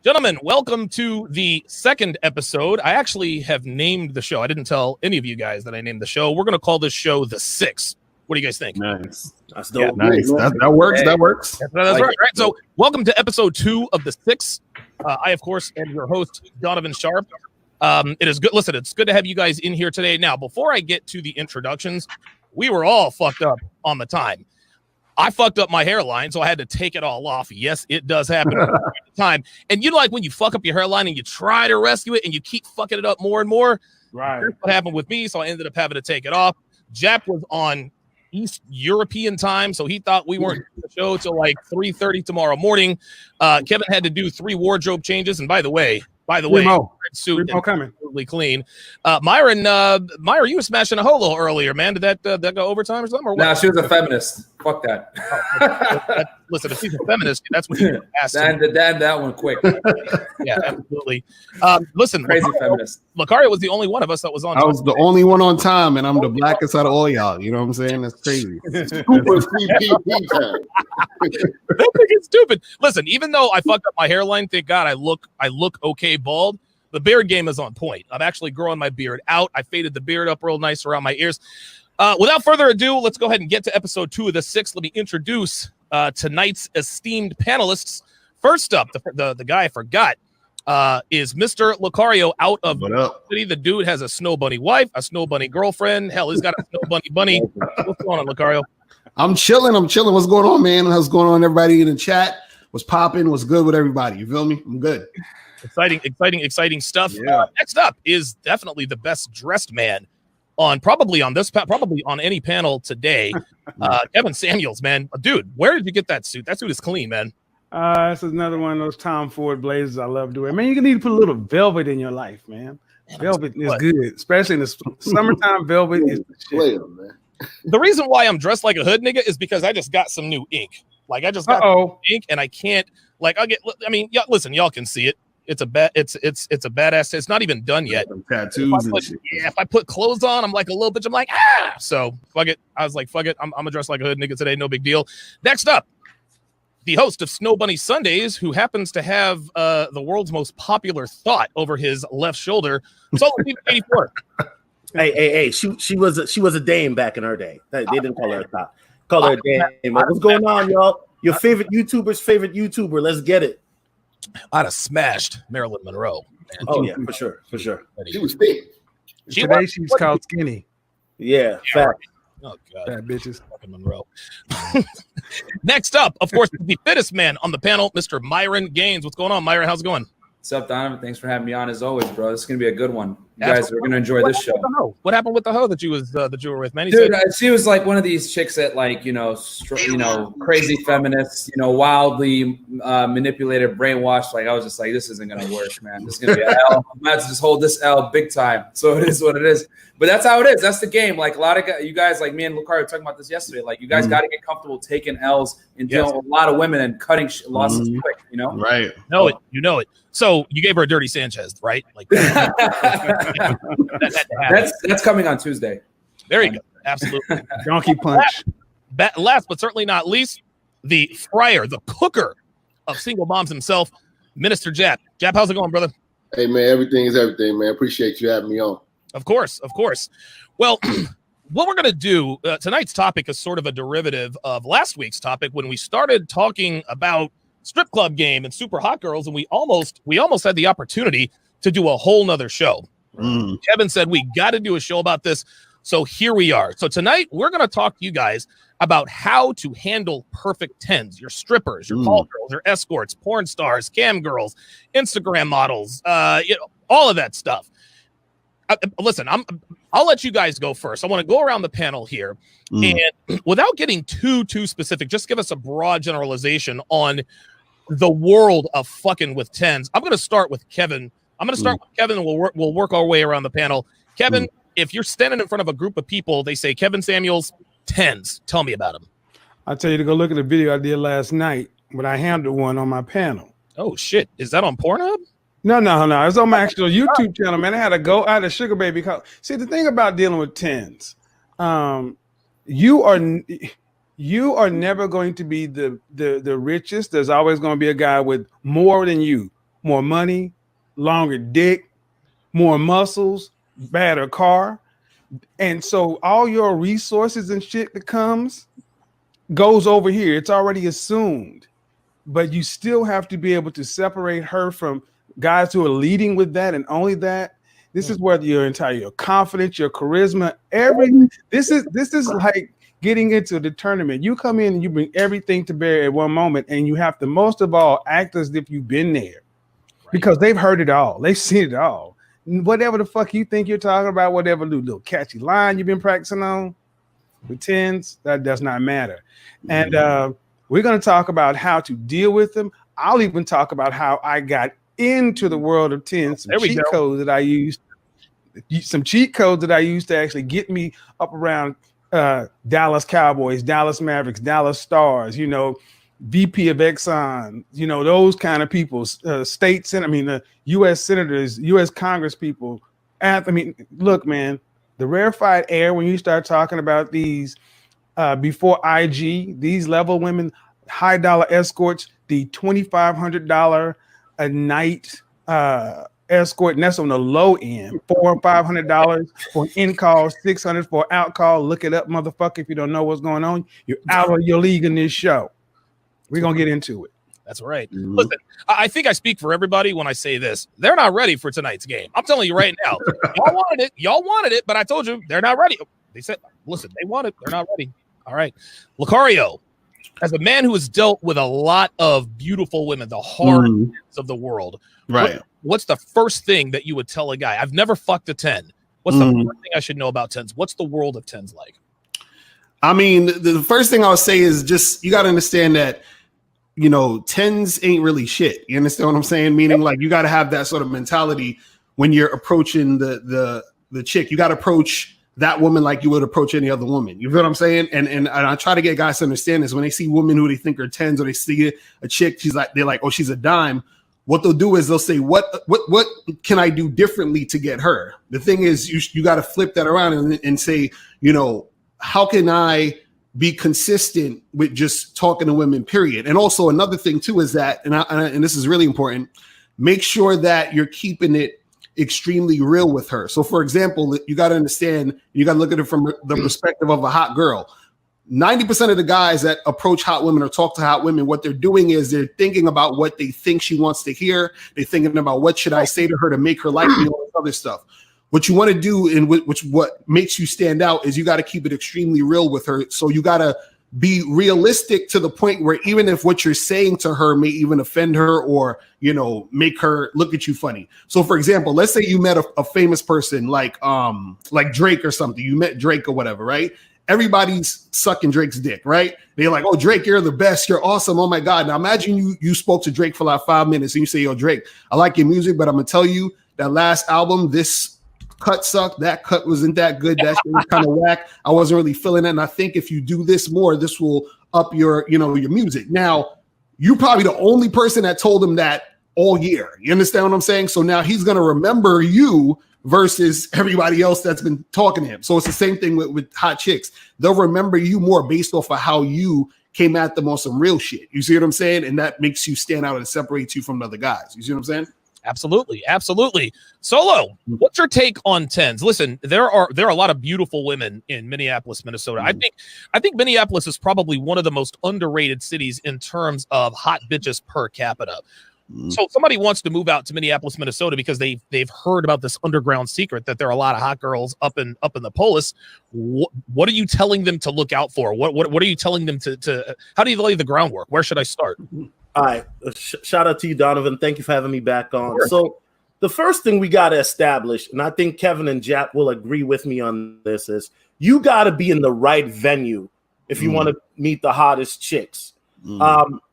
Gentlemen, welcome to the second episode. I actually have named the show. I didn't tell any of you guys that I named the show. We're going to call this show The Six. What do you guys think? Nice. That's dope. Yeah, nice. That works. That works. That's right. So welcome to episode 2 of The Six. I, of course, am your host, Donovan Sharpe. It is good. Listen, it's good to have you guys in here today. Now, before I get to the introductions, we were all fucked up on the time. I fucked up my hairline, so I had to take it all off. Yes, it does happen at the time. And you know, like when you fuck up your hairline and you try to rescue it and you keep fucking it up more and more. Right. That's what happened with me, so I ended up having to take it off. Jap was on East European time, so he thought we weren't doing the show till like 3:30 tomorrow morning. Kevin had to do 3 wardrobe changes, and by the way, suit coming totally clean. Myra, you were smashing a holo earlier, man. Did that go overtime or something? Or what? No, she was a feminist. Fuck that. Listen, if she's a feminist, that's what you asked. That one quick. Yeah, absolutely. Listen, Crazy feminist. Lucario was the only one of us that was on. I was the only one on time, and I'm the blackest out of all y'all. You know what I'm saying? That's crazy. Super CPP time. That thing is stupid. Listen, even though I fucked up my hairline, thank God I look okay bald. The beard game is on point. I'm actually growing my beard out. I faded the beard up real nice around my ears. Without further ado, let's go ahead and get to episode 2 of The Six. Let me introduce tonight's esteemed panelists. First up, the guy I forgot is Mr. Lucario out of the city. The dude has a snow bunny wife, a snow bunny girlfriend. Hell, he's got a snow bunny. What's going on, Lucario? I'm chilling. What's going on, man? What's going on, everybody in the chat? What's popping? What's good with everybody? You feel me? I'm good. Exciting stuff. Yeah. Next up is definitely the best dressed man probably on any panel today. Kevin Samuels, man. Dude, where did you get that suit? That suit is clean, man. This is another one of those Tom Ford blazers I love doing. Man, you need to put a little velvet in your life, man. Velvet is good, especially in the summertime. Velvet is the shit. Man. The reason why I'm dressed like a hood nigga is because I just got some new ink. Like I just got ink, and I can't. Like listen, y'all can see it. It's a badass. It's not even done yet. Tattoos if I put clothes on, I'm like a little bitch. I'm like, so fuck it. I was like, fuck it. I'm gonna dress like a hood nigga today. No big deal. Next up, the host of Snow Bunny Sundays, who happens to have the world's most popular thought over his left shoulder. Solo 84. Hey! She was a dame back in her day. They didn't call her a thought. Call her a dame. What's going on, y'all? Your favorite YouTuber's favorite YouTuber. Let's get it. I'd have smashed Marilyn Monroe. Man. Oh yeah, for sure. She was thick. Today she's called skinny. Yeah, fact. Oh god, bad bitches. Fucking Monroe. Next up, of course, the fittest man on the panel, Mr. Myron Gaines. What's going on, Myron? How's it going? What's up, Donovan? Thanks for having me on as always, bro. This is gonna be a good one. You guys are gonna enjoy this show. What happened with the hoe that you were with, man? Dude, she was like one of these chicks that, like, crazy feminists, wildly manipulated, brainwashed. Like, I was just like, this isn't gonna work, man. This is gonna be an L. I'm gonna have to just hold this L big time. So it is what it is. But that's how it is. That's the game. Like a lot of you guys, like me and Lucario were talking about this yesterday. Like you guys got to get comfortable taking L's and dealing with a lot of women and cutting losses quick. Right? You know it. So you gave her a dirty Sanchez, right? Like that's coming on Tuesday. There you go. Absolutely. Donkey punch. Last but certainly not least, the fryer, the cooker of single moms himself, Minister Jap. Jap, how's it going, brother? Hey man, everything is everything, man. Appreciate you having me on. Of course. Well, what we're going to do, tonight's topic is sort of a derivative of last week's topic when we started talking about strip club game and super hot girls, and we almost had the opportunity to do a whole nother show. Kevin said we got to do a show about this, so here we are. So tonight we're going to talk to you guys about how to handle perfect tens, your strippers, your call girls, your escorts, porn stars, cam girls, Instagram models, all of that stuff. Listen, I'll let you guys go first. I want to go around the panel here, and without getting too specific, just give us a broad generalization on the world of fucking with tens. I'm going to start with Kevin. And we'll work our way around the panel. Kevin, if you're standing in front of a group of people, they say Kevin Samuels tens. Tell me about him. I'll tell you to go look at the video I did last night when I handled one on my panel. Oh shit, is that on Pornhub? No. It's on my actual YouTube channel, man. I had a sugar baby call. See, the thing about dealing with tens, you are never going to be the richest. There's always going to be a guy with more than you, more money, longer dick, more muscles, better car. And so all your resources and shit that comes goes over here. It's already assumed. But you still have to be able to separate her from guys who are leading with that and only that. This is where your confidence, your charisma, this is like getting into the tournament. You come in and you bring everything to bear at one moment, and you have to most of all act as if you've been there, because they've heard it all, they've seen it all. Whatever the fuck you think you're talking about, whatever little catchy line you've been practicing on with tens, that does not matter. And we're going to talk about how to deal with them. I'll even talk about how I got into the world of tens, some cheat codes that I used to actually get me up around Dallas Cowboys, Dallas Mavericks, Dallas Stars, VP of Exxon, those kind of people, the U.S. senators, U.S. Congress people. Look, man, the rarefied air when you start talking about these before IG, these level women, high dollar escorts, the $2,500 a night escort, and that's on the low end, $400 or $500 for an in call, $600 for an out call. Look it up, motherfucker. If you don't know what's going on, you're out of your league in this show. We're gonna get into it. That's right. Listen, I think I speak for everybody when I say this. They're not ready for tonight's game. I'm telling you right now. Y'all wanted it, but I told you they're not ready. They said, listen, they want it. They're not ready. All right. Lucario, as a man who has dealt with a lot of beautiful women, the hard of the world, right? What's the first thing that you would tell a guy? I've never fucked a 10. What's the first thing I should know about 10s? What's the world of 10s like? The first thing I would say is just you got to understand that 10s ain't really shit. You understand what I'm saying? Meaning, like, you got to have that sort of mentality when you're approaching the chick. You got to approach that woman like you would approach any other woman. You feel what I'm saying? And I try to get guys to understand this. When they see women who they think are 10s, or they see a chick, they're like, oh, she's a dime. What they'll do is they'll say, what can I do differently to get her? The thing is, you got to flip that around and say, how can I be consistent with just talking to women, period? And also another thing too is that, and this is really important, make sure that you're keeping it extremely real with her. So for example, you got to understand, you got to look at it from the perspective of a hot girl. 90% of the guys that approach hot women or talk to hot women, what they're doing is they're thinking about what they think she wants to hear. They're thinking about what should I say to her to make her like me, all this other stuff. What you want to do, and what makes you stand out, is you got to keep it extremely real with her. So you got to be realistic to the point where even if what you're saying to her may even offend her or, make her look at you funny. So for example, let's say you met a famous person like Drake or something. You met Drake or whatever, right? Everybody's sucking Drake's dick, right? They're like, oh, Drake, you're the best. You're awesome. Oh my God. Now imagine you spoke to Drake for like 5 minutes and you say, yo, Drake, I like your music, but I'm going to tell you that last album, this cut sucked. That cut wasn't that good. That shit was kind of whack. I wasn't really feeling it. And I think if you do this more, this will up your music. Now, you're probably the only person that told him that all year. You understand what I'm saying? So now he's going to remember you versus everybody else that's been talking to him. So it's the same thing with hot chicks. They'll remember you more based off of how you came at them on some real shit. You see what I'm saying? And that makes you stand out and separates you from the other guys. You see what I'm saying? Absolutely. Absolutely. Solo, what's your take on 10s? Listen, there are a lot of beautiful women in Minneapolis, Minnesota. I think Minneapolis is probably one of the most underrated cities in terms of hot bitches per capita. So if somebody wants to move out to Minneapolis, Minnesota, because they've heard about this underground secret that there are a lot of hot girls up in the polis. What are you telling them to look out for? What are you telling them to how do you lay the groundwork? Where should I start? All right. Shout out to you, Donovan. Thank you for having me back on. Sure. So the first thing we got to establish, and I think Kevin and Jap will agree with me on this, is you got to be in the right venue if you want to meet the hottest chicks.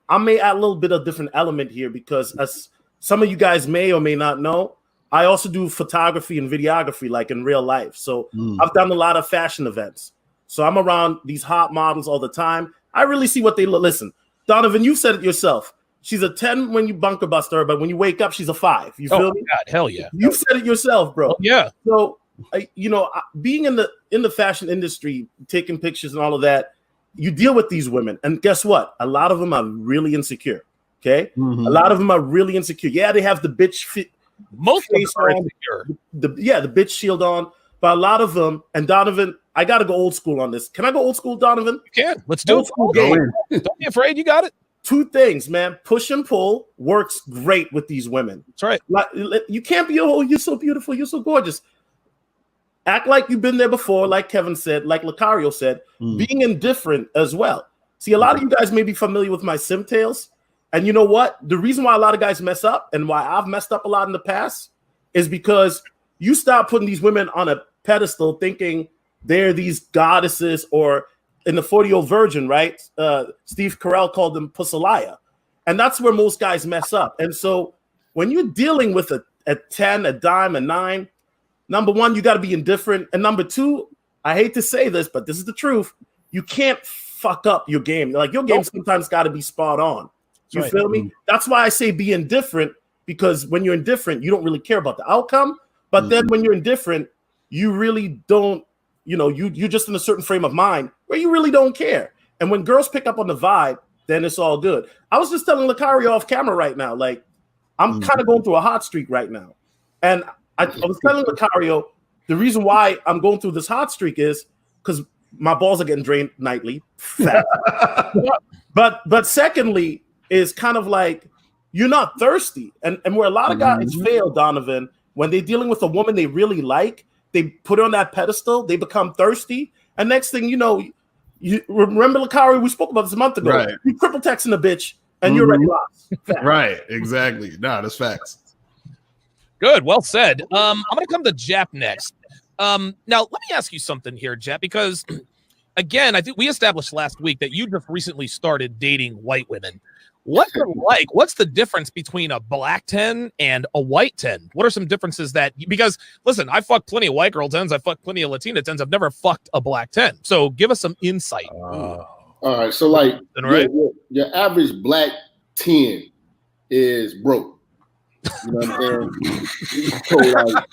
I may add a little bit of different element here because, as some of you guys may or may not know, I also do photography and videography, like in real life. So I've done a lot of fashion events. So I'm around these hot models all the time. I really see what they look. Listen, Donovan, you said it yourself. She's a 10 when you bunker bust her, but when you wake up, she's a 5. You feel me? God, hell yeah. You said it yourself, bro. Yeah. So, being in the fashion industry, taking pictures and all of that, you deal with these women, and guess what? A lot of them are really insecure. Okay, a lot of them are really insecure. Yeah, they have the bitch fit. Most of them are on, insecure. the bitch shield on, but a lot of them. And Donovan, I got to go old school on this. Can I go old school, Donovan? You can. Let's do Old it. school game. Don't be afraid. You got it. Two things, man. Push and pull works great with these women. That's right. Like, you can't be, oh, you're so beautiful, you're so gorgeous. Act like you've been there before, like Kevin said, like Lucario said, being indifferent as well. See, a lot of you guys may be familiar with my sim tales. And you know what? The reason why a lot of guys mess up and why I've messed up a lot in the past is because you start putting these women on a pedestal thinking they're these goddesses, or in the 40-year-old virgin, right? Steve Carell called them Pussalaya. And that's where most guys mess up. And so when you're dealing with a 10, a dime, a 9, number one, you got to be indifferent. And number two, I hate to say this, but this is the truth. You can't fuck up your game. Like, your game sometimes got to be spot on. You feel me? That's why I say be indifferent, because when you're indifferent, you don't really care about the outcome. But then when you're indifferent, you really don't, you're just in a certain frame of mind where you really don't care. And when girls pick up on the vibe, then it's all good. I was just telling Lucario off camera right now, like, I'm kind of going through a hot streak right now. And I was telling Lucario, the reason why I'm going through this hot streak is because my balls are getting drained nightly. But secondly, is kind of like, you're not thirsty. And where a lot of guys fail, Donovan, when they're dealing with a woman they really like, they put her on that pedestal, they become thirsty. And next thing you know, you remember, Lucario, we spoke about this a month ago. Right. You triple texting a bitch and you're already lost. Right, exactly. No, that's facts. Good. Well said. I'm going to come to Jap next. Now, let me ask you something here, Jap, because, again, I think we established last week that you just recently started dating white women. What's it like? What's the difference between a black 10 and a white 10? What are some differences because listen, I fucked plenty of white girl 10s. I fucked plenty of Latina 10s. I've never fucked a black 10. So give us some insight. All right. So like your average black 10 is broke. You know what I'm saying? So like,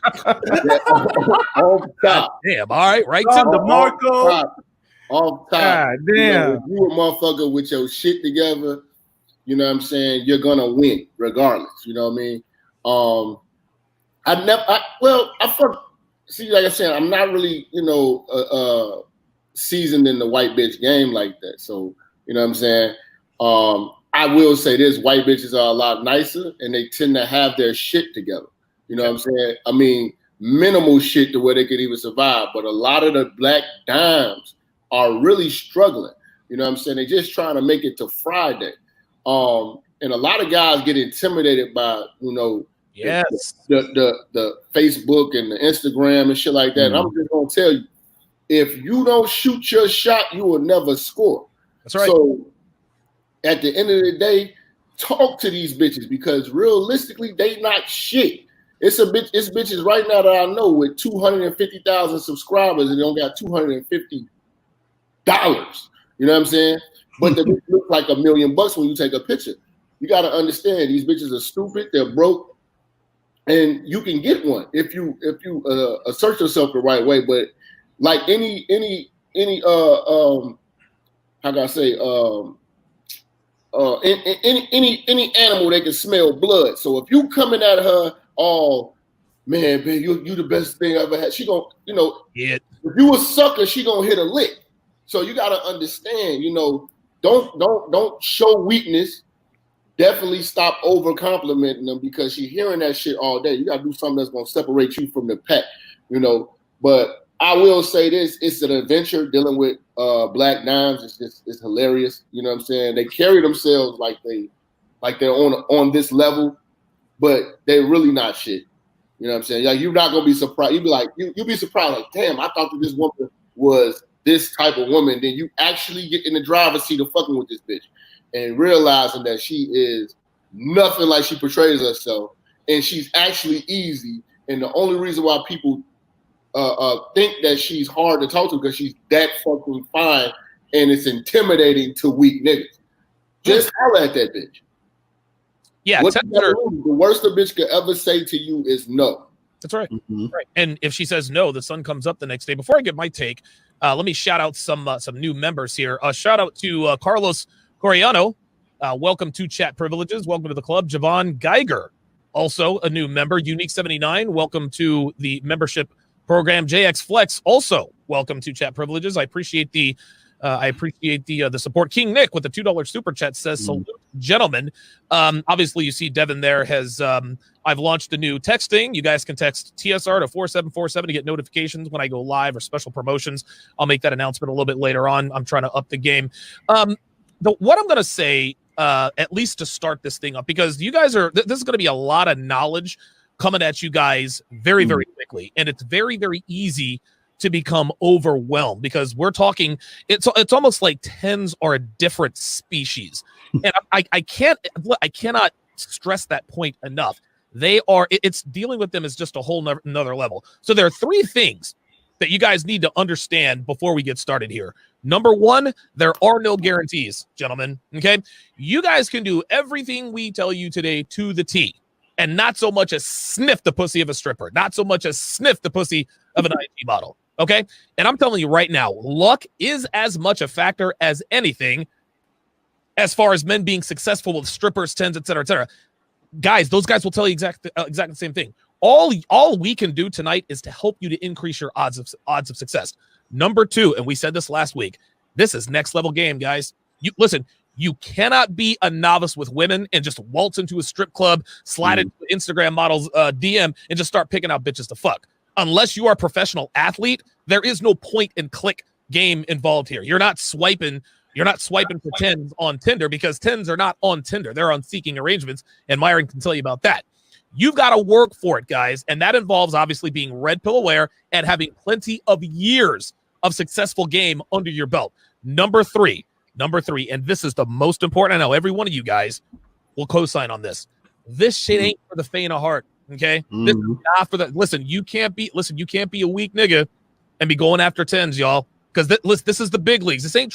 off top. Damn. All right. Right. Off top. God damn. If you a motherfucker with your shit together, you know what I'm saying, you're gonna win regardless. You know what I mean? Like I said, I'm not really, seasoned in the white bitch game like that. So, you know what I'm saying? I will say this, white bitches are a lot nicer and they tend to have their shit together. You know what I'm saying? I mean, minimal shit to where they could even survive. But a lot of the black dimes are really struggling. You know what I'm saying? They're just trying to make it to Friday. And a lot of guys get intimidated by, the Facebook and the Instagram and shit like that. And I'm just gonna tell you, if you don't shoot your shot, you will never score. That's right. So at the end of the day, talk to these bitches, because realistically, they not shit. It's bitches right now that I know with 250,000 subscribers and they don't got $250. You know what I'm saying? But the bitch look like $1 million when you take a picture. You got to understand, these bitches are stupid. They're broke, and you can get one if you assert yourself the right way. But like any how can I say any animal, they can smell blood. So if you coming at her, oh man, you the best thing I ever had, she gonna if you a sucker, she gonna hit a lick. So you got to understand, don't show weakness. Definitely stop over complimenting them, because she's hearing that shit all day. You got to do something that's going to separate you from the pack, But I will say this, it's an adventure dealing with black dimes. It's hilarious. You know what I'm saying? They carry themselves like they're on this level, but they're really not shit. You know what I'm saying? Like, you're not going to be surprised. You'll be surprised, like, damn, I thought that this woman was this type of woman. Then you actually get in the driver's seat of fucking with this bitch and realizing that she is nothing like she portrays herself, and she's actually easy. And the only reason why people think that she's hard to talk to, because she's that fucking fine, and it's intimidating to weak niggas. Just holler at that bitch. Yeah, the worst a bitch could ever say to you is no. That's right. Right. And if she says no, the sun comes up the next day. Before I get my take, let me shout out some new members here. Shout out to Carlos Coriano. Welcome to Chat Privileges. Welcome to the club. Javon Geiger, also a new member. Unique 79, welcome to the membership program. JX Flex, also welcome to Chat Privileges. I appreciate the support. King Nick with the $2 super chat says, salute, gentlemen. Obviously, you see Devin there has I've launched a new texting. You guys can text TSR to 4747 to get notifications when I go live or special promotions. I'll make that announcement a little bit later on. I'm trying to up the game. What I'm going to say, at least to start this thing up, because you guys are, this is going to be a lot of knowledge coming at you guys very, very quickly. And it's very, very easy to become overwhelmed because we're talking, it's almost like tens are a different species. And I cannot stress that point enough. They are, it's dealing with them is just a whole another level. So there are three things that you guys need to understand before we get started here. Number one, there are no guarantees, gentlemen. Okay. You guys can do everything we tell you today to the T and not so much as sniff the pussy of a stripper, not so much as sniff the pussy of an IG model. Okay. And I'm telling you right now, luck is as much a factor as anything as far as men being successful with strippers, tens, et cetera, et cetera. Guys, those guys will tell you exactly the same thing. All we can do tonight is to help you to increase your odds of success. Number two, and we said this last week, this is next level game, guys. You listen, you cannot be a novice with women and just waltz into a strip club, slide into Instagram models DM and just start picking out bitches to fuck. Unless you are a professional athlete, there is no point and click game involved here. You're not swiping for tens on Tinder because tens are not on Tinder. They're on seeking arrangements, and Myron can tell you about that. You've got to work for it, guys, and that involves obviously being red pill aware and having plenty of years of successful game under your belt. Number three, and this is the most important. I know every one of you guys will co-sign on this. This shit ain't for the faint of heart, okay? This is not for the, listen, you can't be a weak nigga and be going after tens, y'all, because this is the big leagues. This ain't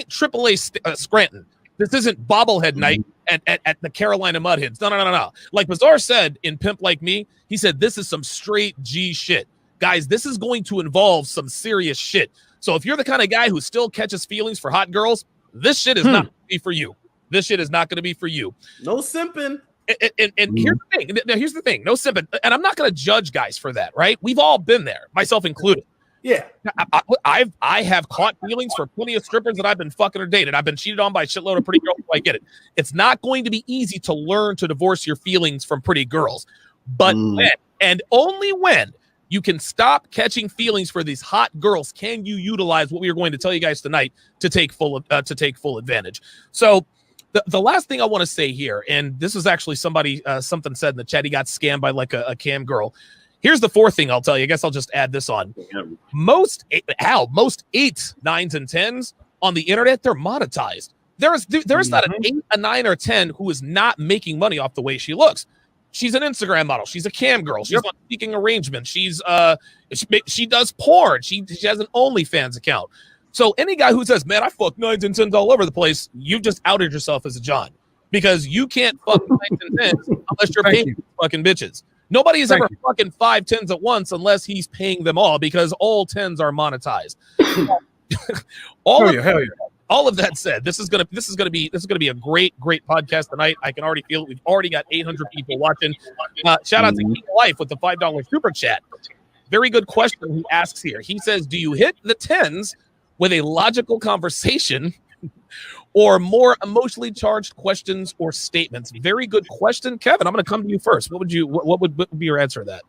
AAA Scranton. This isn't bobblehead night at the Carolina Mudheads. No. Like Bazaar said in Pimp Like Me, he said, this is some straight G shit. Guys, this is going to involve some serious shit. So if you're the kind of guy who still catches feelings for hot girls, this shit is not going to be for you. This shit is not going to be for you. No simping. And here's the thing. Now, here's the thing. No simping. And I'm not going to judge guys for that, right? We've all been there, myself included. Yeah. I have caught feelings for plenty of strippers that I've been fucking or dated. I've been cheated on by a shitload of pretty girls. So I get it. It's not going to be easy to learn to divorce your feelings from pretty girls. But when, and only when, you can stop catching feelings for these hot girls, can you utilize what we are going to tell you guys tonight to take full advantage. So the last thing I want to say here, and this is actually somebody something said in the chat, he got scammed by like a cam girl. Here's the fourth thing I'll tell you. I guess I'll just add this on. Most 8s, 9s, and 10s on the internet, they're monetized. There's not an 8, a 9, or 10 who is not making money off the way she looks. She's an Instagram model. She's a cam girl. She's on seeking arrangement. She does porn. She has an OnlyFans account. So any guy who says, man, I fuck 9s and 10s all over the place, you've just outed yourself as a John because you can't fuck 9s and 10s unless you're paying fucking bitches. Nobody is ever fucking 5 10s at once unless he's paying them all because all 10s are monetized. All of that said, this is gonna be a great podcast tonight. I can already feel it. We've already got 800 people watching. Shout out to King Life with the $5 super chat. Very good question he asks here. He says, do you hit the 10s with a logical conversation or more emotionally charged questions or statements? Very good question, Kevin. I'm going to come to you first. What would be your answer to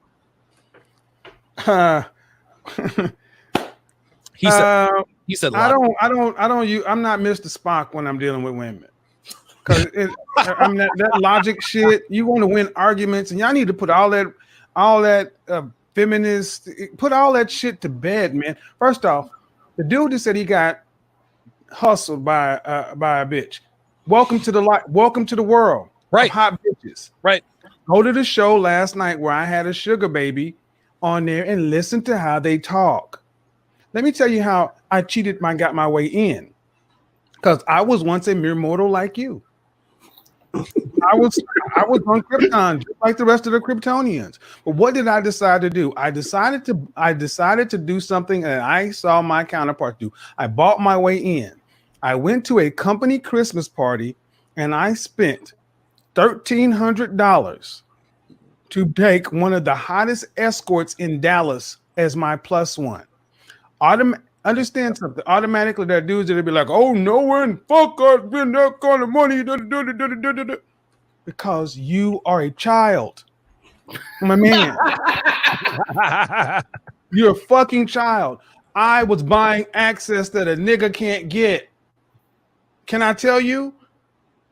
that? He said, I'm not Mr. Spock when I'm dealing with women. Because I'm that logic shit. You want to win arguments, and y'all need to put all that feminist, put all that shit to bed, man. First off, the dude that said he got hustled by a bitch. Welcome to the world. Right. Hot bitches. Right. Go to the show last night where I had a sugar baby on there and listen to how they talk. Let me tell you how I cheated got my way in. Because I was once a mere mortal like you. I was on Krypton just like the rest of the Kryptonians. But what did I decide to do? I decided to do something that I saw my counterparts do. I bought my way in. I went to a company Christmas party and I spent $1,300 to take one of the hottest escorts in Dallas as my plus one. Understand something. Automatically, there are dudes that'll be like, "Oh, no one, fuck us, spend that kind of money." Because you are a child. My man. You're a fucking child. I was buying access that a nigga can't get. Can I tell you?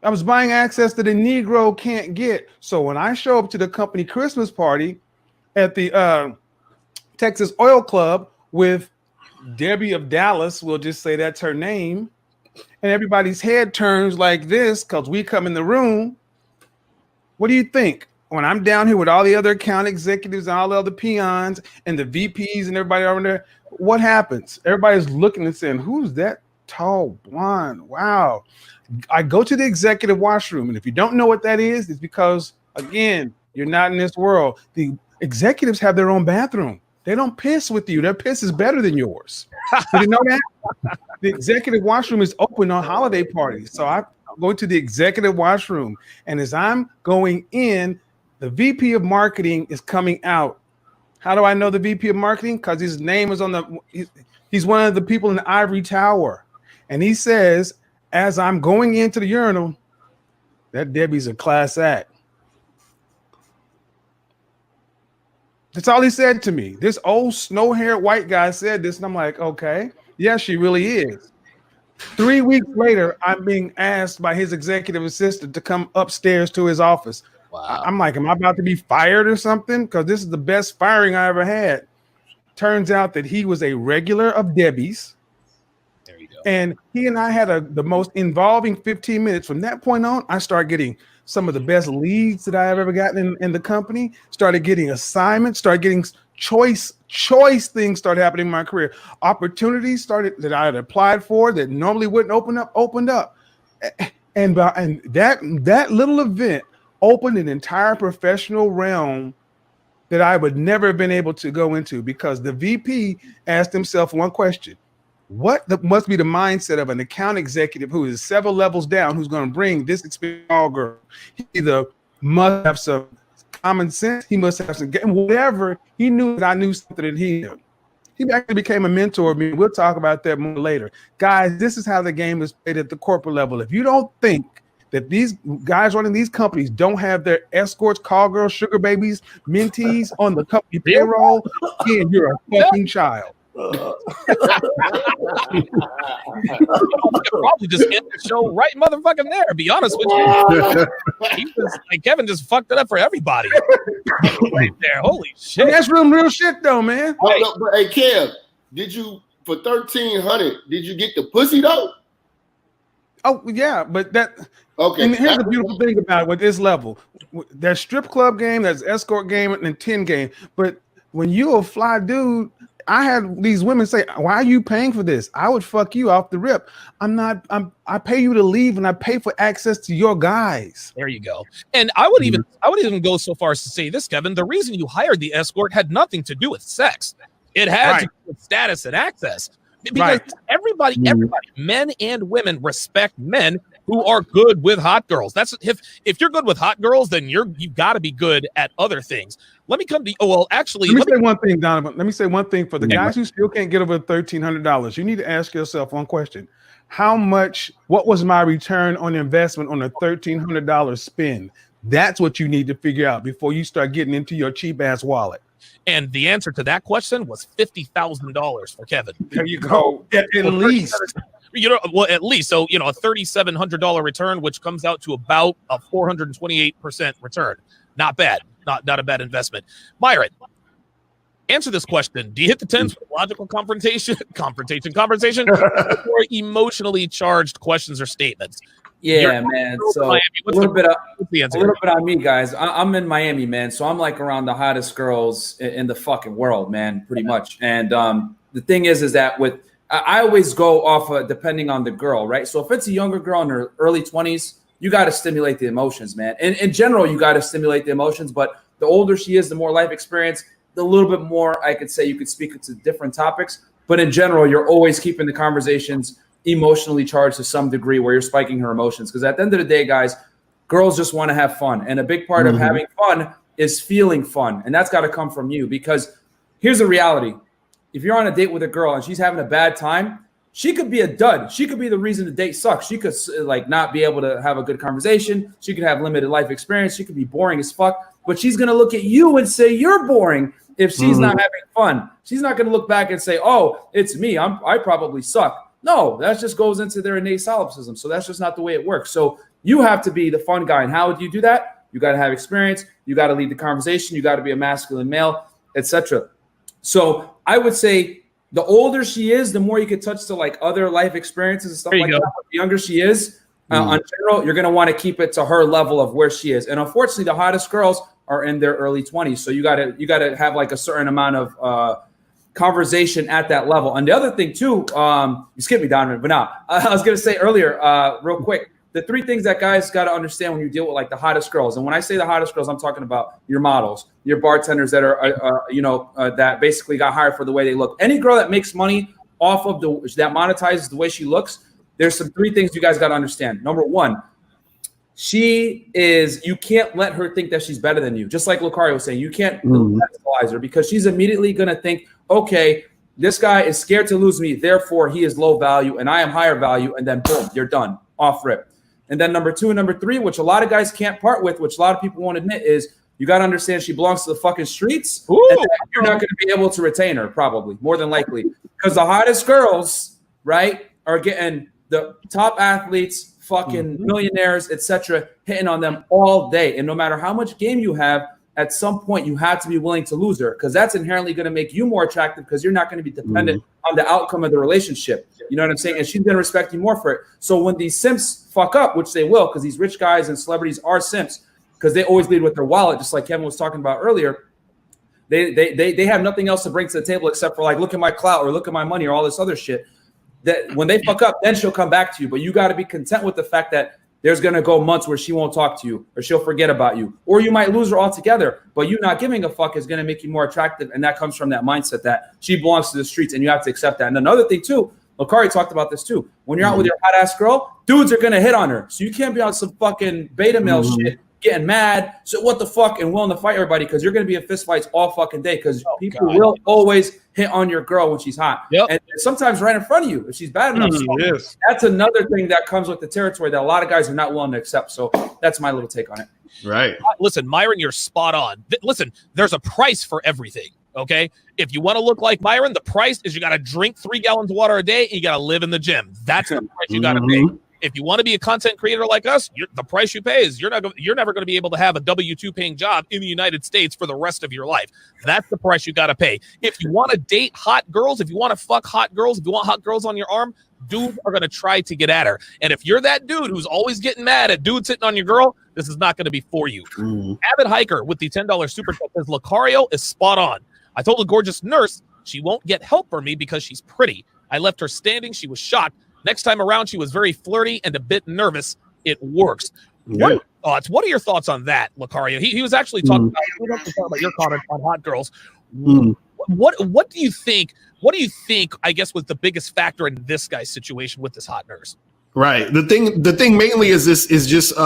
I was buying access that a Negro can't get. So when I show up to the company Christmas party at the Texas Oil Club with Debbie of Dallas, we'll just say that's her name, and everybody's head turns like this because we come in the room. What do you think? When I'm down here with all the other account executives and all the other peons and the VPs and everybody over there, what happens? Everybody's looking and saying, "Who's that tall blonde? Wow." I go to the executive washroom, and if you don't know what that is, it's because, again, you're not in this world. The executives have their own bathroom. They don't piss with you. Their piss is better than yours. Did you know that? The executive washroom is open on holiday parties. So I go to the executive washroom, and as I'm going in, the VP of marketing is coming out. How do I know the VP of marketing? Because his name is on he's one of the people in the ivory tower. And he says, as I'm going into the urinal, that Debbie's a class act. That's all he said to me. This old snow-haired white guy said this, and I'm like, okay, yeah, she really is. 3 weeks later, I'm being asked by his executive assistant to come upstairs to his office. Wow. I'm like, am I about to be fired or something? Because this is the best firing I ever had. Turns out that he was a regular of Debbie's. There you go. And he and I had the most involving 15 minutes. From that point on, I started getting some of the best leads that I've ever gotten in the company, started getting assignments, started getting choice things started happening in my career. Opportunities started that I had applied for that normally wouldn't opened up. And that little event opened an entire professional realm that I would never have been able to go into, because the VP asked himself one question: must be the mindset of an account executive who is several levels down, who's going to bring this experienced girl? He either must have some common sense, he must have some whatever. He knew that I knew something that he knew. He actually became a mentor of me. We'll talk about that more later. Guys, this is how the game is played at the corporate level. If you don't think that these guys running these companies don't have their escorts, call girls, sugar babies, mentees on the company payroll, then you're a fucking child. Probably just end the show right motherfucking there. To be honest with you, Kevin just fucked it up for everybody right there. Holy shit! That's real shit though, man. But hey, Kev, did you for $1,300? Did you get the pussy though? Oh yeah, but that. Okay. And here's the beautiful thing about it with this level: there's strip club game, there's escort game, and 10 game. But when you a fly dude, I had these women say, "Why are you paying for this? I would fuck you off the rip. I pay you to leave, and I pay for access to your guys." There you go. And I would even go so far as to say this, Kevin. The reason you hired the escort had nothing to do with sex. It had to do with status and access. Because everybody, men and women, respect men who are good with hot girls. That's if you're good with hot girls, then you've got to be good at other things. Let me come to actually, let me say one thing, Donovan. Let me say one thing for the guys who still can't get over $1,300. You need to ask yourself one question: what was my return on investment on a $1,300 spend? That's what you need to figure out before you start getting into your cheap ass wallet. And the answer to that question was $50,000 for Kevin. There you go. At least. At least. So, a $3,700 return, which comes out to about a 428% return. Not bad. Not a bad investment. Myron, answer this question. Do you hit the 10s with logical confrontation, or emotionally charged questions or statements? Yeah, man. So a little bit on me, guys. I'm in Miami, man. So I'm like around the hottest girls in the fucking world, man, pretty much. And the thing is that I always go off depending on the girl, right? So if it's a younger girl in her early 20s, you got to stimulate the emotions, man. In general, you got to stimulate the emotions. But the older she is, the more life experience, the little bit more I could say you could speak to different topics. But in general, you're always keeping the conversations emotionally charged to some degree where you're spiking her emotions. Because at the end of the day, guys, girls just want to have fun. And a big part of having fun is feeling fun. And that's got to come from you, because here's the reality. If you're on a date with a girl and she's having a bad time, she could be a dud. She could be the reason the date sucks. She could like not be able to have a good conversation. She could have limited life experience. She could be boring as fuck, but she's going to look at you and say you're boring if she's not having fun. She's not going to look back and say, oh, it's me. I probably suck. No, that just goes into their innate solipsism. So that's just not the way it works. So you have to be the fun guy. And how do you do that? You got to have experience. You got to lead the conversation. You got to be a masculine male, etc. So I would say the older she is, the more you could touch to like other life experiences and stuff like that. The younger she is, on general, you're going to want to keep it to her level of where she is. And unfortunately, the hottest girls are in their early 20s. So you got to have like a certain amount of conversation at that level. And the other thing too, you skipped me, Donovan, but now I was going to say earlier, real quick, the three things that guys got to understand when you deal with like the hottest girls. And when I say the hottest girls, I'm talking about your models, your bartenders that are, that basically got hired for the way they look. Any girl that makes money off of that monetizes the way she looks, there's some three things you guys got to understand. Number one, you can't let her think that she's better than you. Just like Lucario was saying, you can't pedestalize her, because she's immediately going to think, okay, this guy is scared to lose me, therefore he is low value and I am higher value. And then boom, you're done, off rip. And then number two and number three, which a lot of guys can't part with, which a lot of people won't admit, is you got to understand she belongs to the fucking streets. And you're not going to be able to retain her, probably, more than likely. Because the hottest girls, right, are getting the top athletes, fucking millionaires, etc., hitting on them all day. And no matter how much game you have, at some point you have to be willing to lose her, because that's inherently going to make you more attractive, because you're not going to be dependent on the outcome of the relationship. You know what I'm saying? And she's going to respect you more for it. So when these simps fuck up, which they will, because these rich guys and celebrities are simps, because they always lead with their wallet, just like Kevin was talking about earlier. They have nothing else to bring to the table except for like, look at my clout or look at my money or all this other shit. That when they fuck up, then she'll come back to you. But you got to be content with the fact that there's going to go months where she won't talk to you, or she'll forget about you, or you might lose her altogether. But you not giving a fuck is going to make you more attractive. And that comes from that mindset that she belongs to the streets, and you have to accept that. And another thing too, Lucari talked about this too. When you're out with your hot ass girl, dudes are going to hit on her. So you can't be on some fucking beta male shit, getting mad. So what the fuck, and willing to fight everybody, because you're going to be in fist fights all fucking day, because people will always hit on your girl when she's hot. And sometimes right in front of you if she's bad enough. So that's another thing that comes with the territory that a lot of guys are not willing to accept. So that's my little take on it. Right. Listen, Myron, you're spot on. Listen, there's a price for everything. Okay. If you want to look like Myron, the price is you got to drink 3 gallons of water a day and you got to live in the gym. That's the price you got to pay. If you want to be a content creator like us, the price you pay is you're never going to be able to have a W-2 paying job in the United States for the rest of your life. That's the price you got to pay. If you want to date hot girls, if you want to fuck hot girls, if you want hot girls on your arm, dudes are going to try to get at her. And if you're that dude who's always getting mad at dudes sitting on your girl, this is not going to be for you. Avid Hiker with the $10 super chat says Lucario is spot on. I told the gorgeous nurse she won't get help for me because she's pretty. I left her standing. She was shocked. Next time around, she was very flirty and a bit nervous. It works. What are your thoughts on that, Lucario? He was actually talking about your comment on hot girls. What do you think? What do you think, I guess, was the biggest factor in this guy's situation with this hot nurse? Right. The thing mainly is just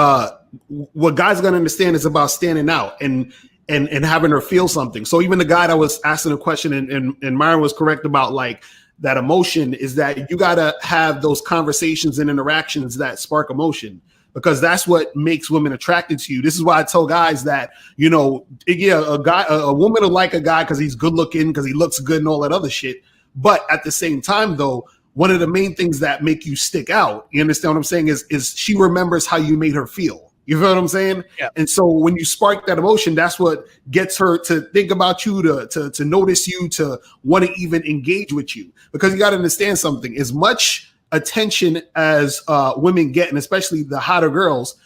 what guys gonna understand is about standing out and having her feel something. So even the guy that was asking a question and Myron was correct about like that emotion, is that you gotta have those conversations and interactions that spark emotion, because that's what makes women attracted to you. This is why I tell guys that, a woman will like a guy because he's good looking, because he looks good and all that other shit. But at the same time, though, one of the main things that make you stick out, you understand what I'm saying, is she remembers how you made her feel. You feel what I'm saying? Yeah. And so when you spark that emotion, that's what gets her to think about you, to notice you, to want to even engage with you. Because you got to understand something. As much attention as women get, and especially the hotter girls,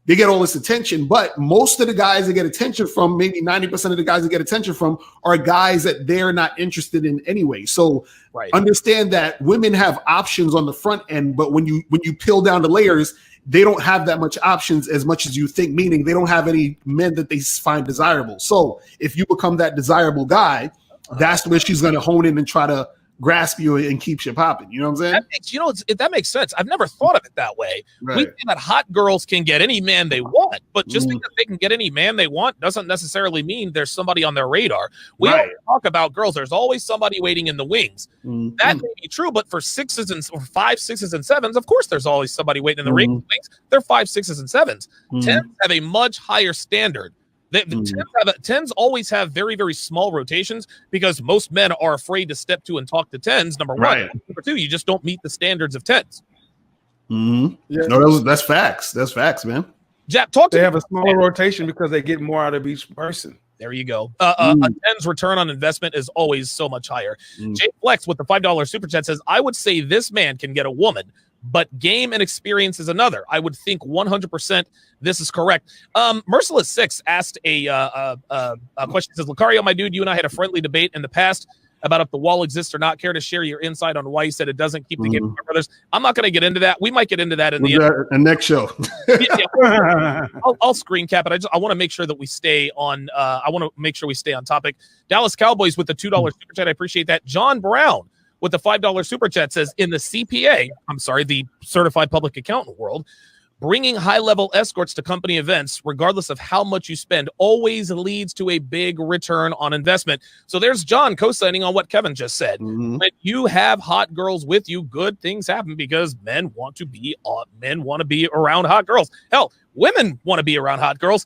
they get all this attention. But most of the guys that get attention from, maybe 90% of the guys that get attention from, are guys that they're not interested in anyway. So understand that women have options on the front end, but when you peel down the layers, they don't have that much options as much as you think, meaning they don't have any men that they find desirable. So if you become that desirable guy, that's where she's going to hone in and try to grasp you and keeps you popping. You know what I'm saying? That makes sense. I've never thought of it that way. Right. We say that hot girls can get any man they want, but just because they can get any man they want doesn't necessarily mean there's somebody on their radar. We always talk about girls. There's always somebody waiting in the wings. That may be true, but for 5, 6s, and 7s, of course, there's always somebody waiting in the wings. They're 5, 6s, and 7s. 10s have a much higher standard. The 10s always have very, very small rotations because most men are afraid to step to and talk to 10s, number one. Number two, you just don't meet the standards of 10s. Yeah. No, that's facts. That's facts, man. Jap, they have a smaller rotation because they get more out of each person. There you go. A 10's return on investment is always so much higher. Jay Flex with the $5 super chat says, I would say this man can get a woman, but game and experience is another. I would think 100% this is correct. Merciless 6 asked a question. Says, Lucario, my dude, you and I had a friendly debate in the past about if the wall exists or not. Care to share your insight on why you said it doesn't keep the game from brothers? I'm not going to get into that. We might get into that in the next show. I'll screen cap it. I want to make sure that we stay on. I want to make sure we stay on topic. Dallas Cowboys with the $2 super chat. I appreciate that. John Brown with the $5 super chat says, in the CPA, the certified public accountant world, bringing high-level escorts to company events, regardless of how much you spend, always leads to a big return on investment. So there's John co-signing on what Kevin just said. When you have hot girls with you, good things happen because men want to be around hot girls. Hell, women want to be around hot girls.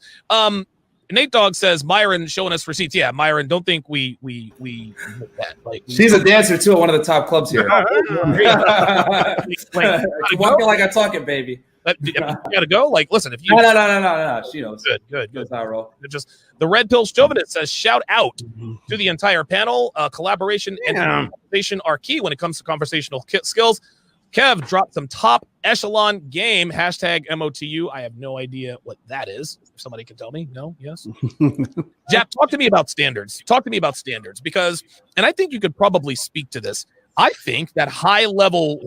Nate Dogg says Myron showing us receipts. Yeah, Myron, don't think we that. Like, she's a dancer too at one of the top clubs here. Walking like I talk it, baby. You gotta go. Like, listen, if you no. She knows. Good. That's how I roll. Just the Red Pill Chauvinist says, shout out to the entire panel. Collaboration and conversation are key when it comes to conversational skills. Kev dropped some top echelon game. #MOTU. I have no idea what that is. If somebody can tell me. No? Yes? Jap, talk to me about standards. Because, and I think you could probably speak to this. I think that high level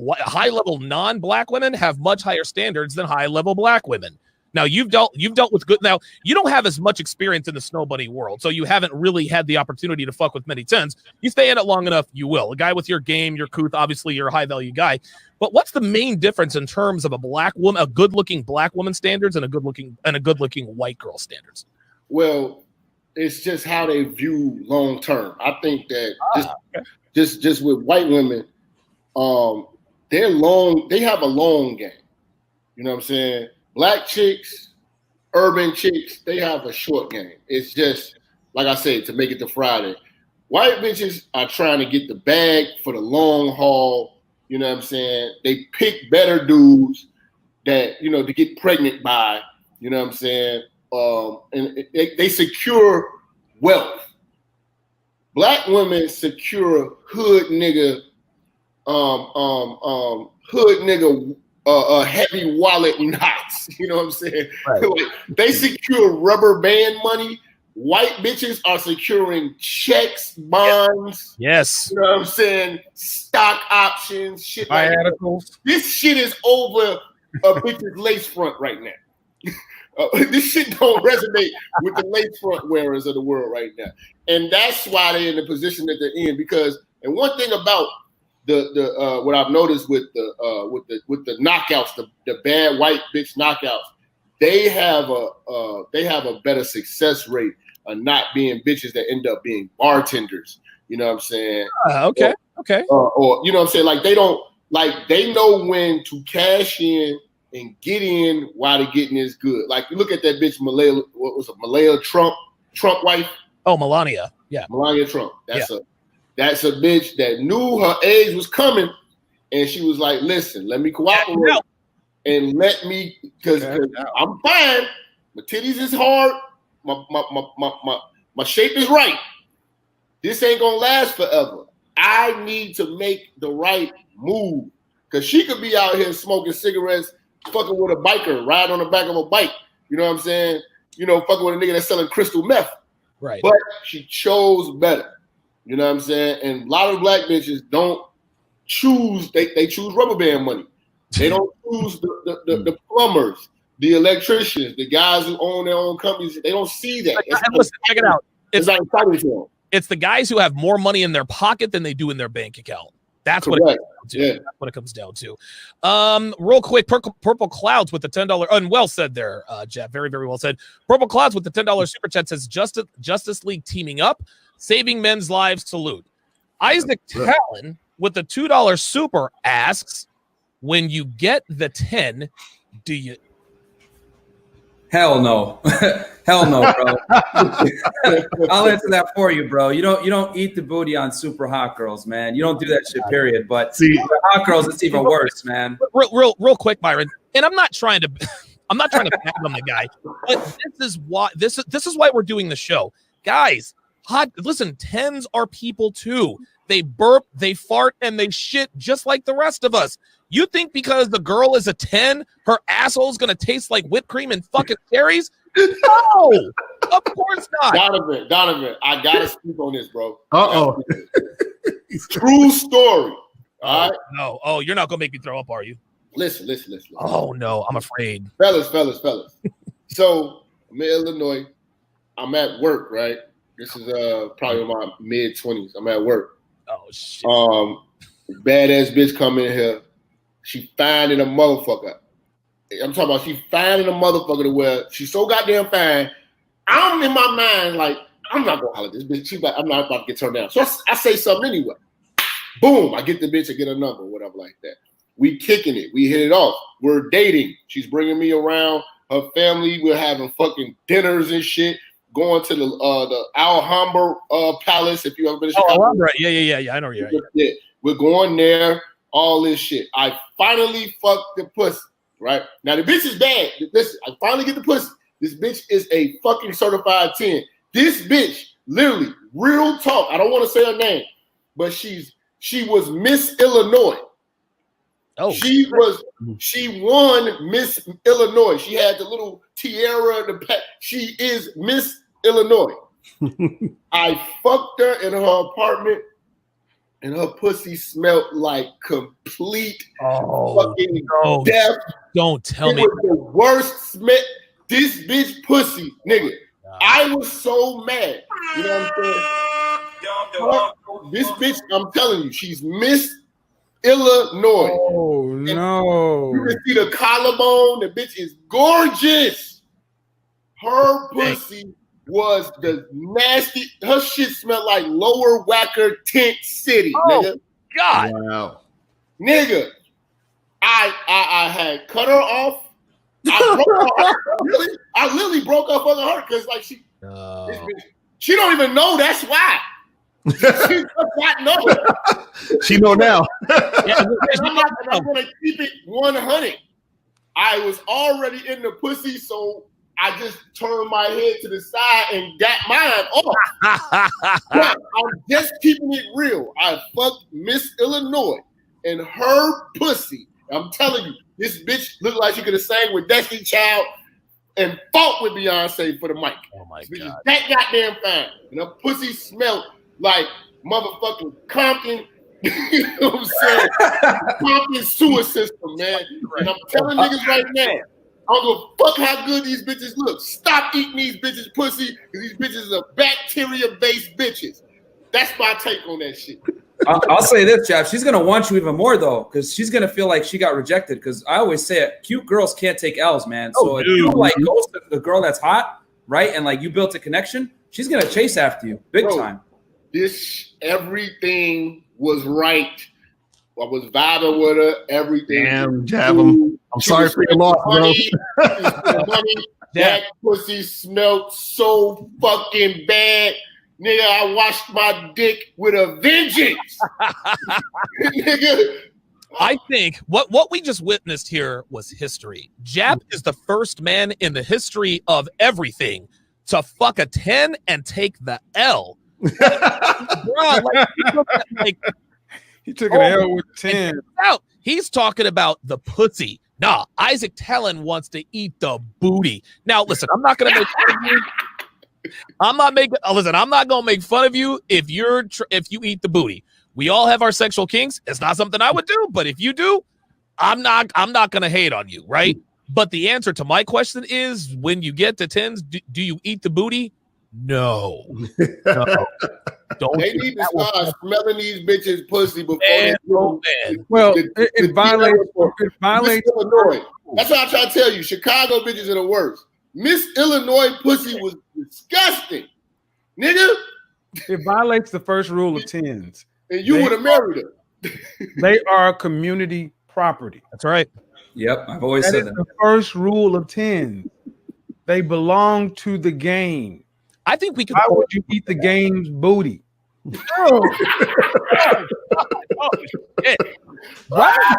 non-black women have much higher standards than high level black women. Now you've dealt with good. Now you don't have as much experience in the Snow Bunny world, so you haven't really had the opportunity to fuck with many 10s. You stay in it long enough, you will. A guy with your game, your couth, obviously you're a high value guy. But what's the main difference in terms of a good looking black woman standards and a good looking white girl standards? Well, it's just how they view long term. I think that just with white women, they have a long game. You know what I'm saying? Black chicks, urban chicks, they have a short game. It's just, like I said, to make it to Friday. White bitches are trying to get the bag for the long haul. You know what I'm saying? They pick better dudes that, to get pregnant by. You know what I'm saying? And they secure wealth. Black women secure hood nigga heavy wallet knots. You know what I'm saying? Right. They secure rubber band money. White bitches are securing checks, bonds. Yes. You know what I'm saying? Stock options, shit like that. This shit is over a bitch's lace front right now. This shit don't resonate with the lace front wearers of the world right now. And that's why they're in the position that they're in. And one thing about the what I've noticed with the knockouts, the bad white bitch knockouts, they have a better success rate of not being bitches that end up being bartenders. You know what I'm saying? Okay. Or you know what I'm saying? Like they know when to cash in and get in while the getting is good. Like you look at that bitch Malaya Trump wife? Oh, Melania. Yeah. Melania Trump. That's a bitch that knew her age was coming, and she was like, listen, let me cooperate and let me, because I'm fine. My titties is hard. My shape is right. This ain't gonna last forever. I need to make the right move, because she could be out here smoking cigarettes, fucking with a biker, ride on the back of a bike. You know what I'm saying? Fucking with a nigga that's selling crystal meth. Right. But she chose better. You know what I'm saying? And a lot of black bitches don't choose, they choose rubber band money. They don't choose the plumbers, the electricians, the guys who own their own companies. They don't see that. Listen, check it out. It's not exciting to them. It's the guys who have more money in their pocket than they do in their bank account. That's Correct. what it comes down to. Yeah. That's what it comes down to. Real quick, Purple Clouds with the $10. And well said there, Jeff. Very, very well said. Purple Clouds with the $10 super chat says Justice League teaming up, saving men's lives. Salute. Isaac Talon with the $2 super asks, when you get the 10, do you? Hell no. Hell no, bro. I'll answer that for you, bro. You don't eat the booty on super hot girls, man. You don't do that shit, period. But See, hot girls, it's even worse, man. Real quick, Byron. And I'm not trying to fathom the guy, but this is why we're doing the show. Guys, listen, 10s are people too. They burp, they fart, and they shit just like the rest of us. You think because the girl is a 10, her asshole's gonna taste like whipped cream and fucking cherries? No, of course not. Donovan, I gotta speak on this, bro. True story. All right. No. Oh, you're not gonna make me throw up, are you? Listen. Oh no, I'm afraid. Fellas. So I'm in Illinois. I'm at work, right? This is probably in my mid-20s. I'm at work. Oh shit. Badass bitch come in here. She fine in a motherfucker. I'm talking about she fine in a motherfucker to where she's so goddamn fine. I'm in my mind like, I'm not gonna holler at this bitch. I'm not about to get turned down. So I say something anyway. Boom, I get the bitch, I get a number, whatever like that. We kicking it. We hit it off. We're dating. She's bringing me around. Her family, we're having fucking dinners and shit. Going to the Alhambra Palace, if you ever been to Chicago. Alhambra. Yeah. I know you're right. Yeah. We're going there, all this shit. I finally fucked the pussy, right? Now, the bitch is bad. Listen, I finally get the pussy. This bitch is a fucking certified 10. This bitch, literally, real talk, I don't want to say her name, but she was Miss Illinois. Oh, she won Miss Illinois. She had the little tiara, she is Miss Illinois. I fucked her in her apartment, and her pussy smelled like complete fucking death. Don't tell me. It was the worst smell. This bitch pussy, nigga. I was so mad. You know what I'm saying? This bitch, I'm telling you, she's Miss Illinois. Oh, no. You can see the collarbone. The bitch is gorgeous. Her pussy was the nasty. Her shit smelled like Lower Wacker Tent City, nigga. God. Wow. Nigga, I had cut her off. I broke her heart. Really? I literally broke her fucking heart because like she don't even know that's why. She does not know. She know now. I'm gonna keep it 100. I was already in the pussy, so I just turned my head to the side and got mine off. But I'm just keeping it real. I fucked Miss Illinois and her pussy. I'm telling you, this bitch looked like she could have sang with Destiny Child and fought with Beyonce for the mic. Oh my This God. that goddamn fine. And her pussy smelled like motherfucking Compton. You know what I'm saying? Compton sewer system, man. And I'm telling niggas right now, I don't give a fuck how good these bitches look. Stop eating these bitches pussy because these bitches are bacteria-based bitches. That's my take on that shit. I'll say this, Jeff. She's gonna want you even more though, because she's gonna feel like she got rejected. Because I always say it, cute girls can't take L's, man. So if you like go to the girl that's hot, right, and like you built a connection, she's gonna chase after you big time. Everything was right. I was vibing with her. Everything. Damn, jab him. I'm sorry for your loss, bro. That pussy smelled so fucking bad. Nigga, I washed my dick with a vengeance. Nigga. I think what we just witnessed here was history. Jap is the first man in the history of everything to fuck a 10 and take the L. Bro, he took an L with 10. He's talking about the pussy. Nah, Isaac Talon wants to eat the booty. Now, listen, I'm not gonna make fun of you. I'm not gonna make fun of you if you eat the booty. We all have our sexual kinks. It's not something I would do, but if you do, I'm not gonna hate on you, right? But the answer to my question is, when you get to 10s, do you eat the booty? No. Don't. They need to start smelling these bitches pussy before Man, they oh, man. Well, it violates. It violates. Miss Illinois. That's what I'm trying to tell you. Chicago bitches are the worst. Miss Illinois pussy was disgusting, nigga. It violates the first rule of tens. And you would have married her. They are community property. That's right. Yep, I've always That said is that. the first rule of tens. They belong to the game. I think we could. Why would you eat the game's booty? Oh, shit. Right?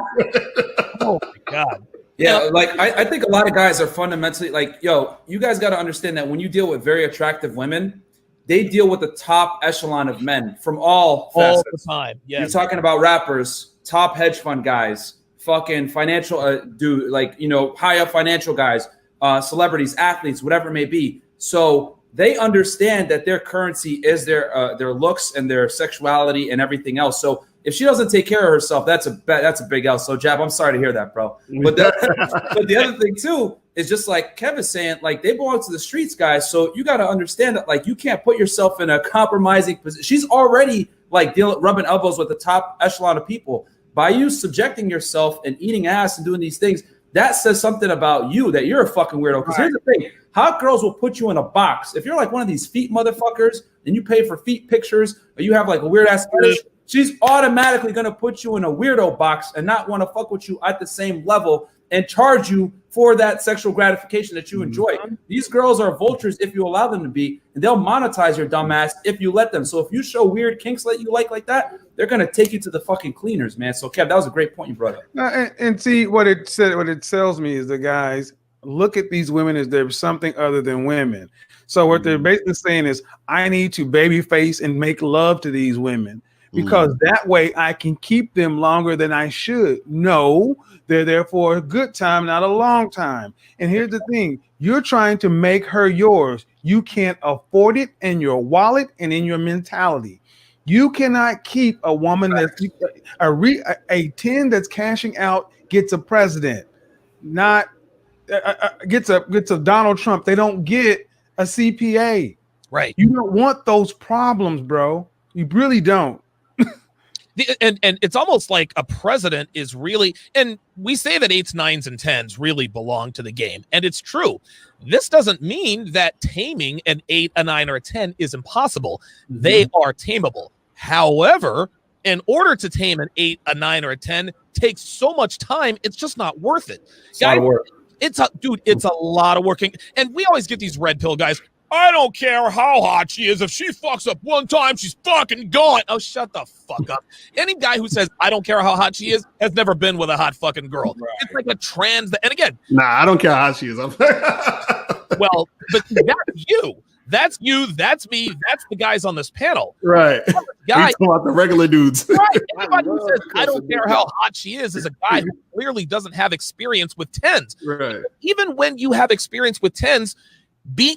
Oh my God. Yeah, like I think a lot of guys are fundamentally like, yo, you guys got to understand that when you deal with very attractive women, they deal with the top echelon of men from all facets. The time. Yes. You're talking about rappers, top hedge fund guys, fucking financial dude, like, you know, high up financial guys, celebrities, athletes, whatever it may be. So they understand that their currency is their looks and their sexuality and everything else. So if she doesn't take care of herself, that's a big L. So Jab, I'm sorry to hear that, bro. But but the other thing too is just like Kevin's saying, like they belong to the streets, guys. So you got to understand that like you can't put yourself in a compromising position. She's already like rubbing elbows with the top echelon of people. By you subjecting yourself and eating ass and doing these things, that says something about you, that you're a fucking weirdo. Because here's the thing. Hot girls will put you in a box. If you're like one of these feet motherfuckers and you pay for feet pictures or you have like a weird ass fetish, she's automatically going to put you in a weirdo box and not want to fuck with you at the same level and charge you for that sexual gratification that you enjoy. These girls are vultures if you allow them to be, and they'll monetize your dumb ass if you let them. So if you show weird kinks that you like that, they're going to take you to the fucking cleaners, man. So Kev, that was a great point you brought up. And see what it said. What it tells me is the guys look at these women as they're something other than women. So what they're basically saying is, I need to baby face and make love to these women because that way I can keep them longer than I should. No, they're there for a good time, not a long time. And here's the thing. You're trying to make her yours. You can't afford it in your wallet and in your mentality. You cannot keep a woman that's a 10 that's cashing out gets a president, not gets a Donald Trump. They don't get a CPA. Right. You don't want those problems, bro. You really don't. And it's almost like a president is really, and we say that 8s, 9s, and 10s really belong to the game, and it's true. This doesn't mean that taming an 8, a 9, or a 10 is impossible. They are tameable. However, in order to tame an 8, a 9, or a 10 takes so much time, it's just not worth it. It's a lot of work. It's a lot of working, and we always get these red pill guys. I don't care how hot she is. If she fucks up one time, she's fucking gone. Oh, shut the fuck up. Any guy who says, I don't care how hot she is, has never been with a hot fucking girl. Right. It's like a trans. And again. Nah, I don't care how hot she is. Well, but that's you. That's you. That's me. That's the guys on this panel. Right. Guy, talking about the regular dudes. Right. Anybody who says, I don't care how hot she is a guy who clearly doesn't have experience with 10s. Right. Even when you have experience with 10s,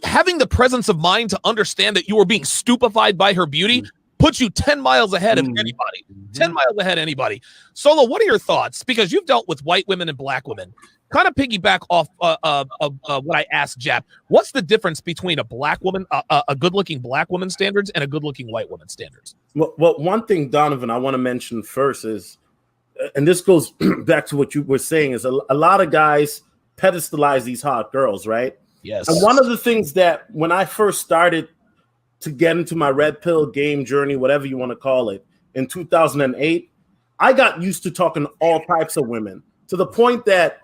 having the presence of mind to understand that you are being stupefied by her beauty puts you 10 miles ahead of anybody. 10 miles ahead of anybody. Solo, what are your thoughts? Because you've dealt with white women and black women. Kind of piggyback off what I asked Jap. What's the difference between a black woman, a good-looking black woman standards and a good-looking white woman standards? Well, one thing, Donovan, I want to mention first is, and this goes back to what you were saying, is a lot of guys pedestalize these hot girls, right? Yes. And one of the things that when I first started to get into my red pill game journey, whatever you want to call it, in 2008, I got used to talking to all types of women to the point that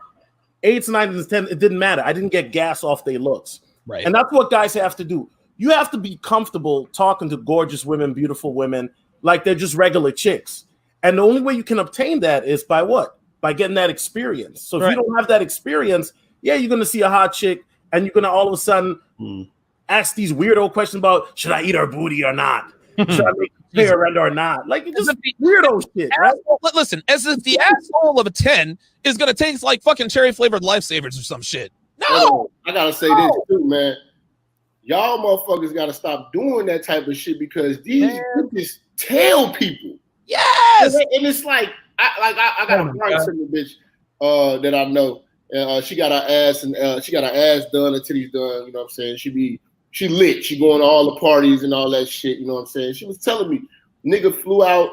8s, 9s, and 10s, it didn't matter. I didn't get gas off their looks. Right. And that's what guys have to do. You have to be comfortable talking to gorgeous women, beautiful women, like they're just regular chicks. And the only way you can obtain that is by what? By getting that experience. So if you don't have that experience, yeah, you're going to see a hot chick and you're going to all of a sudden ask these weirdo questions about, should I eat her booty or not? Should I make her pay her rent or not? Like, it's just weirdo shit, right? Listen, as if the asshole of a 10 is going to taste like fucking cherry-flavored Lifesavers or some shit. No! I got to say this, too, man. Y'all motherfuckers got to stop doing that type of shit because these bitches tell people. Yes! And it's like, I got a brown singing bitch that I know. She got her ass and she got her ass done, her titties done. You know what I'm saying? She be she lit. She going to all the parties and all that shit. You know what I'm saying? She was telling me, nigga flew out.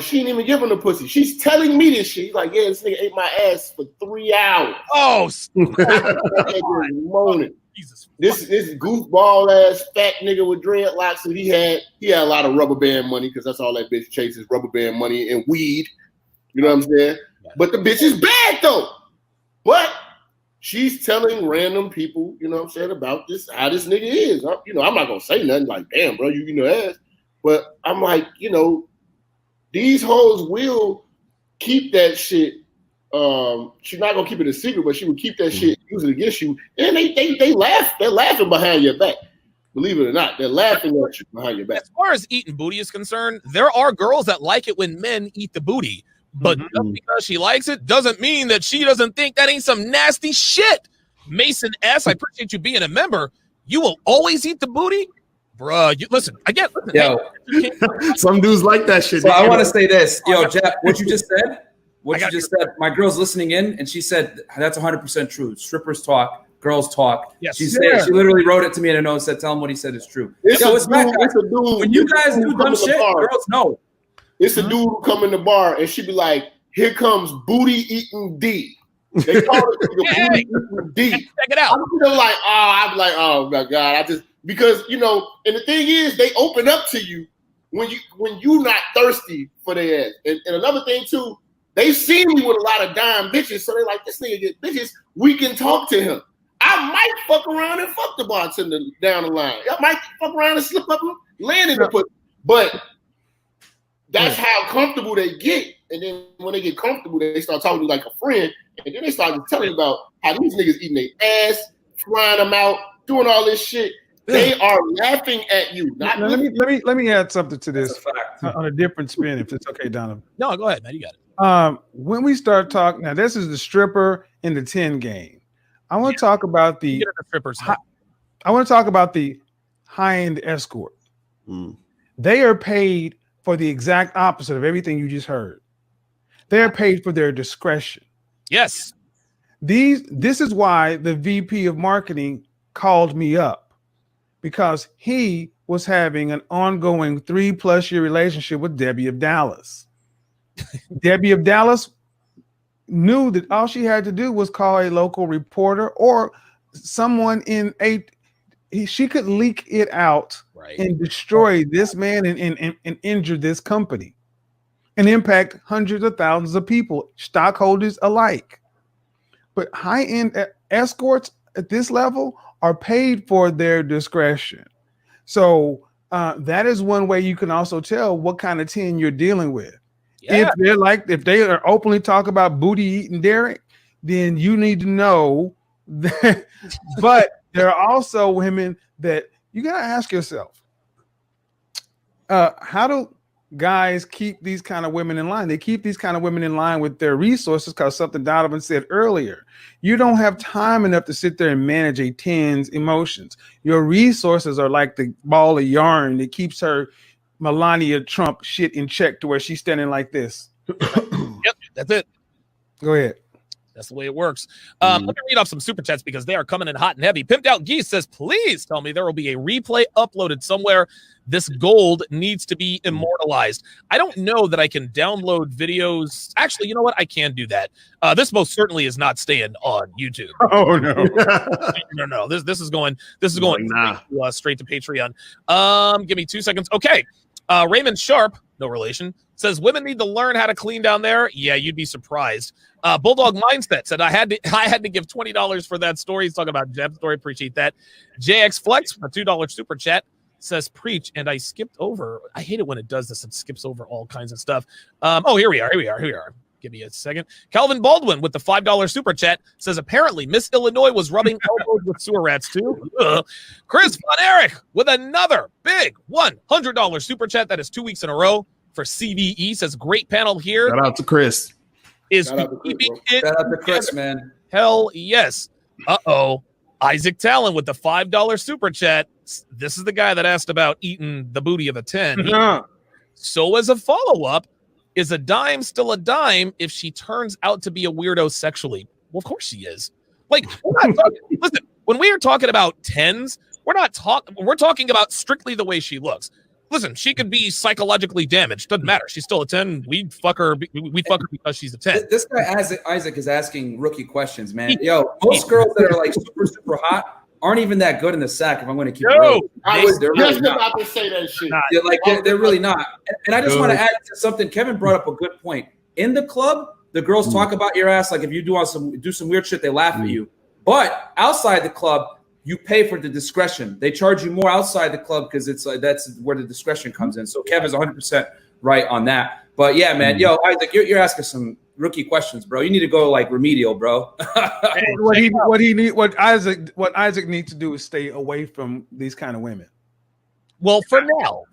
She didn't even give him the pussy. She's telling me this shit. He's like, yeah, this nigga ate my ass for 3 hours. Oh, moaning. Jesus. This goofball ass fat nigga with dreadlocks, and he had a lot of rubber band money because that's all that bitch chases, rubber band money and weed. You know what I'm saying? But the bitch is bad though. But she's telling random people, you know what I'm saying, about this, how this nigga is. I'm not gonna say nothing like, damn, bro, you know ass. But I'm like, these hoes will keep that shit. She's not gonna keep it a secret, but she would keep that shit, use it against you. And they laugh. They're laughing behind your back. Believe it or not, they're laughing at you behind your back. As far as eating booty is concerned, there are girls that like it when men eat the booty. But just because she likes it doesn't mean that she doesn't think that ain't some nasty shit. Mason S., I appreciate you being a member. You will always eat the booty? Bruh, listen. Yo. Hey, some dudes like that shit. So I want to say this. Yo, Jeff, what you just said, my girl's listening in, and she said, that's 100% true. Strippers talk, girls talk. Yes. She literally wrote it to me in a note and said, tell him what he said is true. It's a dude. When you guys do dumb shit, girls know. It's a dude who come in the bar and she be like, here comes booty eating D. They call it booty eating D. Check it out. I'm like, oh my God. Because and the thing is, they open up to you when you not thirsty for their ass. And another thing too, they see me with a lot of dime bitches, so they like, this nigga get bitches, we can talk to him. I might fuck around and fuck the bartender down the line. I might fuck around and slip up and land in the pussy. But that's how comfortable they get. And then when they get comfortable, they start talking to you like a friend. And then they start telling you about how these niggas eating their ass, flying them out, doing all this shit. They are laughing at you. Let me add something to this on a different spin, if it's okay, Donovan. No, go ahead, man. You got it. When we start talking, now this is the stripper in the 10 game. I want to talk about the strippers. I want to talk about the high-end escort. They are paid for the exact opposite of everything you just heard. They're paid for their discretion. Yes. This is why the VP of marketing called me up, because he was having an ongoing 3+ year relationship with Debbie of Dallas. Debbie of Dallas knew that all she had to do was call a local reporter or someone she could leak it out and destroy this man and injure this company and impact hundreds of thousands of people, stockholders alike. But high-end escorts at this level are paid for their discretion. So that is one way you can also tell what kind of 10 you're dealing with. Yeah. If they are openly talk about booty eating Derek, then you need to know that. But there are also women that you gotta ask yourself, how do guys keep these kind of women in line? They keep these kind of women in line with their resources, because something Donovan said earlier, you don't have time enough to sit there and manage a 10's emotions. Your resources are like the ball of yarn that keeps her Melania Trump shit in check to where she's standing like this. Yep, that's it. Go ahead. That's the way it works. Let me read off some super chats because they are coming in hot and heavy. Pimped Out Geese says, please tell me there will be a replay uploaded somewhere. This gold needs to be immortalized. I don't know that I can download videos. Actually, you know what? I can do that. This most certainly is not staying on YouTube. Oh no. No. This is going straight to Patreon. Give me 2 seconds. Okay. Raymond Sharpe, no relation, says women need to learn how to clean down there. Yeah, you'd be surprised. Bulldog Mindset said I had to give $20 for that story. He's talking about Jeb's story. Appreciate that. JX Flex, a $2 super chat, says preach, and I skipped over. I hate it when it does this and skips over all kinds of stuff. Here we are. Give me a second. Calvin Baldwin with the $5 super chat says apparently Miss Illinois was rubbing elbows with sewer rats too. Chris Von Erich with another big $100 super chat. That is 2 weeks in a row for CVE. Says great panel here. Shout out to Chris. Shout out to Chris, man. Hell yes. Isaac Talon with the $5 super chat. This is the guy that asked about eating the booty of a 10. So as a follow-up, is a dime still a dime if she turns out to be a weirdo sexually? Well, of course she is. Like, listen, when we are talking about 10s, We're talking about strictly the way she looks. Listen, she could be psychologically damaged. Doesn't matter. She's still a 10. We fuck her because she's a 10. This guy Isaac is asking rookie questions, man. Yo, most girls that are like super hot aren't even that good in the sack. If I'm going to keep it real. I was They're just really about to say that shit. They're really not. And I just want to add to something. Kevin brought up a good point. In the club, the girls talk about your ass like if you do some weird shit, they laugh at you. But outside the club, you pay for the discretion. They charge you more outside the club because it's like that's where the discretion comes in. So Kevin's 100% right on that. But yeah, man, yo, Isaac, you're asking some rookie questions, bro. You need to go like remedial, bro. What Isaac needs to do is stay away from these kind of women. Well, for now,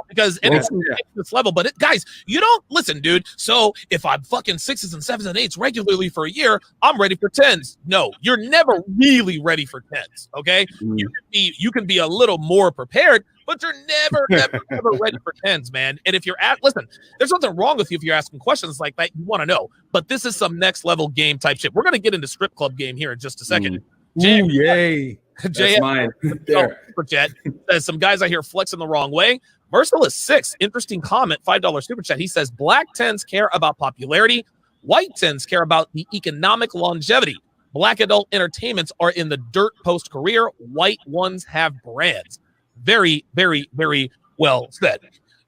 because it's this level. But guys, you don't listen, dude. So if I'm fucking 6s and 7s and 8s regularly for a year, I'm ready for 10s. No, you're never really ready for 10s. Okay, you can be a little more prepared, but you're never ready for 10s, man. And if you're listen, there's nothing wrong with you if you're asking questions like that. You want to know, but this is some next level game type shit. We're gonna get into strip club game here in just a second. Ooh, yay. That's mine. For Jet says some guys I hear flexing the wrong way. Merciless 6, interesting comment, $5 super chat. He says black 10s care about popularity, white 10s care about the economic longevity. Black adult entertainments are in the dirt post career. White ones have brands. Very, very, very well said.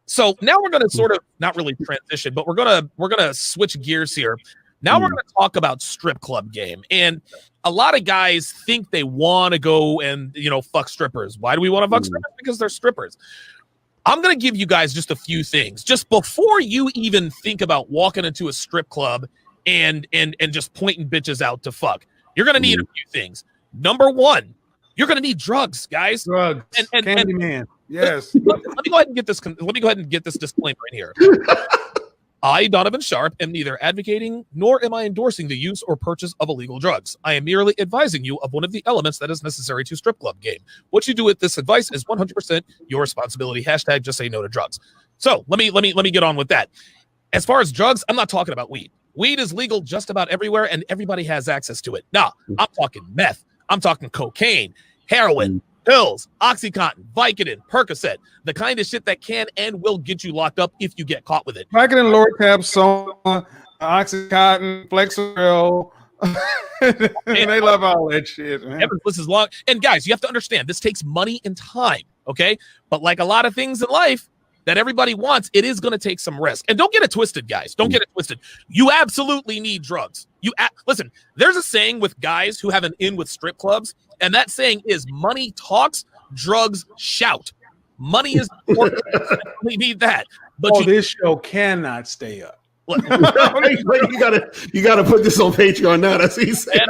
So now we're going to sort of not really transition, but we're gonna switch gears here. Now we're going to talk about strip club game. And a lot of guys think they want to go and, fuck strippers. Why do we want to fuck strippers? Because they're strippers. I'm going to give you guys just a few things. Just before you even think about walking into a strip club and just pointing bitches out to fuck, you're going to need a few things. Number one, you're going to need drugs, guys. Drugs. And Candyman. Yes. Let me go ahead and get this disclaimer in here. I, Donovan Sharpe, am neither advocating nor am I endorsing the use or purchase of illegal drugs. I am merely advising you of one of the elements that is necessary to strip club game. What you do with this advice is 100% your responsibility. # just say no to drugs. So let me get on with that. As far as drugs, I'm not talking about weed. Weed is legal just about everywhere and everybody has access to it. Nah, I'm talking meth. I'm talking cocaine, heroin, pills, Oxycontin, Vicodin, Percocet, the kind of shit that can and will get you locked up if you get caught with it. Vicodin, Lortab, Soma, Oxycontin, Flexeril. They love all that shit, man. This is long. And guys, you have to understand, this takes money and time, okay? But like a lot of things in life that everybody wants, it is going to take some risk. And don't get it twisted, guys. Don't get it twisted. You absolutely need drugs. Listen, there's a saying with guys who have an in with strip clubs, and that saying is money talks, drugs shout. Money is important. We need that. But this show cannot stay up. you gotta put this on Patreon now. That's what he said.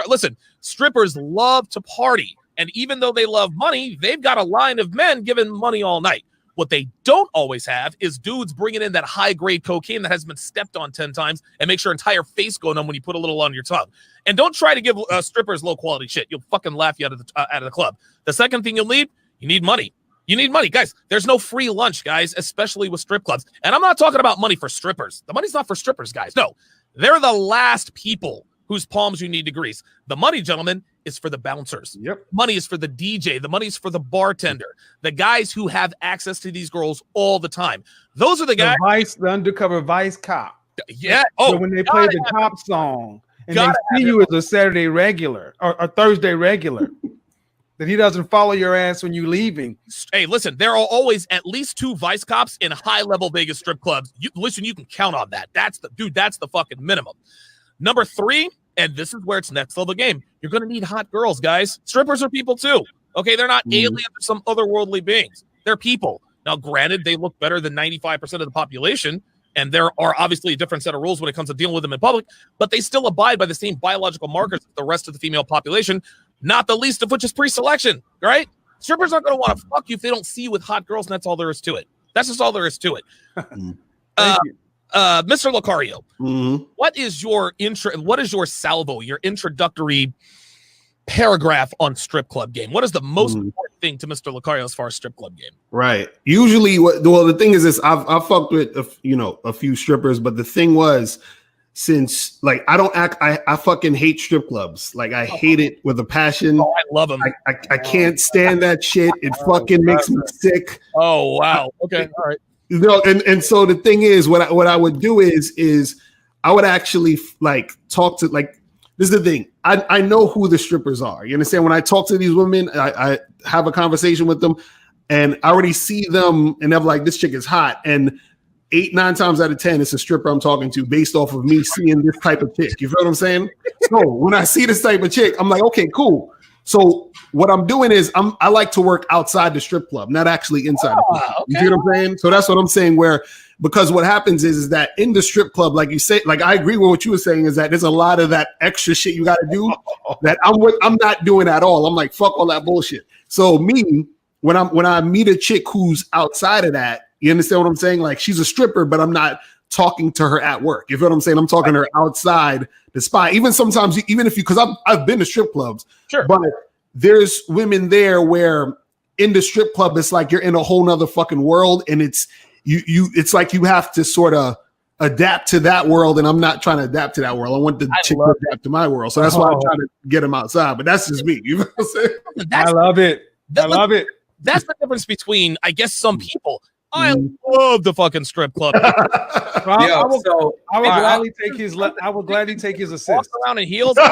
Listen, strippers love to party, and even though they love money, they've got a line of men giving money all night. What they don't always have is dudes bringing in that high-grade cocaine that has been stepped on 10 times and makes your entire face go numb when you put a little on your tongue. And don't try to give strippers low-quality shit. You'll fucking laugh you out of the club. The second thing you'll need, you need money. You need money. Guys, there's no free lunch, guys, especially with strip clubs. And I'm not talking about money for strippers. The money's not for strippers, guys. No, they're the last people whose palms you need to grease. The money, gentlemen, is for the bouncers. Yep. Money is for the DJ. The money's for the bartender. The guys who have access to these girls all the time. Those are the guys. The undercover Vice cop. Yeah. So when they play the cop song and they see you as a Saturday regular or a Thursday regular, that he doesn't follow your ass when you're leaving. Hey, listen, there are always at least 2 vice cops in high-level Vegas strip clubs. You can count on that. That's the fucking minimum. Number 3, and this is where it's next level game. You're going to need hot girls, guys. Strippers are people too. Okay, they're not aliens or some otherworldly beings. They're people. Now, granted, they look better than 95% of the population, and there are obviously a different set of rules when it comes to dealing with them in public, but they still abide by the same biological markers as the rest of the female population, not the least of which is pre-selection, right? Strippers aren't going to want to fuck you if they don't see you with hot girls, and that's all there is to it. That's just all there is to it. Mr. Lucario, what is your salvo, your introductory paragraph on strip club game? What is the most important thing to Mr. Lucario as far as strip club game? Right. Usually the thing is this, I've fucked with a few strippers, but the thing was, since like I fucking hate strip clubs. Like I hate it with a passion. Oh, I love them. I can't stand that shit. It fucking makes me sick. Oh wow. Okay. All right. You know, and so the thing is, what I would do is I would actually like talk to like this is the thing. I know who the strippers are. You understand? When I talk to these women, I have a conversation with them, and I already see them, and they're like, "This chick is hot," and 8-9 times out of 10, it's a stripper I'm talking to based off of me seeing this type of chick. You feel what I'm saying? So when I see this type of chick, I'm like, okay, cool. So what I'm doing is I like to work outside the strip club, not actually inside the club. Okay. You see what I'm saying? So that's what I'm saying. Because what happens is that in the strip club, like you say, like I agree with what you were saying, is that there's a lot of that extra shit you got to do that I'm not doing at all. I'm like, fuck all that bullshit. So me, when I meet a chick who's outside of that, you understand what I'm saying? Like she's a stripper, but I'm not talking to her at work. You feel what I'm saying? I'm talking to her outside the spot. Even sometimes, because I've been to strip clubs, sure, but there's women there where in the strip club, it's like you're in a whole nother fucking world, and it's like you have to sort of adapt to that world, and I'm not trying to adapt to that world. I want the chick to adapt to my world, so that's why I'm trying to get them outside. But that's just me. You know what I'm saying? I love it. I love it. That's the difference between, I guess, some people. I love the fucking strip club. I would gladly take his assist. Walk around in heels. All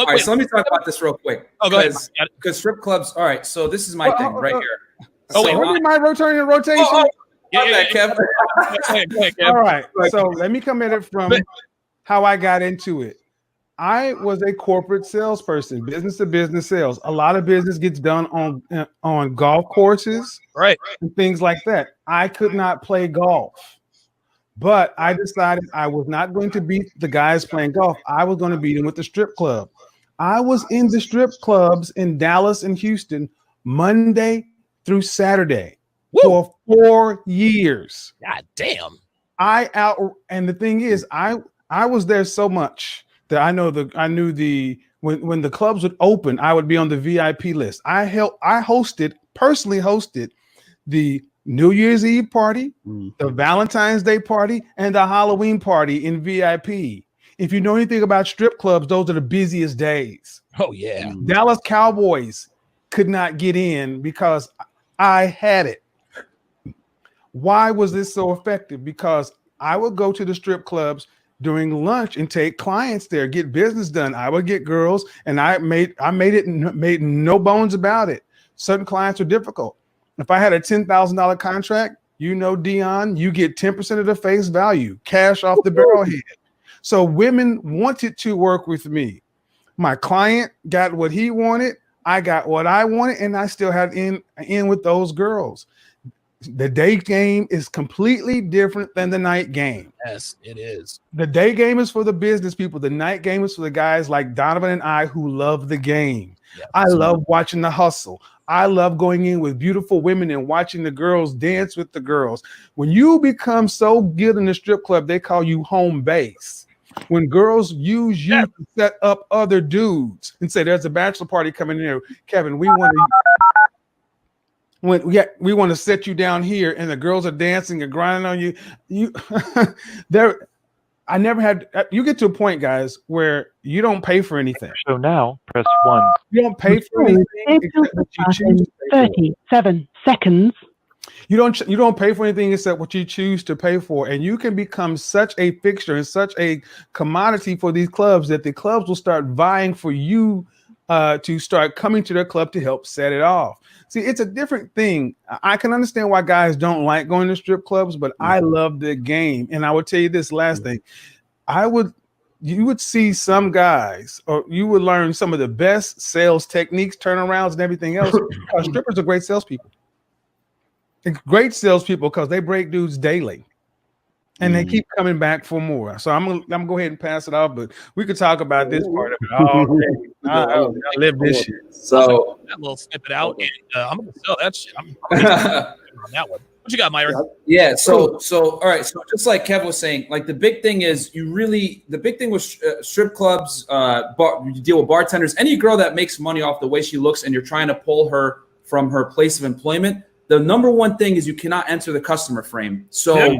right, so let me talk about this real quick. Oh, go ahead. Because strip clubs. All right, so this is my thing right here. Oh, wait, what my rotation? Yeah, Kevin. Go ahead, Kev. All right, so let me come at it from how I got into it. I was a corporate salesperson, business to business sales. A lot of business gets done on golf courses, right, and things like that. I could not play golf, but I decided I was not going to beat the guys playing golf. I was going to beat them with the strip club. I was in the strip clubs in Dallas and Houston Monday through Saturday for 4 years. God damn. And the thing is, I was there so much that I knew when the clubs would open, I would be on the VIP list. I personally hosted the New Year's Eve party, the Valentine's Day party, and the Halloween party in VIP. If you know anything about strip clubs, those are the busiest days. Oh yeah. Dallas Cowboys could not get in because I had it. Why was this so effective? Because I would go to the strip clubs during lunch and take clients there, get business done. I would get girls, and I made no bones about it. Certain clients are difficult. If I had a $10,000 contract, Dion, you get 10% of the face value, cash off the barrelhead. So women wanted to work with me. My client got what he wanted. I got what I wanted, and I still had in with those girls. The day game is completely different than the night game. Yes, it is. The day game is for the business people. The night game is for the guys like Donovan and I who love the game. Yeah, I love watching the hustle. I love going in with beautiful women and watching the girls dance with the girls. When you become so good in the strip club, they call you home base. When girls use you to set up other dudes and say, there's a bachelor party coming in here. Kevin, we want to set you down here, and the girls are dancing and grinding on you. You get to a point, guys, where you don't pay for anything. So now press 1. You don't pay for anything except what you choose to pay 37 seconds. You don't pay for anything except what you choose to pay for, and you can become such a fixture and such a commodity for these clubs that the clubs will start vying for you to start coming to their club to help set it off. See, it's a different thing. I can understand why guys don't like going to strip clubs, but I love the game. And I would tell you this last thing. You would see some guys, or you would learn some of the best sales techniques, turnarounds, and everything else. Because strippers are great salespeople. Great salespeople because they break dudes daily. And they keep coming back for more. So I'm gonna go ahead and pass it off, but we could talk about this part of it all day. I live this shit. So that little snippet out, and I'm gonna sell that shit. I'm on that one. What you got, Myron? Yeah. So all right. So just like Kev was saying, like the big thing is the big thing with strip clubs, you deal with bartenders, any girl that makes money off the way she looks, and you're trying to pull her from her place of employment. The number one thing is you cannot enter the customer frame. So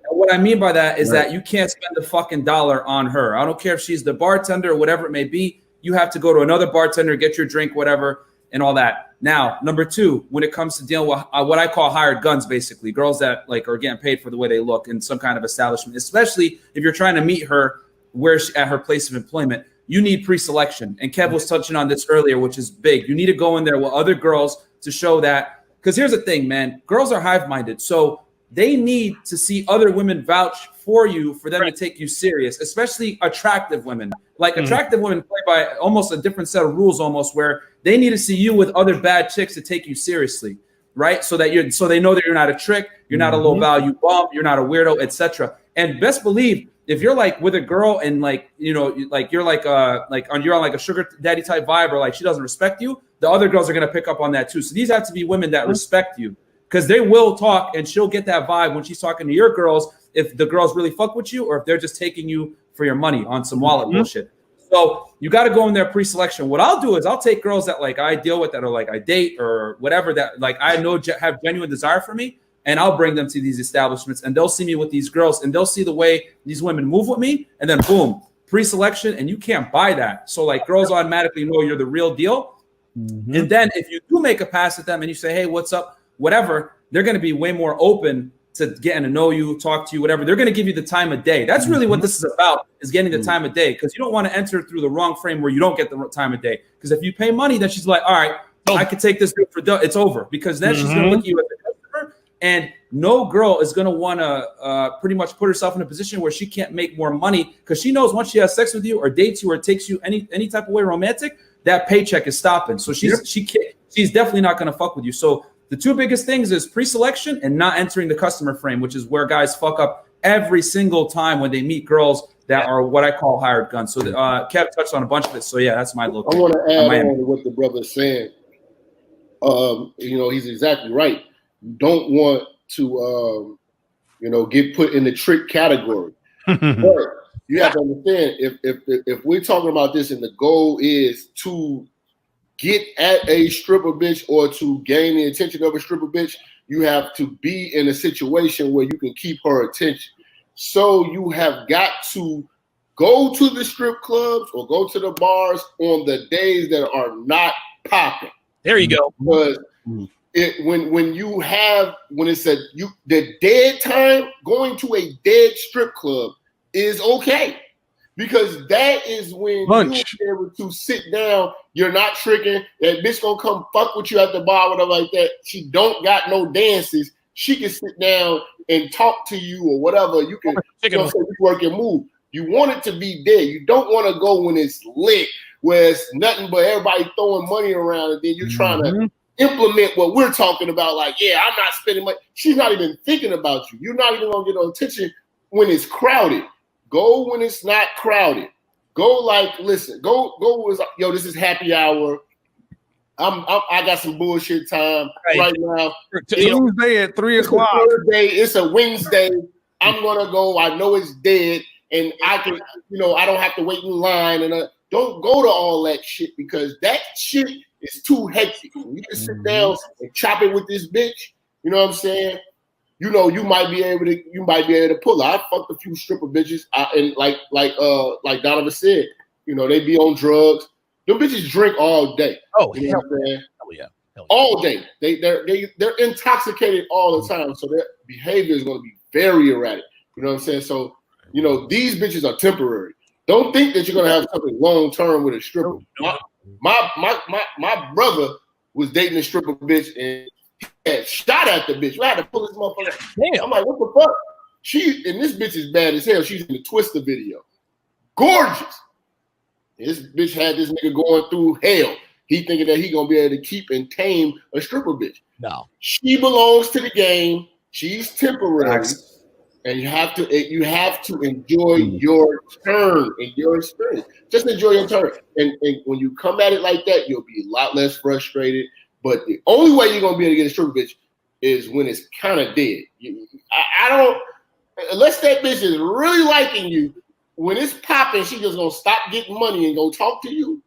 And what I mean by that is that you can't spend a fucking dollar on her. I don't care if she's the bartender or whatever it may be. You have to go to another bartender, get your drink, whatever, and all that. Now, number two, when it comes to dealing with what I call hired guns, basically girls that like are getting paid for the way they look in some kind of establishment, especially if you're trying to meet her where she, at her place of employment, you need pre-selection. And Kev was touching on this earlier, which is big. You need to go in there with other girls to show that. Because here's the thing, man. Girls are hive-minded. So they need to see other women vouch for you for them to take you serious, especially attractive women. Like attractive women play by almost a different set of rules almost where they need to see you with other bad chicks to take you seriously, right? So they know that you're not a trick, you're not a low value bum, you're not a weirdo, etc. And best believe if you're like with a girl and like, you know, like you're like you're on like a sugar daddy type vibe or like she doesn't respect you, the other girls are going to pick up on that too. So these have to be women that respect you because they will talk and she'll get that vibe when she's talking to your girls if the girls really fuck with you or if they're just taking you for your money on some wallet bullshit. So you got to go in there pre-selection. What I'll do is I'll take girls that like I deal with that or like I date or whatever that like I know have genuine desire for me. And I'll bring them to these establishments and they'll see me with these girls and they'll see the way these women move with me. And then boom, pre-selection. And you can't buy that. So like girls automatically know you're the real deal. And then if you do make a pass at them and you say, hey, what's up? Whatever, they're going to be way more open to getting to know you, talk to you, whatever. They're going to give you the time of day. That's really what this is about, is getting the time of day. Because you don't want to enter through the wrong frame where you don't get the time of day. Because if you pay money, then she's like, all right, I could take this for it's over. Because then she's going to look at you as a customer. And no girl is going to want to pretty much put herself in a position where she can't make more money because she knows once she has sex with you or dates you or takes you any type of way romantic, that paycheck is stopping. So she's definitely not going to fuck with you. So the two biggest things is pre-selection and not entering the customer frame, which is where guys fuck up every single time when they meet girls that are what I call hired guns. So Kev touched on a bunch of it. So yeah, that's my look. I want to add on to what the brother's saying. You know, he's exactly right. You don't want to, you know, get put in the trick category. But you have to understand if we're talking about this and the goal is to get at a stripper bitch or to gain the attention of a stripper bitch, you have to be in a situation where you can keep her attention. So you have got to go to the strip clubs or go to the bars on the days that are not popping. There you go. Because when it's the dead time, going to a dead strip club is okay. Because that is when you're able to sit down, you're not tricking, that bitch gonna come fuck with you at the bar, whatever like that. She don't got no dances. She can sit down and talk to you or whatever. You can work and move. You want it to be dead. You don't want to go when it's lit, where it's nothing but everybody throwing money around, and then you're trying to implement what we're talking about. Like, yeah, I'm not spending money. She's not even thinking about you. You're not even gonna get no attention when it's crowded. Go when it's not crowded. Go like, listen, go with, yo, this is happy hour. I got some bullshit time right now. Tuesday at 3 o'clock. It's a Wednesday. I'm gonna go. I know it's dead, and I can, you know, I don't have to wait in line. And don't go to all that shit because that shit is too hectic. You can sit down and chop it with this bitch. You know what I'm saying? You know, you might be able to pull it. I fucked a few stripper bitches, and like Donovan said, you know, they be on drugs. Them bitches drink all day. Oh, you know what I'm saying? Hell yeah. All day. They're intoxicated all the time, so their behavior is going to be very erratic. You know what I'm saying? So, you know, these bitches are temporary. Don't think that you're going to have something long term with a stripper. My brother was dating a stripper bitch and had shot at the bitch. I had to pull this motherfucker. Damn. I'm like, what the fuck? And this bitch is bad as hell. She's in the Twister video. Gorgeous. This bitch had this nigga going through hell. He thinking that he gonna be able to keep and tame a stripper bitch. No. She belongs to the game. She's temporary. And you have to enjoy your turn and your experience. Just enjoy your turn. And when you come at it like that, you'll be a lot less frustrated. But the only way you're gonna be able to get a stripper bitch is when it's kind of dead. I don't, unless that bitch is really liking you. When it's popping, she just gonna stop getting money and go talk to you.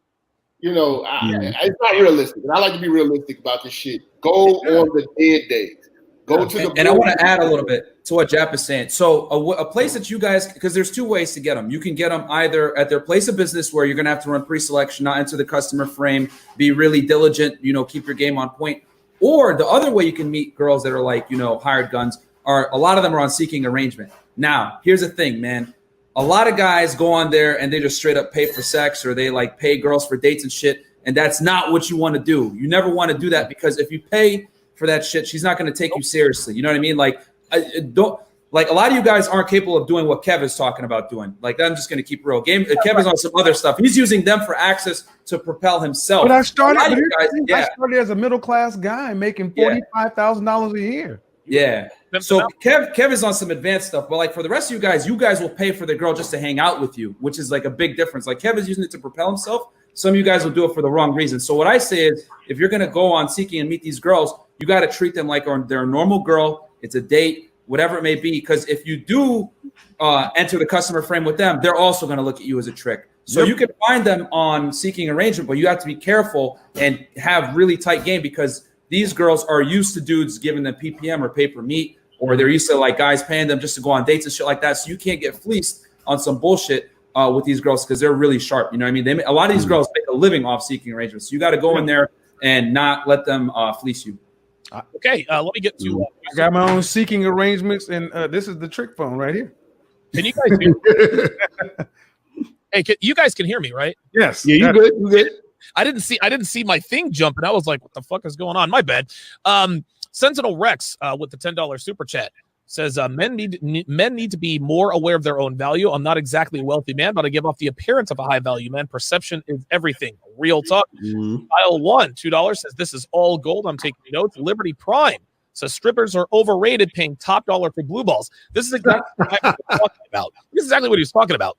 You know, it's not realistic. And I like to be realistic about this shit. Go on the dead days. Go to the and I want to add a little bit to what Jap is saying. So a place that you guys, because there's two ways to get them. You can get them either at their place of business where you're going to have to run pre-selection, not enter the customer frame, be really diligent, keep your game on point. Or the other way you can meet girls that are like, hired guns are a lot of them are on seeking arrangement. Now, here's the thing, man. A lot of guys go on there and they just straight up pay for sex, or they like pay girls for dates and shit. And that's not what you want to do. You never want to do that, because if you pay for that shit, she's not going to take you seriously. You know what I mean? Like, a lot of you guys aren't capable of doing what Kev is talking about doing. Like, I'm just going to keep real. Kev is on some other stuff. He's using them for access to propel himself. But I started as a middle class guy making $45,000 a year. Yeah. So Kev is on some advanced stuff, but like for the rest of you guys will pay for the girl just to hang out with you, which is like a big difference. Like Kev is using it to propel himself. Some of you guys will do it for the wrong reason. So what I say is, if you're going to go on seeking and meet these girls, you got to treat them like they're a normal girl. It's a date, whatever it may be. Because if you do enter the customer frame with them, they're also going to look at you as a trick. So you can find them on seeking arrangement, but you have to be careful and have really tight game, because these girls are used to dudes giving them PPM or pay per meet, or they're used to like guys paying them just to go on dates and shit like that. So you can't get fleeced on some bullshit with these girls, because they're really sharp. You know what I mean? A lot of these girls make a living off seeking arrangements. So you got to go in there and not let them fleece you. Okay, let me get to. I got my own seeking arrangements, and this is the trick phone right here. Can you guys hear me? Hey, you guys can hear me, right? Yes. Yeah, you good? You good? I didn't see my thing jumping. I was like, what the fuck is going on? My bad. Sentinel Rex with the $10 super chat says men need to be more aware of their own value. I'm not exactly a wealthy man, but I give off the appearance of a high value man. Perception is everything. Real talk. File 1, $2 says this is all gold. I'm taking notes. Liberty Prime says strippers are overrated, paying top dollar for blue balls. This is exactly what he was talking about. This is exactly what he was talking about.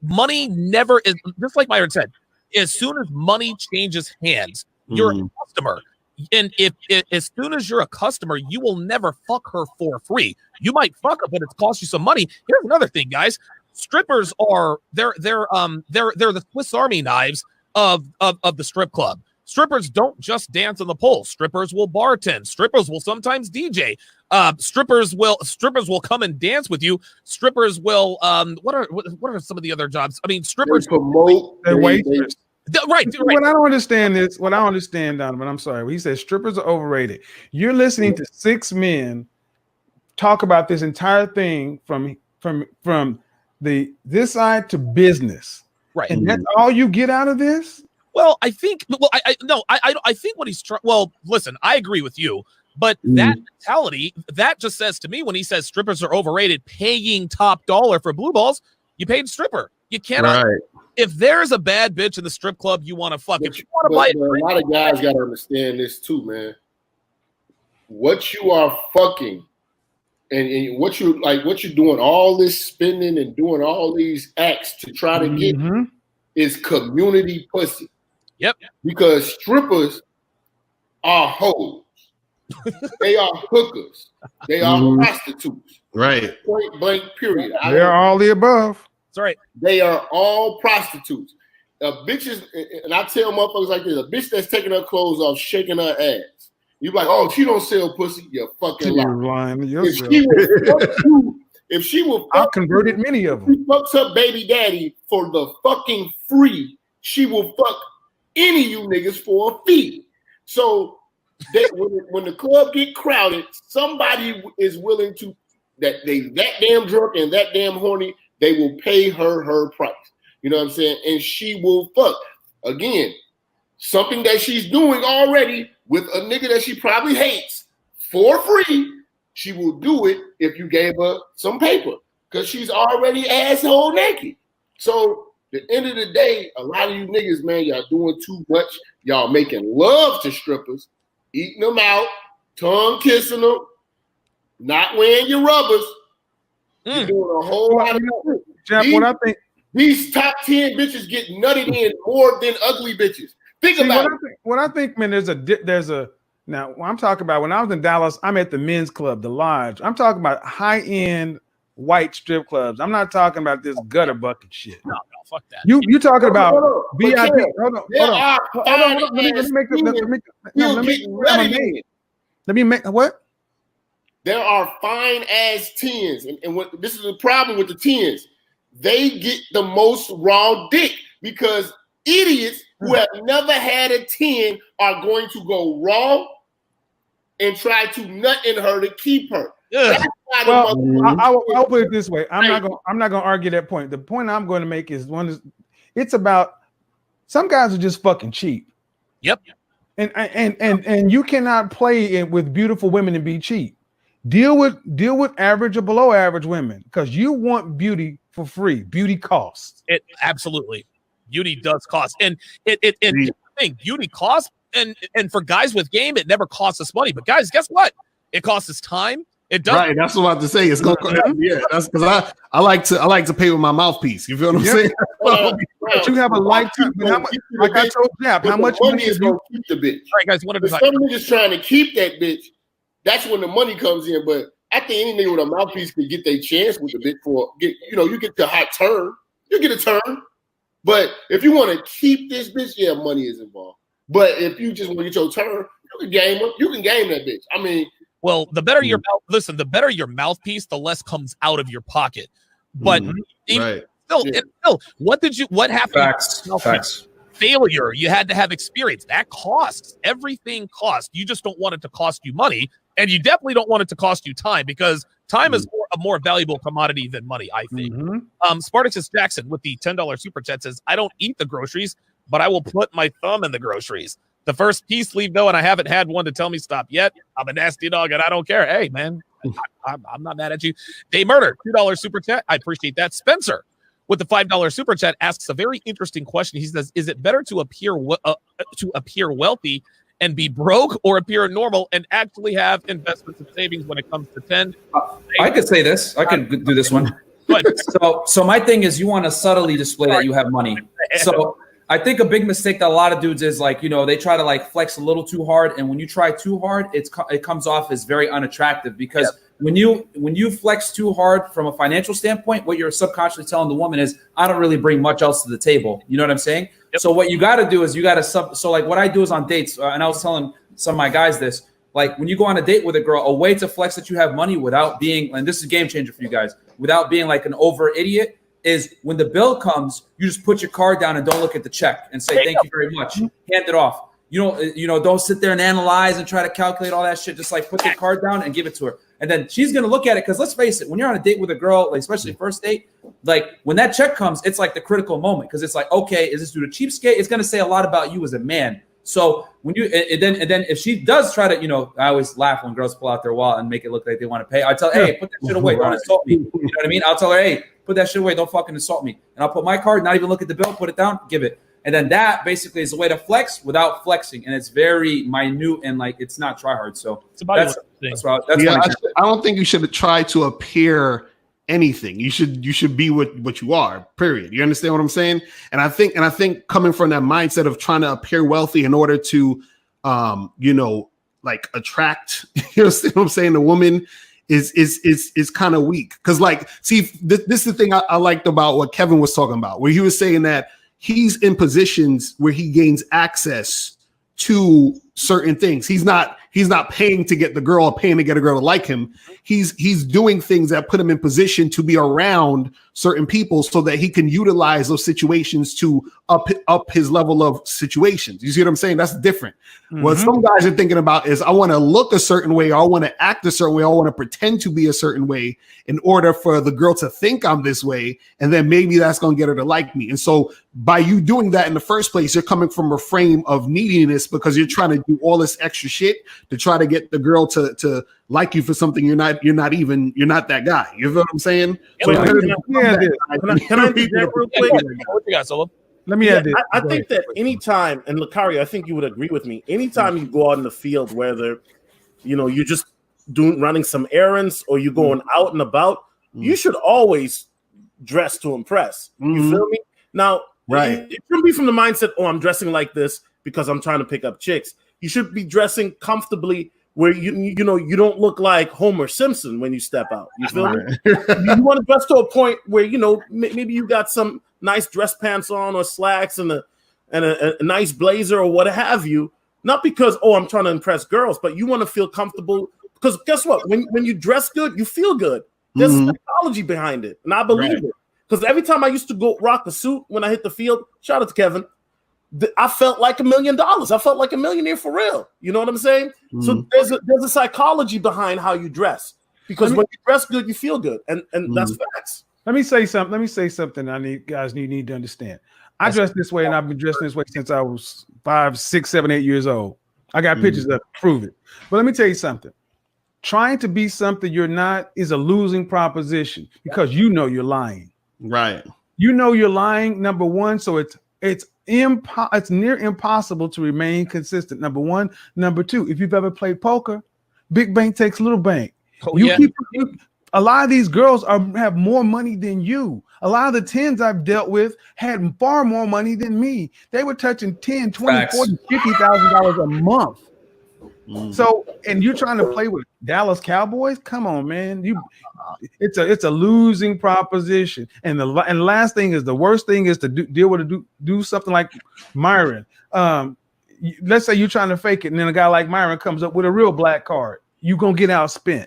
Money never is, just like Myron said, as soon as money changes hands, you're a customer. And if as soon as you're a customer, you will never fuck her for free. You might fuck her, but it's cost you some money. Here's another thing, guys. Strippers are they're the Swiss Army knives of the strip club. Strippers don't just dance on the pole. Strippers will bartend. Strippers will sometimes DJ. Strippers will come and dance with you. Strippers will what are some of the other jobs? I mean, strippers promote their waiters. Right. What I don't understand is what I don't understand, Donovan. I'm sorry. When he says strippers are overrated, you're listening to 6 men talk about this entire thing from this side to business, right? And that's all you get out of this. Well, I think. Well, I think what he's trying. Well, listen, I agree with you, but that mentality that just says to me when he says strippers are overrated, paying top dollar for blue balls, you paid stripper. You cannot. Right. If there's a bad bitch in the strip club, you want to fuck. If you want to buy it, a lot of guys got to understand this too, man. What you are fucking, and what you're doing, all this spending and doing all these acts to try to get is community pussy. Yep. Because strippers are hoes. They are hookers. They are prostitutes. Right. Point blank. Period. They're all the above. That's right. They are all prostitutes. Bitches, and I tell motherfuckers like this: a bitch that's taking her clothes off, shaking her ass. You be like, oh, she don't sell pussy. You're fucking lying. If she will, I've converted many of them. She fucks her baby daddy for the fucking free. She will fuck any of you niggas for a fee. So when the club get crowded, somebody is willing to that damn drunk and that damn horny. They will pay her price. You know what I'm saying? And she will fuck. Again, something that she's doing already with a nigga that she probably hates for free. She will do it if you gave her some paper because she's already asshole naked. So at the end of the day, a lot of you niggas, man, y'all doing too much. Y'all making love to strippers, eating them out, tongue kissing them, not wearing your rubbers. You're doing a whole lot of Jeff, these top 10 bitches get nutted in more than ugly bitches. Think about it. What I think, man, there's a now when I'm talking about when I was in Dallas, I'm at the men's club, the Lodge. I'm talking about high-end white strip clubs. I'm not talking about this gutter bucket shit. No, fuck that. You talking about VIP? Hold on. Let me make what? there are fine ass 10s, and what this is the problem with the 10s. They get the most raw dick because idiots who have never had a 10 are going to go raw and try to nut in her to keep her. Yeah. I'll put it this way. I'm not gonna argue that point. The point I'm going to make is it's about some guys are just fucking cheap. Yep. And you cannot play it with beautiful women and be cheap. Deal with average or below average women because you want beauty for free. Beauty costs. It absolutely. Beauty does cost, and it thing beauty costs, and for guys with game, it never costs us money. But guys, guess what? It costs us time. It does. Right, that's what I'm about to say. It's gonna, that's because I like to pay with my mouthpiece. You feel what I'm saying? But you have a lifetime. Like I told Jap, how much money is gonna keep the bitch? All right, guys. One of some niggas trying to keep that bitch. That's when the money comes in. But I think any nigga with a mouthpiece could get their chance with the bitch you get the hot turn. You get a turn. But if you want to keep this bitch, yeah, money is involved. But if you just want to get your turn, you can game that bitch. I mean, well, the better your the better your mouthpiece, the less comes out of your pocket. But still, what happened? Facts. Failure. You had to have experience. That costs. Everything costs. You just don't want it to cost you money, and you definitely don't want it to cost you time because time is a more valuable commodity than money, I think. Spartacus Jackson with the $10 super chat says, "I don't eat the groceries, but I will put my thumb in the groceries. The first piece leave though, and I haven't had one to tell me stop yet. I'm a nasty dog, and I don't care. Hey, man, I'm not mad at you." Day Murder, $2 super chat. I appreciate that. Spencer with the $5 super chat asks a very interesting question. He says, "Is it better to appear wealthy and be broke, or appear normal and actually have investments and savings when it comes to 10?" I could say this. I could do this one. So my thing is, you want to subtly display that you have money. So I think a big mistake that a lot of dudes is like, they try to like flex a little too hard, and when you try too hard, it comes off as very unattractive because when you flex too hard from a financial standpoint, what you're subconsciously telling the woman is, I don't really bring much else to the table. You know what I'm saying? Yep. So what you got to do is so like what I do is on dates, and I was telling some of my guys this, like when you go on a date with a girl, a way to flex that you have money without being, and this is a game changer for you guys, without being like an over idiot, is when the bill comes, you just put your card down and don't look at the check and say, thank you very much. Hand it off. Don't sit there and analyze and try to calculate all that shit. Just like put the card down and give it to her. And then she's going to look at it. Cause let's face it, when you're on a date with a girl, like especially first date, like when that check comes, it's like the critical moment. Cause it's like, okay, is this dude a cheapskate? It's going to say a lot about you as a man. So when you, and then if she does try to, I always laugh when girls pull out their wallet and make it look like they want to pay. I tell her, hey, put that shit away. Don't insult me. You know what I mean? I'll tell her, hey, put that shit away. Don't fucking insult me. And I'll put my card, not even look at the bill, put it down, give it. And then that basically is a way to flex without flexing. And it's very minute and like, it's not try hard. So that's I don't think you should try to appear anything. You should be what you are, period. You understand what I'm saying? And I think coming from that mindset of trying to appear wealthy in order to like attract, you know what I'm saying, the woman is kind of weak. Because like, see, this is the thing I liked about what Kevin was talking about, where he was saying that he's in positions where he gains access to certain things. He's not paying to get the girl or paying to get a girl to like him. He's doing things that put him in position to be around certain people so that he can utilize those situations to up his level of situations. You see what I'm saying? That's different. Mm-hmm. What some guys are thinking about is I want to look a certain way, or I want to act a certain way, or I want to pretend to be a certain way in order for the girl to think I'm this way. And then maybe that's going to get her to like me. And so by you doing that in the first place, you're coming from a frame of neediness because you're trying to do all this extra shit to try to get the girl to like you for something you're not that guy. You feel what I'm saying? Can I do that real quick? What you got, Solo? Let me add this. I think that anytime, and Lucario, I think you would agree with me, anytime you go out in the field, whether you're just running some errands or you're going out and about, you should always dress to impress. You feel me? Now, it shouldn't be from the mindset, I'm dressing like this because I'm trying to pick up chicks. You should be dressing comfortably where you don't look like Homer Simpson when you step out. You feel me? You want to dress to a point where maybe you got some nice dress pants on or slacks and a nice blazer or what have you. Not because I'm trying to impress girls, but you want to feel comfortable Because guess what? When you dress good, you feel good. There's psychology behind it, and I believe it. Because every time I used to go rock a suit when I hit the field, shout out to Kevin, I felt like $1 million. I felt like a millionaire for real. You know what I'm saying? So there's a psychology behind how you dress. Because when you dress good, you feel good, and that's facts. Let me say something. I need to understand. I dress this way, and I've been dressing this way since I was 5, 6, 7, 8 years old. I got pictures that prove it. But let me tell you something. Trying to be something you're not is a losing proposition because you know you're lying. Right. You know you're lying, number one. So it's near impossible to remain consistent. Number one. Number two, if you've ever played poker, big bank takes little bank. Oh, A lot of these girls have more money than you. A lot of the 10s I've dealt with had far more money than me. They were touching $10, $20, $40, $50,000 a month. So, and you're trying to play with Dallas Cowboys? Come on, man. It's a losing proposition. And the last thing is, the worst thing is to do something like Myron. Let's say you're trying to fake it, and then a guy like Myron comes up with a real black card. You're gonna get outspent.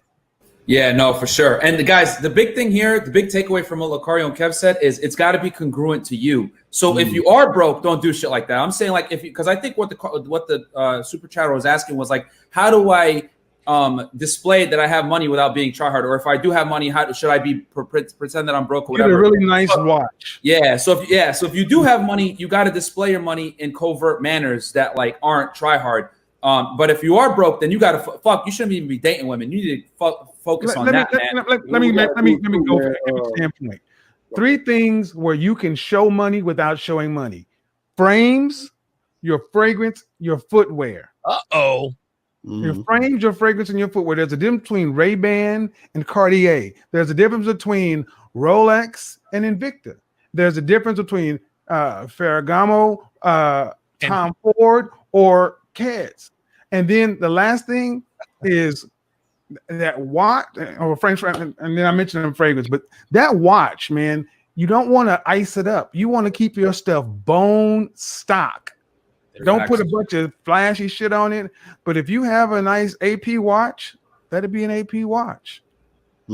Yeah, no, for sure. And the guys, the big thing here, the big takeaway from what Lucario and Kev said is it's got to be congruent to you. So if you are broke, don't do shit like that. I'm saying like because I think what the super chatter was asking was like, how do I display that I have money without being try hard? Or if I do have money, how should I be pretend that I'm broke or whatever? Get a really nice watch. Yeah. So if you do have money, you got to display your money in covert manners that like aren't try hard. But if you are broke, then you got to fuck. You shouldn't even be dating women. You need to focus on that. Let me go from a standpoint. 3 things where you can show money without showing money: frames, your fragrance, your footwear. Your frames, your fragrance, and your footwear. There's a difference between Ray-Ban and Cartier. There's a difference between Rolex and Invicta. There's a difference between Ferragamo, Tom Ford, or Keds. And then the last thing is that watch or frames, and then I mentioned them fragrance, but that watch, man, you don't want to ice it up. You want to keep your stuff bone stock. Don't put a bunch of flashy shit on it. But if you have a nice AP watch, that'd be an AP watch.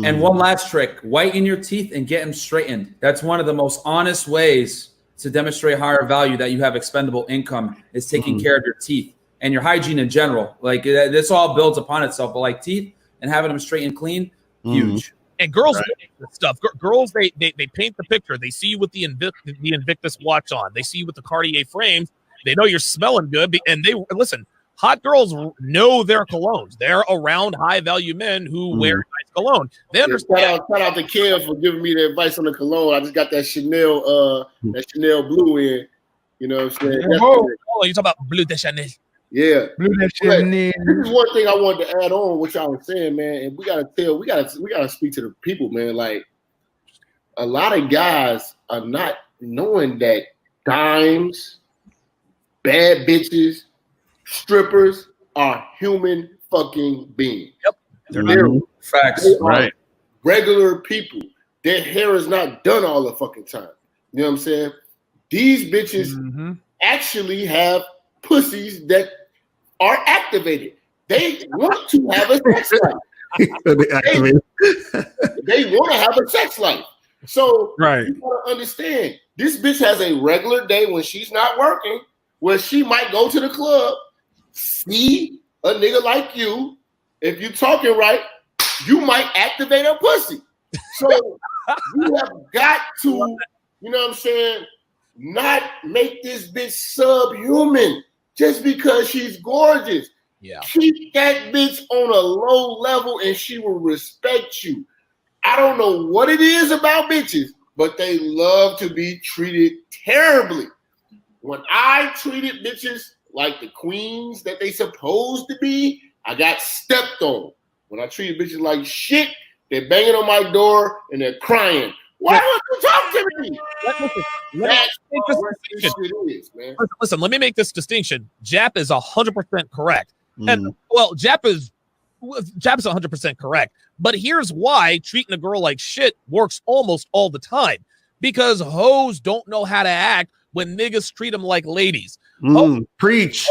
And one last trick: whiten your teeth and get them straightened. That's one of the most honest ways to demonstrate higher value that you have expendable income is taking care of your teeth and your hygiene in general. Like this all builds upon itself, but like teeth and having them straight and clean, huge. And girls know this stuff. Girls, they paint the picture. They see you with the Invictus watch on. They see you with the Cartier frames. They know you're smelling good. And they listen. Hot girls know their colognes. They're around high value men who wear nice cologne. They understand. Shout out to Kev for giving me the advice on the cologne. I just got that Chanel blue in. You know what I'm saying? Oh, you talking about Bleu de Chanel? Yeah. Bleu de Chanel. This is one thing I wanted to add on what y'all was saying, man. And we gotta speak to the people, man. Like a lot of guys are not knowing that dimes, bad bitches, strippers are human fucking beings. Yep. They're facts. Right. Regular people. Their hair is not done all the fucking time. You know what I'm saying? These bitches actually have pussies that are activated. They want to have a sex life. They want to have a sex life. So you gotta understand, this bitch has a regular day when she's not working, where she might go to the club, see a nigga like you. If you talking right, you might activate a pussy. So you have got to, you know what I'm saying, not make this bitch subhuman just because she's gorgeous. Yeah. Keep that bitch on a low level and she will respect you. I don't know what it is about bitches, but they love to be treated terribly. When I treated bitches like the queens that they supposed to be, I got stepped on. When I treated bitches like shit, they're banging on my door and they're crying. Why won't you talk to me? Listen, let me make this distinction. Jap is 100% correct. And well, Jap is 100% correct. But here's why treating a girl like shit works almost all the time. Because hoes don't know how to act when niggas treat them like ladies. Preach.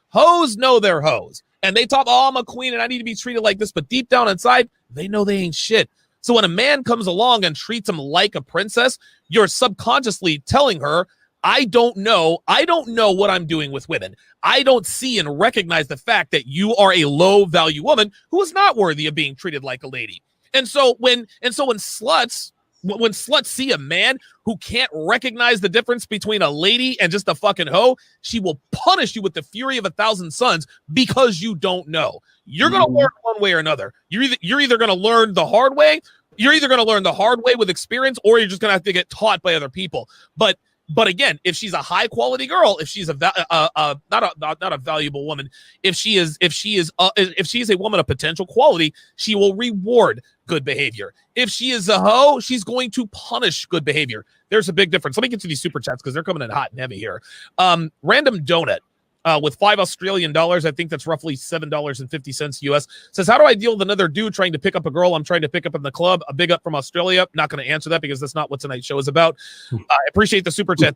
Hoes know they're hoes. and they talk, oh, I'm a queen and I need to be treated like this, but deep down inside, they know they ain't shit. So when a man comes along and treats them like a princess, you're subconsciously telling her, I don't know what I'm doing with women. I don't see and recognize the fact that you are a low value woman who is not worthy of being treated like a lady. And so when sluts see a man who can't recognize the difference between a lady and just a fucking hoe, she will punish you with the fury of 1,000 suns because you don't know. You're going to learn one way or another. You're either going to learn the hard way. You're either going to learn the hard way with experience, or you're just going to have to get taught by other people. But again, if she's a high quality girl, if she's not a valuable woman, if she is a woman of potential quality, she will reward good behavior. If she is a hoe, she's going to punish good behavior. There's a big difference. Let me get to these super chats because they're coming in hot and heavy here. Random Donut with $5 Australian, I think that's roughly $7.50 US, says, how do I deal with another dude trying to pick up a girl I'm trying to pick up in the club? A big up from Australia. Not going to answer that because that's not what tonight's show is about. I appreciate the super chat.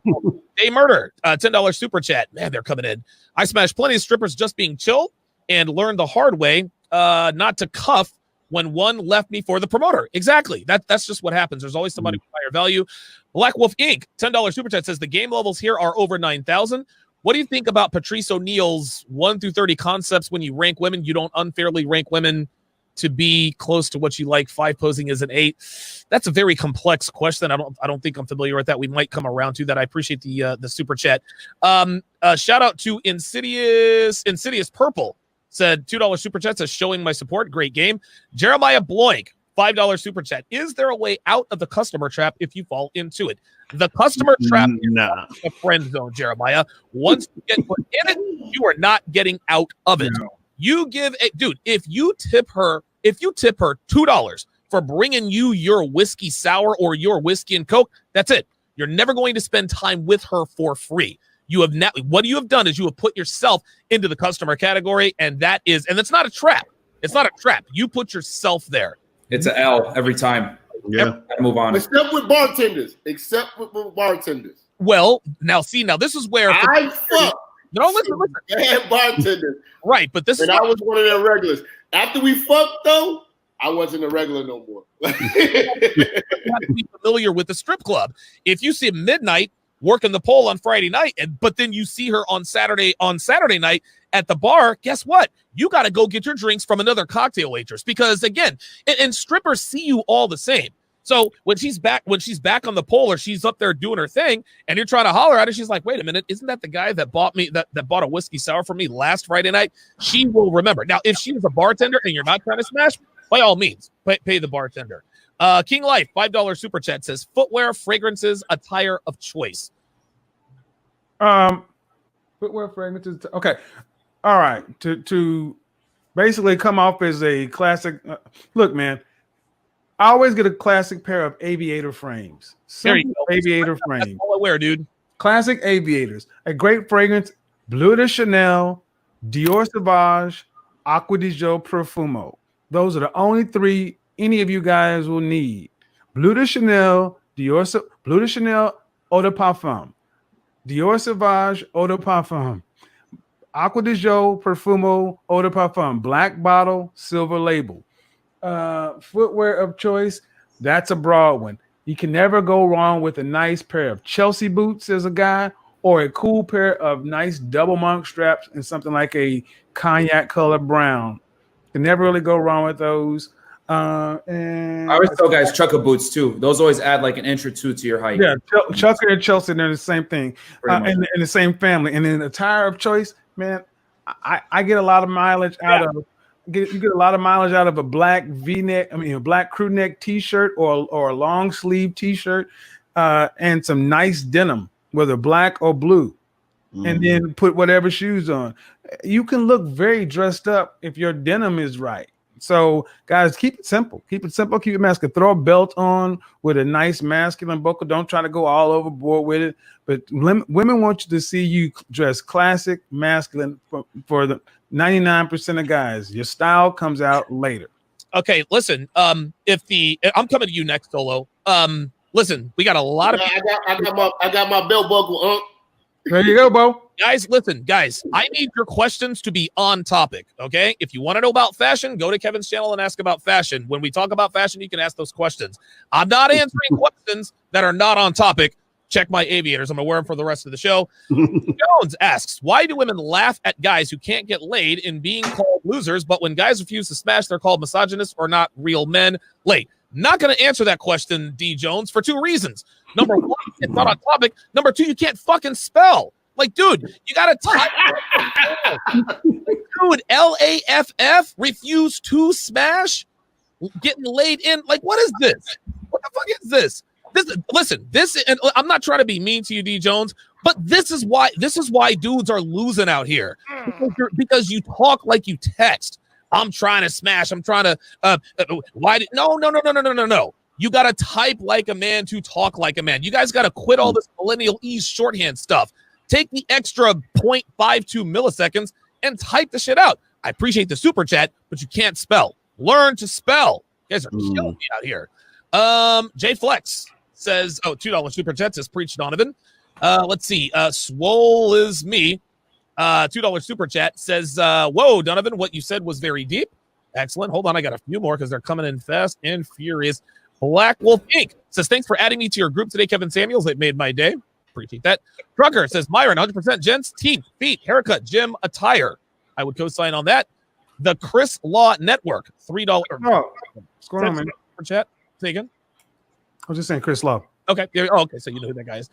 Day Murder, $10 super chat. Man, they're coming in. I smashed plenty of strippers just being chill and learned the hard way not to cuff when one left me for the promoter. Exactly. That's just what happens. There's always somebody with higher value. Black Wolf Inc., $10 super chat, says the game levels here are over 9,000. What do you think about Patrice O'Neal's 1 through 30 concepts when you rank women? You don't unfairly rank women to be close to what you like. 5 posing is an 8. That's a very complex question. I don't think I'm familiar with that. We might come around to that. I appreciate the super chat. Shout out to Insidious Purple, said $2 super chat, says showing my support. Great game. Jeremiah Bloink, $5 super chat. Is there a way out of the customer trap if you fall into it? The customer trap is a friend zone, Jeremiah. Once you get put in it, you are not getting out of it. No. You give a dude, if you tip her $2 for bringing you your whiskey sour or your whiskey and Coke, that's it. You're never going to spend time with her for free. What you have done is you have put yourself into the customer category, and it's not a trap. It's not a trap. You put yourself there. It's an L every time. Yeah. Move on. Except with bartenders. Well, now this is where listen. Bad bartenders. Right, but this and is I was one of their regulars. After we fucked though, I wasn't a regular no more. You have to be familiar with the strip club. If you see midnight working the pole on Friday night, but then you see her on Saturday night at the bar, guess what? You got to go get your drinks from another cocktail waitress because again, and strippers see you all the same. So when she's back on the pole or she's up there doing her thing and you're trying to holler at her, she's like, wait a minute, isn't that the guy that bought a whiskey sour for me last Friday night? She will remember. Now, if she was a bartender and you're not trying to smash, by all means, pay the bartender. King Life, $5 super chat, says footwear, fragrances, attire of choice. Footwear, fragrances. Okay. All right. To basically come off as a classic. Look, man, I always get a classic pair of aviator frames. Simple aviator frames. That's all I wear, dude. Classic aviators. A great fragrance. Bleu de Chanel, Dior Sauvage, Acqua di Gio Profumo. Those are the only 3 any of you guys will need. Bleu de Chanel, Bleu de Chanel, Eau de Parfum. Dior Sauvage, Eau de Parfum. Acqua di Gio Profumo, Eau de Parfum. Black bottle, silver label. Footwear of choice, that's a broad one. You can never go wrong with a nice pair of Chelsea boots as a guy, or a cool pair of nice double monk straps and something like a cognac color brown. You can never really go wrong with those. And I always tell guys Chukka boots too. Those always add like an inch or 2 to your height. Yeah, Chukka and Chelsea, they're the same thing, in the same family. And then attire of choice, man, I get a lot of mileage out of. You get a lot of mileage out of a black V-neck, a black crew neck T-shirt or a long sleeve T-shirt, and some nice denim, whether black or blue, and then put whatever shoes on. You can look very dressed up if your denim is right. So, guys, keep it simple. Keep it masculine. Throw a belt on with a nice masculine buckle. Don't try to go all overboard with it. But women want you to see you dress classic, masculine for the 99% of guys. Your style comes out later. Okay, listen. I'm coming to you next, Solo. Listen, we got a lot of. I got my belt buckle on. There you go, Bo. Guys, listen, guys, I need your questions to be on topic, okay? If you want to know about fashion, go to Kevin's channel and ask about fashion. When we talk about fashion, you can ask those questions. I'm not answering questions that are not on topic. Check my aviators. I'm going to wear them for the rest of the show. Jones asks, why do women laugh at guys who can't get laid in being called losers, but when guys refuse to smash, they're called misogynists or not real men? Not going to answer that question, D. Jones, for 2 reasons. Number 1, it's not on topic. Number 2, you can't fucking spell. Like, dude, you got to type. Dude, LAFF, refuse to smash, getting laid in. Like, what is this? What the fuck is this? Listen, and I'm not trying to be mean to you, D. Jones, but this is why dudes are losing out here. Because you talk like you text. I'm trying to smash. I'm trying to no. You got to type like a man to talk like a man. You guys got to quit all this millennial ease shorthand stuff. Take the extra 0.52 milliseconds and type the shit out. I appreciate the super chat, but you can't spell. Learn to spell. You guys are killing me out here. Jay Flex says, $2 super chat says, preach Donovan. Let's see. Swole is me. $2 super chat says, whoa, Donovan, what you said was very deep. Excellent. Hold on. I got a few more because they're coming in fast and furious. Black Wolf Inc. says, thanks for adding me to your group today, Kevin Samuels. It made my day. Appreciate that. Trucker says, Myron, 100% gents, teeth, feet, haircut, gym, attire. I would co-sign on that. The Chris Law Network, $3. What's going on, man? For chat. Say again. I was just saying Chris Law. Okay. Okay. So you know who that guy is.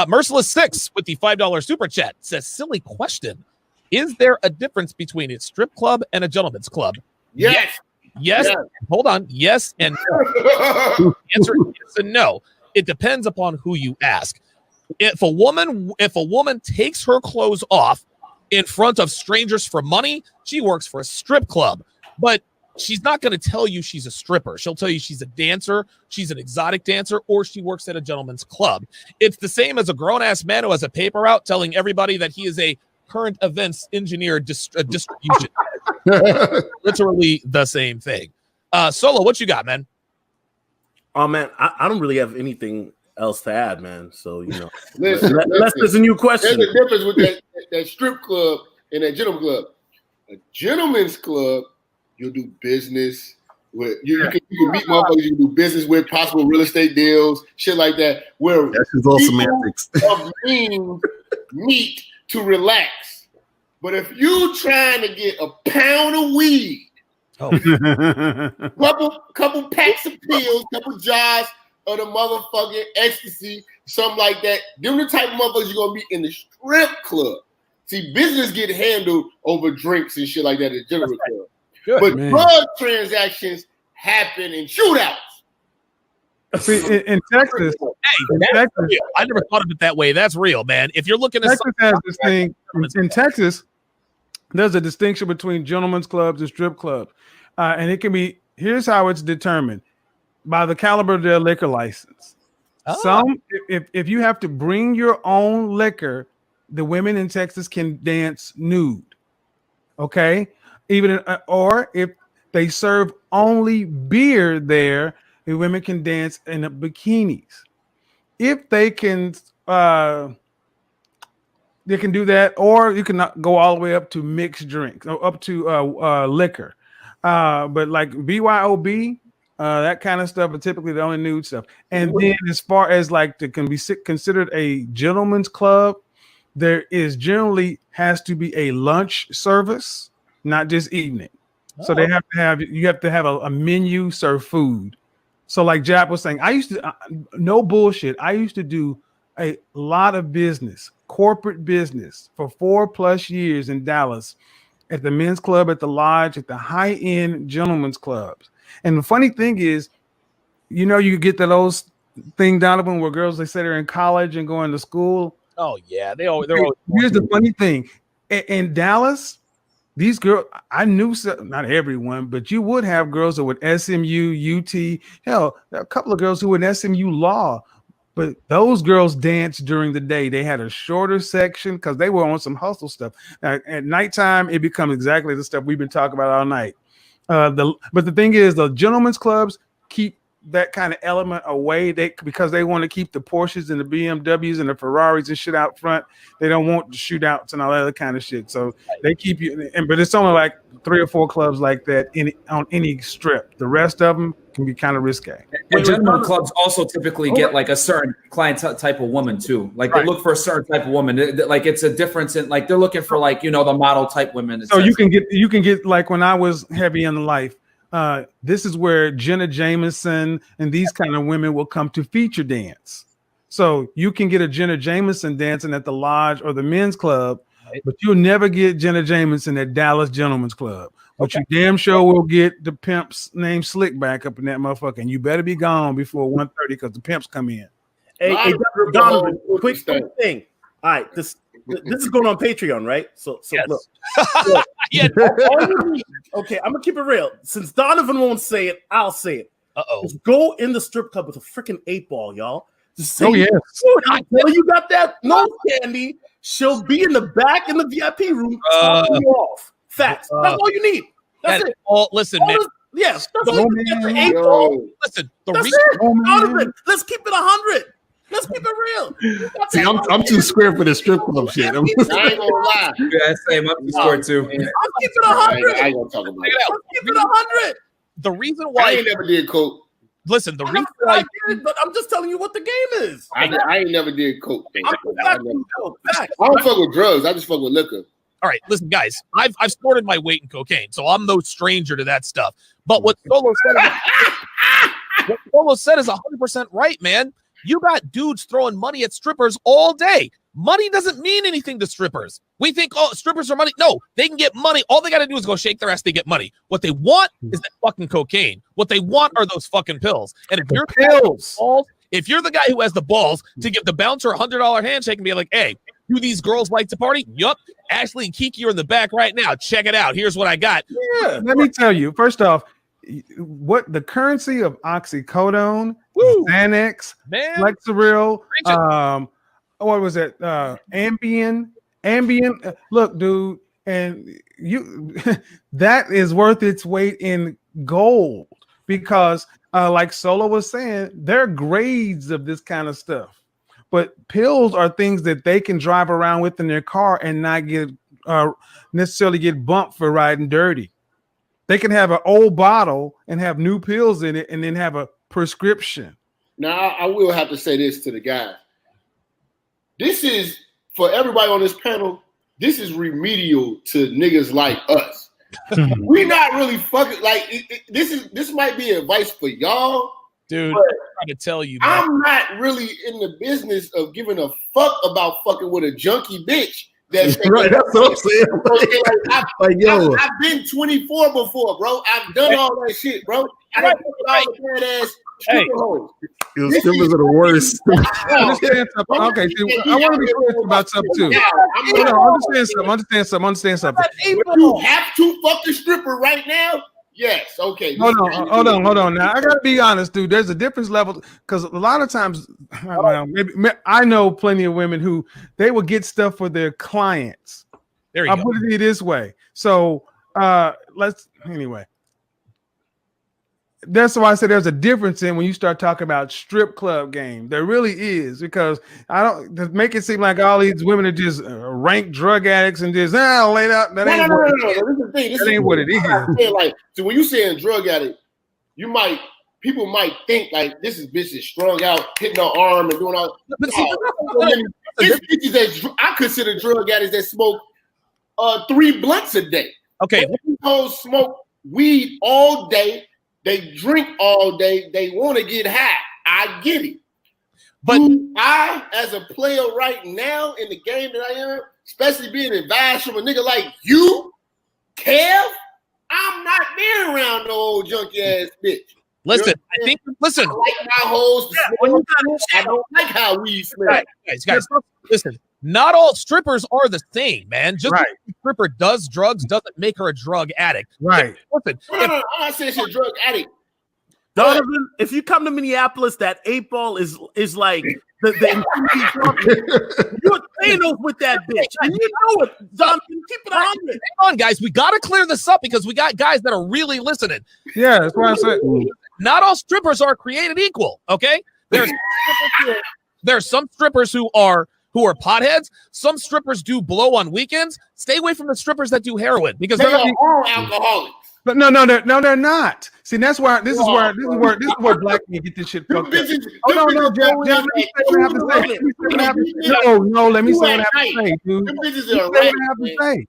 Merciless 6 with the $5 super chat says, silly question. Is there a difference between a strip club and a gentleman's club? Yes. Hold on. Yes and no. Answer yes and no. It depends upon who you ask. If a woman takes her clothes off in front of strangers for money, she works for a strip club. But she's not going to tell you she's a stripper. She'll tell you she's a dancer, she's an exotic dancer, or she works at a gentleman's club. It's the same as a grown-ass man who has a paper out telling everybody that he is a current events engineer distribution. Literally the same thing. Solo, what you got, man? Oh, man, I don't really have anything else to add, man. So, listen, unless there's a new question. There's a difference with that strip club and that gentleman club. A gentleman's club, you'll do business with. You can meet motherfuckers you can do business with, possible real estate deals, shit like that. Where that's just all semantics. Of means meet to relax. But if you trying to get a pound of weed, couple packs of pills, couple jars of the motherfucking ecstasy, something like that, them the type of motherfuckers you're gonna meet in the strip club. See, business get handled over drinks and shit like that at the general club. Good, but man. drug transactions happen in shootouts. See, in Texas, I never thought of it that way. That's real, man. If you're looking at Texas has this thing in Texas, there's a distinction between gentlemen's clubs and strip clubs, and it can be. Here's how it's determined by the caliber of their liquor license. Some, if you have to bring your own liquor, the women in Texas can dance nude. Okay, or if they serve only beer there, the women can dance in bikinis. If they can do that, or you can not go all the way up to mixed drinks, or up to liquor. But like BYOB, that kind of stuff are typically the only nude stuff. And then as far as like can be considered a gentleman's club, there is generally has to be a lunch service, not just evening. So they have to have a menu, serve food. So like Jap was saying, I used to no bullshit. I used to do a lot of business, corporate business for 4+ years in Dallas at the men's club, at the lodge, at the high-end gentlemen's clubs. And the funny thing is, you get that old thing, Donovan, where girls, they say they're in college and going to school. Oh yeah, they're always. Here's the funny thing: in Dallas, these girls, I knew not everyone, but you would have girls that would SMU, UT. Hell, there are a couple of girls who were in SMU Law, but those girls danced during the day. They had a shorter section because they were on some hustle stuff. Now, at nighttime, it becomes exactly the stuff we've been talking about all night. But the thing is, the gentlemen's clubs keep that kind of element away. Because they want to keep the Porsches and the BMWs and the Ferraris and shit out front. They don't want the shootouts and all that other kind of shit. So they keep you. But it's only like 3 or 4 clubs like that on any strip. The rest of them can be kind of risque. And gentlemen clubs also typically get like a certain client type of woman too. Like they look for a certain type of woman. Like it's a difference in like they're looking for like the model type women. So you can get like when I was heavy in the life. This is where Jenna Jameson and these kind of women will come to feature dance. So you can get a Jenna Jameson dancing at the lodge or the men's club, but you'll never get Jenna Jameson at Dallas Gentlemen's Club. But you damn sure will get the pimp's name Slick back up in that motherfucker. And you better be gone before 1:30 because the pimps come in. Hey, Donovan, quick thing. All right, this is going on Patreon, right? So yes. Look. Yeah. Okay, I'm gonna keep it real. Since Donovan won't say it, I'll say it. Just go in the strip club with a freaking 8-ball, y'all. Just say, yes. Until you got that nose candy, she'll be in the back in the VIP room. You off. Facts. That's all you need. That's it. Listen, man. Yes, that's all you need. 8-ball. Listen, That's it. Donovan, let's keep it 100. Let's keep it real. See, I'm too square for the strip club shit. I ain't gonna lie. Yeah, same. I'm scored too. I'm keeping 100. I ain't gonna talk about it. I'm keeping 100. The reason I why ain't never did coke. listen, the reason I why did, but I'm just telling you what the game is. I ain't never did coke. I don't fuck with drugs. I just fuck with liquor. all right, listen, guys, I've snorted my weight in cocaine, so I'm no stranger to that stuff. But what Solo said is 100% right, man. You got dudes throwing money at strippers all day. Money doesn't mean anything to strippers. We think, oh, strippers are money. No, they can get money. All they got to do is go shake their ass. They get money. What they want is that fucking cocaine. What they want are those fucking pills. And if you're if you're the guy who has the balls to give the bouncer a $100 handshake and be like, hey, do these girls like to party? Yup. Ashley and Kiki are in the back right now. Check it out. Here's what I got. Yeah. Let me tell you, first off, what the currency of oxycodone, Xanax, Lexapro, what was it? Ambien. Look, dude, and you that is worth its weight in gold because, like Solo was saying, there are grades of this kind of stuff. But pills are things that they can drive around with in their car and not get necessarily get bumped for riding dirty. They can have an old bottle and have new pills in it and then have a prescription. Now, I will have to say this to the guys. This is, for everybody on this panel, this is remedial to niggas like us. We not really fucking, like, this might be advice for y'all. Dude, I'm trying to tell you, man. I'm not really in the business of giving a fuck about fucking with a junkie bitch. That's right, that's what I'm saying. I've been 24 before, bro. I've done all that shit, bro. I don't put all the bad ass stripper hoes. Strippers are the worst. Understand something. Okay, see, I want to be clear about something too. Understand something. If you have to fuck the stripper right now, yes, okay. Hold on. Now I gotta be honest, dude. There's a difference level because a lot of times, maybe I know plenty of women who they will get stuff for their clients. There you go. I'll put it this way. So anyway. That's why I said there's a difference in when you start talking about strip club game. There really is, because I don't to make it seem like all these women are just rank drug addicts and just laid out. That ain't what it is. Like, so when you saying drug addict, people might think like this bitch is strung out, hitting her arm and doing all. I consider drug addicts that smoke 3 blunts a day. Okay, those smoke weed all day. They drink all day. They want to get high. I get it. But I, as a player right now in the game that I am, especially being advised from a nigga like you, Kev, I'm not being around no old junky ass bitch. Listen, I like my hoes. I don't like how we smell. Guys, listen. Not all strippers are the same, man. Just because a stripper does drugs doesn't make her a drug addict. Right. Listen, I'm not saying she's a drug addict. Donovan, if you come to Minneapolis, that 8-ball is like you're Thanos with that bitch. And you know it, Donovan. Keep it 100. Hang on, guys. We got to clear this up because we got guys that are really listening. Yeah, that's why I said. not all strippers are created equal. Okay, there's some strippers who are potheads. Some strippers do blow on weekends. Stay away from the strippers that do heroin because They they're are not. all alcoholics. But no, they're not. See, that's why this is where black men get this shit fucked up. Oh no, Jeff, let me say what I have to say. No, let me say what I have to say, dude. Let me say what I have to say.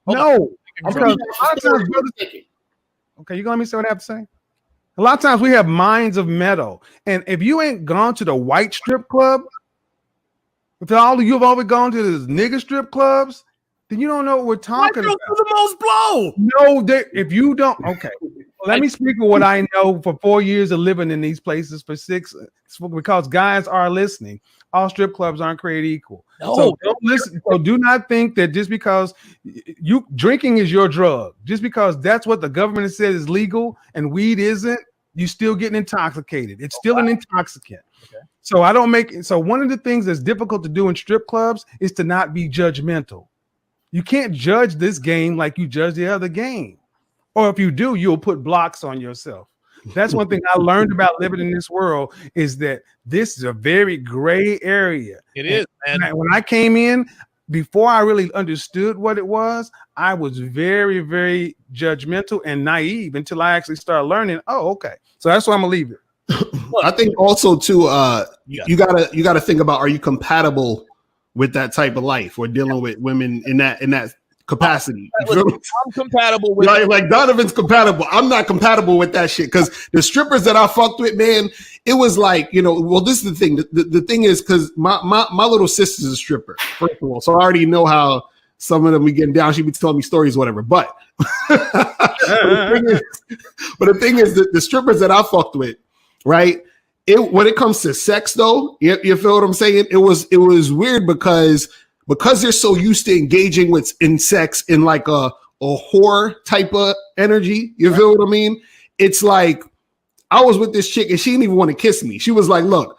No, because a lot of times, okay, you gonna let me say what I have to say? A lot of times we have minds of metal, and if you ain't gone to the white strip club, if all of you've always gone to the nigga strip clubs, then you don't know what we're talking about. The most blow. No, if you don't, okay. Let me speak of what I know for 4 years of living in these places for 6, because guys are listening. All strip clubs aren't created equal. No. So don't listen. So do not think that just because you drinking is your drug, just because that's what the government has said is legal and weed isn't, you still getting intoxicated. It's still an intoxicant. Okay. So I don't make it. So one of the things that's difficult to do in strip clubs is to not be judgmental. You can't judge this game like you judge the other game. Or if you do, you'll put blocks on yourself. That's one thing I learned about living in this world, is that this is a very gray area. It is, man. When I came in, before I really understood what it was, I was very, very judgmental and naive until I actually started learning. Oh, okay. So that's why I'm gonna leave it. I think also too, you gotta think about, are you compatible with that type of life or dealing with women in that capacity? I'm compatible with like Donovan's compatible. I'm not compatible with that shit, because the strippers that I fucked with, man, it was like, well, this is the thing. The thing is, because my little sister's a stripper, first of all, so I already know how some of them be getting down. She be telling me stories, whatever. But the thing is the strippers that I fucked with, right? When it comes to sex, though, you feel what I'm saying? It was weird because they're so used to engaging in sex in like a whore type of energy. You feel what I mean? It's like I was with this chick and she didn't even want to kiss me. She was like, "Look,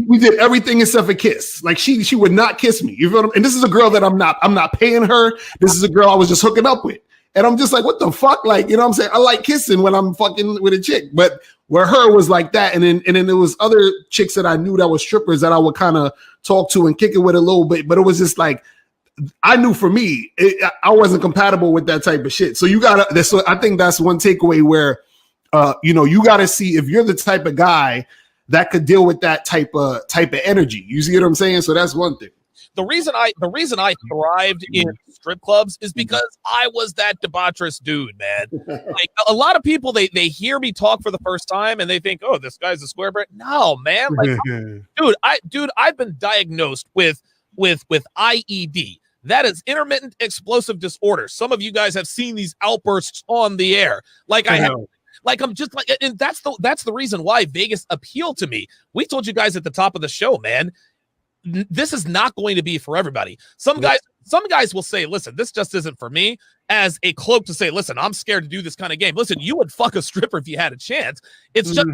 we did everything except for kiss." Like she would not kiss me. You feel what I mean? And this is a girl that I'm not paying her. This is a girl I was just hooking up with. And I'm just like, what the fuck? Like, you know what I'm saying? I like kissing when I'm fucking with a chick, but where her was like that. And then there was other chicks that I knew that were strippers that I would kind of talk to and kick it with a little bit. But it was just like, I knew for me, I wasn't compatible with that type of shit. So I think that's one takeaway where, you got to see if you're the type of guy that could deal with that type of energy. You see what I'm saying? So that's one thing. The reason I thrived in strip clubs is because I was that debaucherous dude, man. Like a lot of people, they hear me talk for the first time and they think, oh, this guy's a square brain. No, man. Like, I've been diagnosed with IED. That is intermittent explosive disorder. Some of you guys have seen these outbursts on the air. Like I have. Like I'm just like, and that's the reason why Vegas appealed to me. We told you guys at the top of the show, man. This is not going to be for everybody. Some guys will say, listen, this just isn't for me, as a cloak to say, listen, I'm scared to do this kind of game. Listen, you would fuck a stripper if you had a chance. It's just,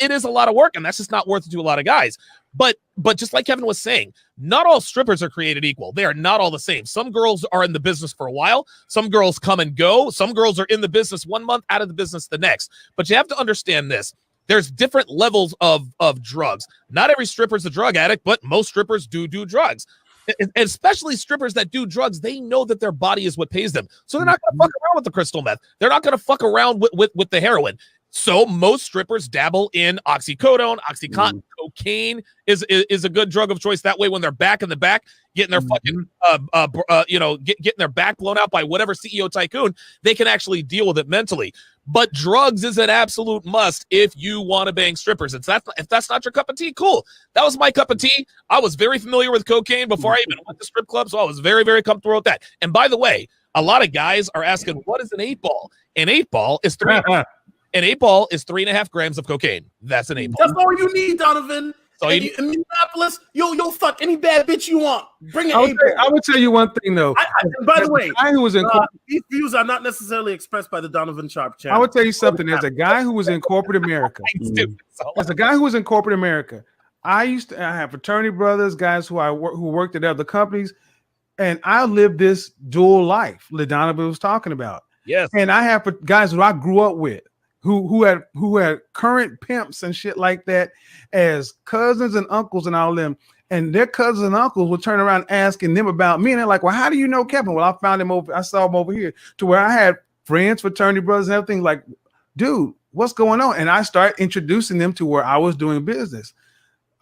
it is a lot of work, and that's just not worth it to a lot of guys. But just like Kevin was saying, not all strippers are created equal. They are not all the same. Some girls are in the business for a while. Some girls come and go. Some girls are in the business 1 month, out of the business the next. But you have to understand this. There's different levels of drugs. Not every stripper is a drug addict, but most strippers do drugs. And especially strippers that do drugs, they know that their body is what pays them. So they're not going to fuck around with the crystal meth. They're not going to fuck around with the heroin. So most strippers dabble in oxycodone, Oxycontin, cocaine is a good drug of choice. That way, when they're back in the back, getting their fucking, getting their back blown out by whatever CEO tycoon, they can actually deal with it mentally. But drugs is an absolute must if you want to bang strippers. If that's not your cup of tea, cool. That was my cup of tea. I was very familiar with cocaine before I even went to strip club, so I was very, very comfortable with that. And by the way, a lot of guys are asking, what is an 8-ball? An 8-ball is 3.5 grams of cocaine. That's an 8-ball. That's all you need, Donovan. So in Minneapolis, you'll fuck any bad bitch you want. Bring an 8-ball. I would tell you one thing though. By the way, guy who was in these views are not necessily expressed by the Donovan Sharpe channel. I would tell you something. As a guy who was in corporate America, I have fraternity brothers, guys who worked at other companies, and I lived this dual life that Donovan was talking about. Yes, and I have guys who I grew up with, who had current pimps and shit like that as cousins and uncles and all them, and their cousins and uncles would turn around asking them about me, and they're like, well, how do you know Kevin? Well, I saw him over here, to where I had friends, fraternity brothers and everything, like, dude, what's going on? And I start introducing them to where I was doing business.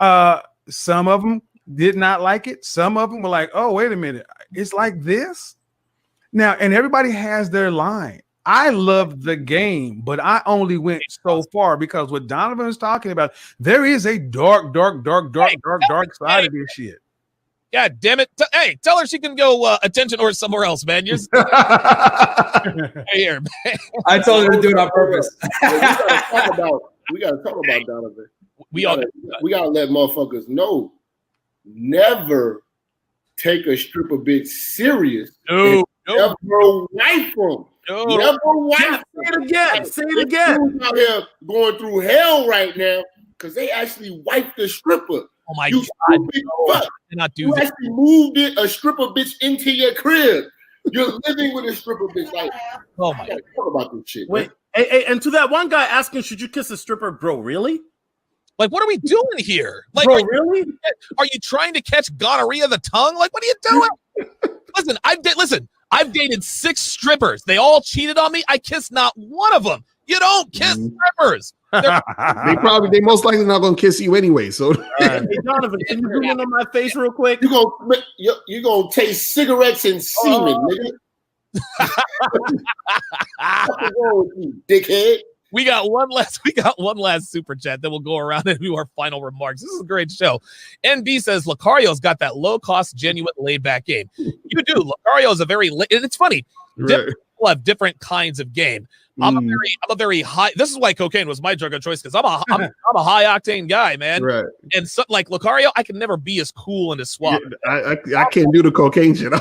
Some of them did not like it. Some of them were like, oh, wait a minute, it's like this now. And everybody has their line. I loved the game, but I only went so far, because what Donovan is talking about, there is a dark side of this shit. God damn it. Hey, tell her she can go attention or somewhere else, man. You're here, man. I told her to do it on purpose. We gotta talk about Donovan. We gotta let motherfuckers know. Never take a stripper bitch serious. No. Never wife them. No. Never wife them. Say it again. Out here going through hell right now because they actually wiped the stripper. Oh my God! I cannot do you that. actually moved a stripper bitch into your crib. You're living with a stripper bitch. Like, oh my God! Talk about this shit. Wait, hey, and to that one guy asking, should you kiss a stripper, bro? Really? Like, what are we doing here? Like, bro, really? Are you trying to catch gonorrhea of the tongue? Like, what are you doing? Listen, I've dated 6 strippers. They all cheated on me. I kissed not one of them. You don't kiss strippers. They most likely not gonna kiss you anyway. So hey, Donovan, can you zoom in on my face real quick? You gonna taste cigarettes and semen, nigga. What's wrong with you, dickhead? We got one last super chat. Then we'll go around and do our final remarks. This is a great show. NB says Lucario's got that low cost, genuine, laid back game. You do. Lucario is a very. And it's funny. Different people have different kinds of game. I'm a very high. This is why cocaine was my drug of choice, because I'm a high octane guy, man. Right. And so, like Lucario, I can never be as cool and as suave. Yeah, I can't do the cocaine shit.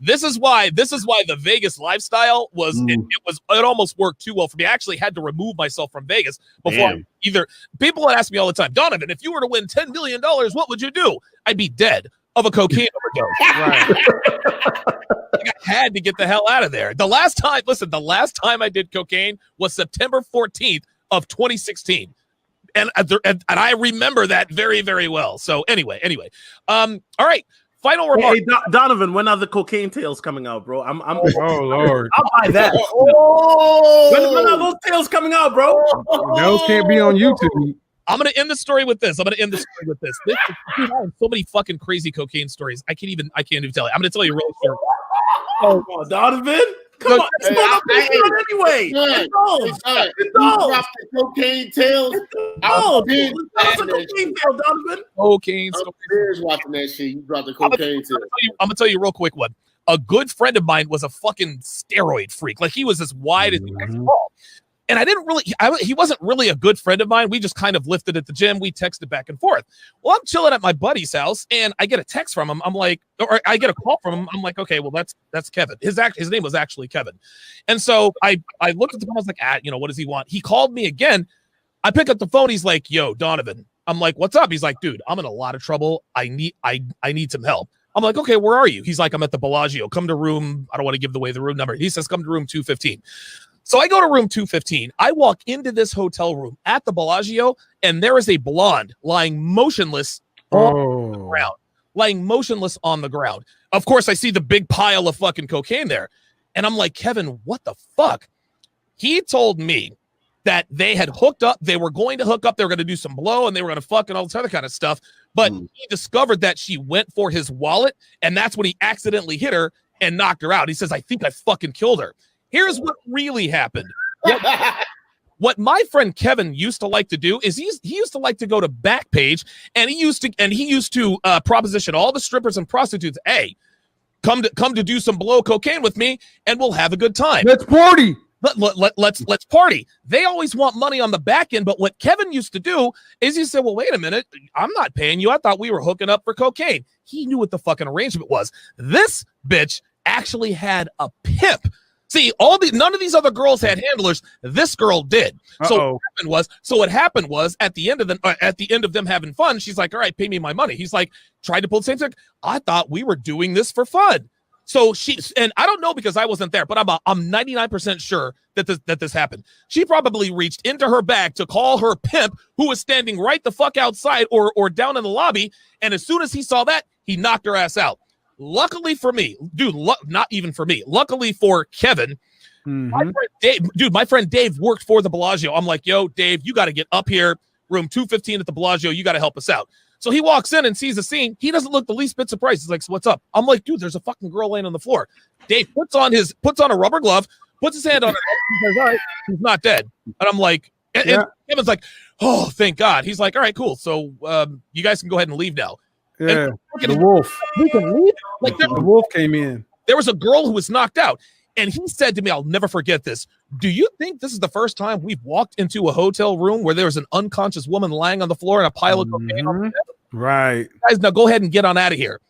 This is why the Vegas lifestyle was it almost worked too well for me. I actually had to remove myself from Vegas before either. People would ask me all the time, Donovan, if you were to win $10 million, what would you do? I'd be dead of a cocaine overdose. Right. I had to get the hell out of there. The last time I did cocaine was September 14th of 2016. And I remember that very, very well. So anyway. All right. Final remark. Hey, Donovan, when are the cocaine tales coming out, bro? I'm oh Lord. I'll buy that. When are those tales coming out, bro? Those can't be on YouTube. I'm gonna end the story with this. This so many fucking crazy cocaine stories. I can't even tell you. I'm gonna tell you really short. Oh, Donovan, come on. It's not anyway. It's all. You dropped the cocaine tails. Cocaine tail, Donovan. Cocaine. I'm watching that shit. You dropped the cocaine tail. I'm gonna tell you real quick one. A good friend of mine was a fucking steroid freak. Like, he was as wide as he was tall. And he wasn't really a good friend of mine. We just kind of lifted at the gym. We texted back and forth. Well, I'm chilling at my buddy's house and I get a text from him. I'm like, or I get a call from him. I'm like, okay, well, that's Kevin. His name was actually Kevin. And so I looked at the phone. I was like, what does he want? He called me again. I pick up the phone. He's like, yo, Donovan. I'm like, what's up? He's like, dude, I'm in a lot of trouble. I need some help. I'm like, okay, where are you? He's like, I'm at the Bellagio. Come to room. I don't want to give away the room number. He says, come to room 215. So I go to room 215. I walk into this hotel room at the Bellagio, and there is a blonde lying motionless on the ground. Lying motionless on the ground. Of course, I see the big pile of fucking cocaine there. And I'm like, Kevin, what the fuck? He told me that they had hooked up. They were going to hook up. They were going to do some blow, and they were going to fuck and all this other kind of stuff. But he discovered that she went for his wallet, and that's when he accidentally hit her and knocked her out. He says, I think I fucking killed her. Here's what really happened. What my friend Kevin used to like to do is he used to like to go to Backpage, and he used to proposition all the strippers and prostitutes. Hey, come to do some blow cocaine with me, and we'll have a good time. Let's party. Let's party. They always want money on the back end, but what Kevin used to do is he said, well, wait a minute, I'm not paying you. I thought we were hooking up for cocaine. He knew what the fucking arrangement was. This bitch actually had a pimp. See, none of these other girls had handlers. This girl did. So what happened was at the end of them having fun, she's like, all right, pay me my money. He's like, tried to pull the same thing. I thought we were doing this for fun. So and I don't know because I wasn't there, but I'm 99% sure that this happened. She probably reached into her bag to call her pimp, who was standing right the fuck outside or down in the lobby. And as soon as he saw that, he knocked her ass out. Luckily for me, dude, not even for me. Luckily for Kevin, my friend Dave worked for the Bellagio. I'm like, yo, Dave, you got to get up here, room 215 at the Bellagio. You got to help us out. So he walks in and sees the scene. He doesn't look the least bit surprised. He's like, so what's up? I'm like, dude, there's a fucking girl laying on the floor. Dave puts on a rubber glove, puts his hand on her head. He says, all right, she's not dead. And I'm like, and Kevin's like, oh, thank God. He's like, all right, cool. So you guys can go ahead and leave now. Yeah, the wolf. We can leave? Like the wolf came in. There was a girl who was knocked out. And he said to me, I'll never forget this. Do you think this is the first time we've walked into a hotel room where there's an unconscious woman lying on the floor and a pile of cocaine on the bed? Right. Guys, now go ahead and get on out of here.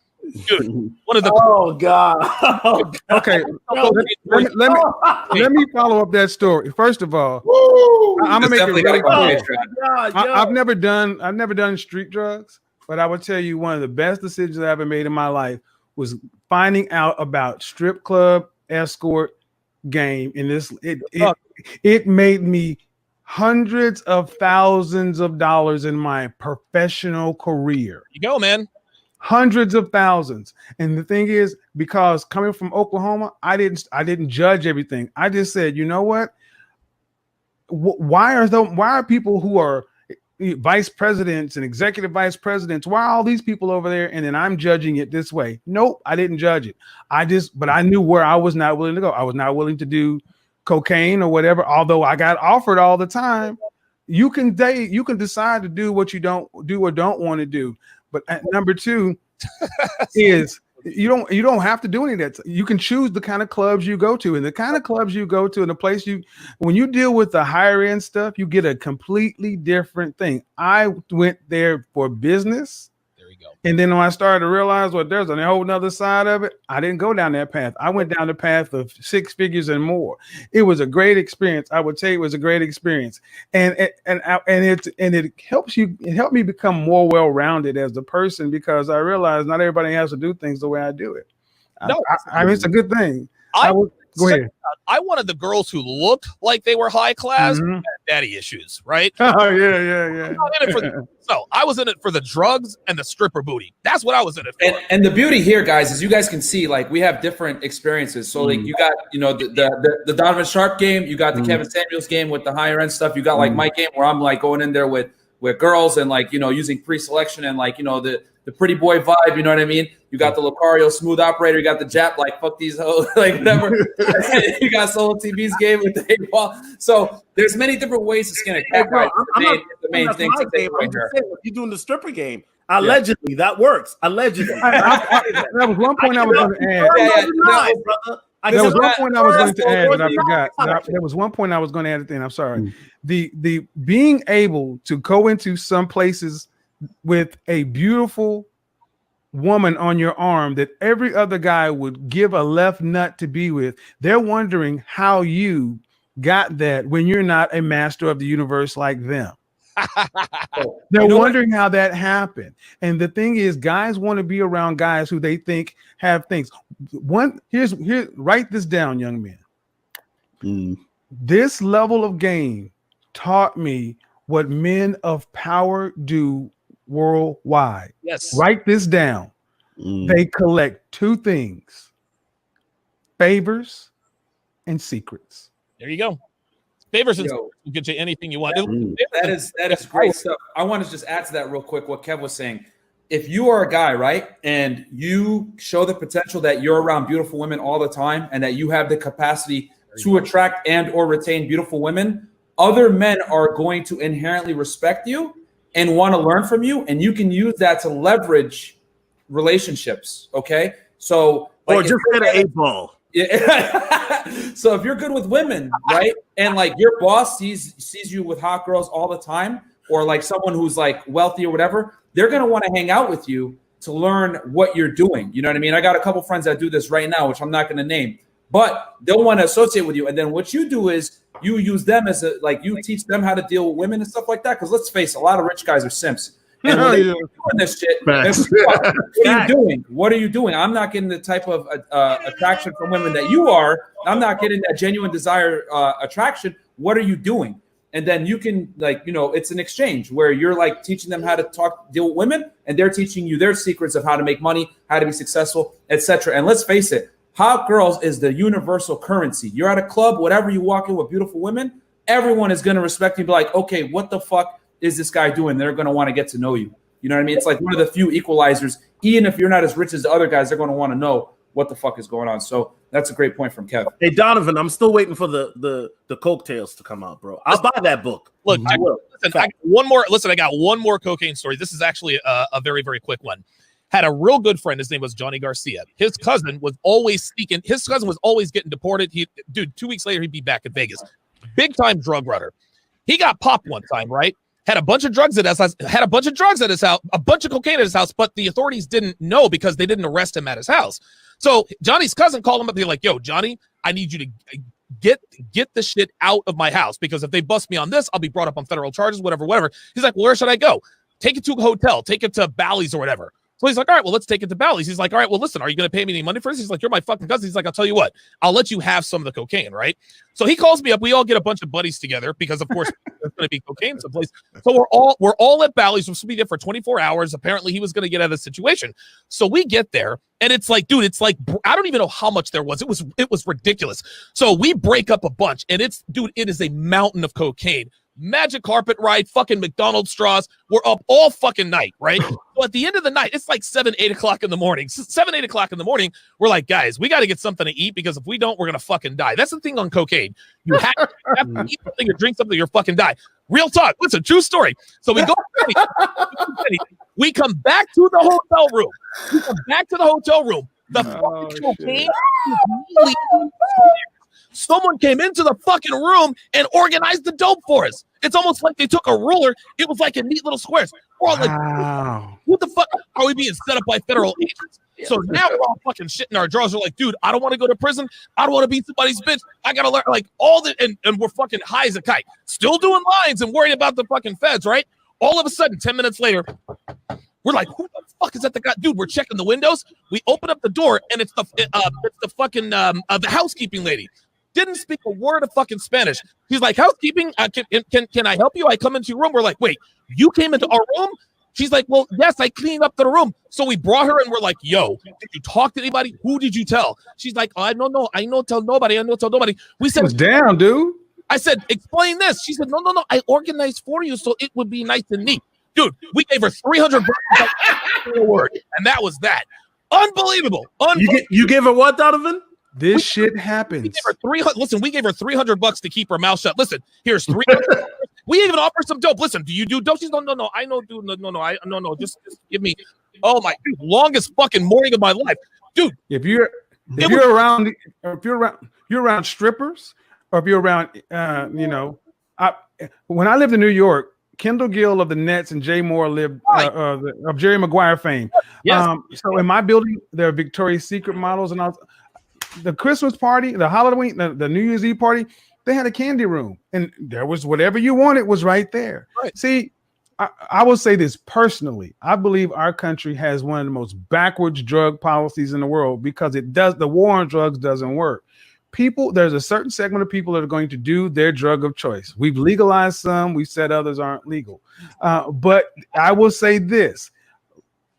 Dude, one of the Oh God. Oh, God. Okay. Let me follow up that story. First of all, I'm gonna make it really clear. I've never done street drugs, but I would tell you one of the best decisions I ever made in my life was finding out about strip club escort game. And it made me hundreds of thousands of dollars in my professional career. You go, man. Hundreds of thousands. And the thing is, because coming from Oklahoma, I didn't judge everything. I just said, you know what? Why are people who are vice presidents and executive vice presidents, why are all these people over there? And then I'm judging it this way. Nope, I didn't judge it. But I knew where I was not willing to go. I was not willing to do cocaine or whatever, although I got offered all the time. You can decide to do what you don't do or don't want to do. But number two is you don't have to do any of that. You can choose the kind of clubs you go to, and the kind of clubs you go to, and the place when you deal with the higher end stuff, you get a completely different thing. I went there for business. There you go. And then when I started to realize, well, there's a whole nother side of it, I didn't go down that path. I went down the path of 6 figures and more. It was a great experience. I would say it was a great experience, and it helps you. It helped me become more well-rounded as a person because I realized not everybody has to do things the way I do it. No, I mean it's a good thing. Go ahead. I wanted the girls who looked like they were high class, had daddy issues, right? Oh yeah. So I was in it for the drugs and the stripper booty. That's what I was in it for. And the beauty here, guys, is you guys can see like we have different experiences. So like you got the Donovan Sharpe game, you got the Kevin Samuels game with the higher end stuff. You got like my game where I'm like going in there with girls and like using pre-selection and like the pretty boy vibe, you know what I mean? You got the Lucario smooth operator, you got the Jap, like fuck these hoes, like whatever. You got Solo TV's game with the 8 ball. So there's many different ways to skin a cat. The main thing to take right here. You're doing the stripper game. Allegedly, that works. Allegedly. That was one point I was going to add. There was one point I was going to add, but I forgot. There was one point I was going to add at the end. I'm sorry. The being able to go into some places with a beautiful woman on your arm that every other guy would give a left nut to be with, they're wondering how you got that when you're not a master of the universe like them. They're wondering how that happened. And the thing is, guys want to be around guys who they think have things. Write this down, young men. This level of game taught me what men of power do worldwide. Yes. Write this down. They collect 2 things: favors and secrets. There you go. Favors and secrets will get you anything you want. That is great stuff. I want to just add to that real quick what Kev was saying. If you are a guy, right, and you show the potential that you're around beautiful women all the time and that you have the capacity to attract and or retain beautiful women, other men are going to inherently respect you and want to learn from you, and you can use that to leverage relationships. Okay, so or just hit an 8 ball. Yeah. So if you're good with women, right, and like your boss sees you with hot girls all the time, or like someone who's like wealthy or whatever, they're gonna want to hang out with you to learn what you're doing. You know what I mean? I got a couple friends that do this right now, which I'm not gonna name, but they'll want to associate with you. And then what you do is you use them as you teach them how to deal with women and stuff like that. Because let's face it, a lot of rich guys are simps. And when they're doing this shit, what are you doing? What are you doing? I'm not getting the type of attraction from women that you are. I'm not getting that genuine desire attraction. What are you doing? And then you can, like, you know, it's an exchange where you're like teaching them how to deal with women, and they're teaching you their secrets of how to make money, how to be successful, etc. And let's face it, hot girls is the universal currency. You're at a club, whatever, you walk in with beautiful women, everyone is going to respect you and be like, okay, what the fuck is this guy doing? They're going to want to get to know you. You know what I mean? It's like one of the few equalizers. Even if you're not as rich as the other guys, they're going to want to know what the fuck is going on. So that's a great point from Kevin. Hey, Donovan, I'm still waiting for the cocktails to come out, bro. I'll buy that book. Look, I got one more. Listen, I got one more cocaine story. This is actually a very, very quick one. Had a real good friend. His name was Johnny Garcia. His cousin was always sneaking. His cousin was always getting deported. 2 weeks later, he'd be back in Vegas. Big time drug runner. He got popped one time, right? Had a bunch of drugs at his house, a bunch of cocaine at his house, but the authorities didn't know because they didn't arrest him at his house. So Johnny's cousin called him up. They're like, yo, Johnny, I need you to get the shit out of my house, because if they bust me on this, I'll be brought up on federal charges, whatever. He's like, well, where should I go? Take it to a hotel, take it to Bally's or whatever. So he's like, all right, well, let's take it to Bally's. He's like, all right, well, listen, are you going to pay me any money for this? He's like, you're my fucking cousin. He's like, I'll tell you what, I'll let you have some of the cocaine, right? So he calls me up. We all get a bunch of buddies together because, of course, there's going to be cocaine someplace. So we're all at Bally's. We're supposed to be there for 24 hours. Apparently, he was going to get out of the situation. So we get there, and it's like, dude, it's like, I don't even know how much there was. It was ridiculous. So we break up a bunch, and it is a mountain of cocaine. Magic carpet ride, fucking McDonald's straws. We're up all fucking night, right? So at the end of the night, it's like 7, 8 o'clock in the morning. 7, 8 o'clock in the morning, we're like, guys, we got to get something to eat, because if we don't, we're going to fucking die. That's the thing on cocaine. You have to eat something or drink something or fucking die. Real talk. Listen, true story. So we go, we come back to the hotel room. The fucking cocaine is immediately. Someone came into the fucking room and organized the dope for us. It's almost like they took a ruler. It was like in neat little squares. We're all like, what the fuck? Are we being set up by federal agents? So now we're all fucking shitting our drawers. We're like, dude, I don't want to go to prison. I don't want to be somebody's bitch. I got to learn, like, all the, and we're fucking high as a kite. Still doing lines and worried about the fucking feds, right? All of a sudden, 10 minutes later, we're like, who the fuck is that? The guy? Dude, we're checking the windows. We open up the door, and it's the fucking the housekeeping lady. Didn't speak a word of fucking Spanish. He's like, housekeeping, can I help you? I come into your room. We're like, wait, you came into our room? She's like, well, yes, I cleaned up the room. So we brought her, and we're like, yo, did you talk to anybody? Who did you tell? She's like, oh, I don't know. I know tell nobody. We said, damn, dude. I said, explain this. She said, no. I organized for you, so it would be nice and neat. Dude, we gave her $300 for a word, and that was that. Unbelievable. You gave her what, Donovan? This shit happens. We gave her $300 to keep her mouth shut. Listen, here's $300. We even offer some dope. Listen, do you do dope? She's no. I know, dude. No. Just give me. Oh my, dude, longest fucking morning of my life, dude. If you're around strippers, or if you're around, when I lived in New York, Kendall Gill of the Nets and Jay Moore lived of Jerry Maguire fame. Yes. So in my building, there are Victoria's Secret models, and the Christmas party, the Halloween, the New Year's Eve party, they had a candy room, and there was whatever you wanted was right there. Right. See, I will say this personally. I believe our country has one of the most backwards drug policies in the world, because the war on drugs doesn't work. There's a certain segment of people that are going to do their drug of choice. We've legalized some, we've said others aren't legal. But I will say this,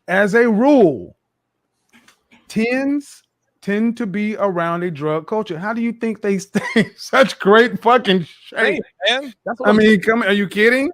as a rule, tend to be around a drug culture. How do you think they stay in such great fucking shape? Hey, man. Are you kidding?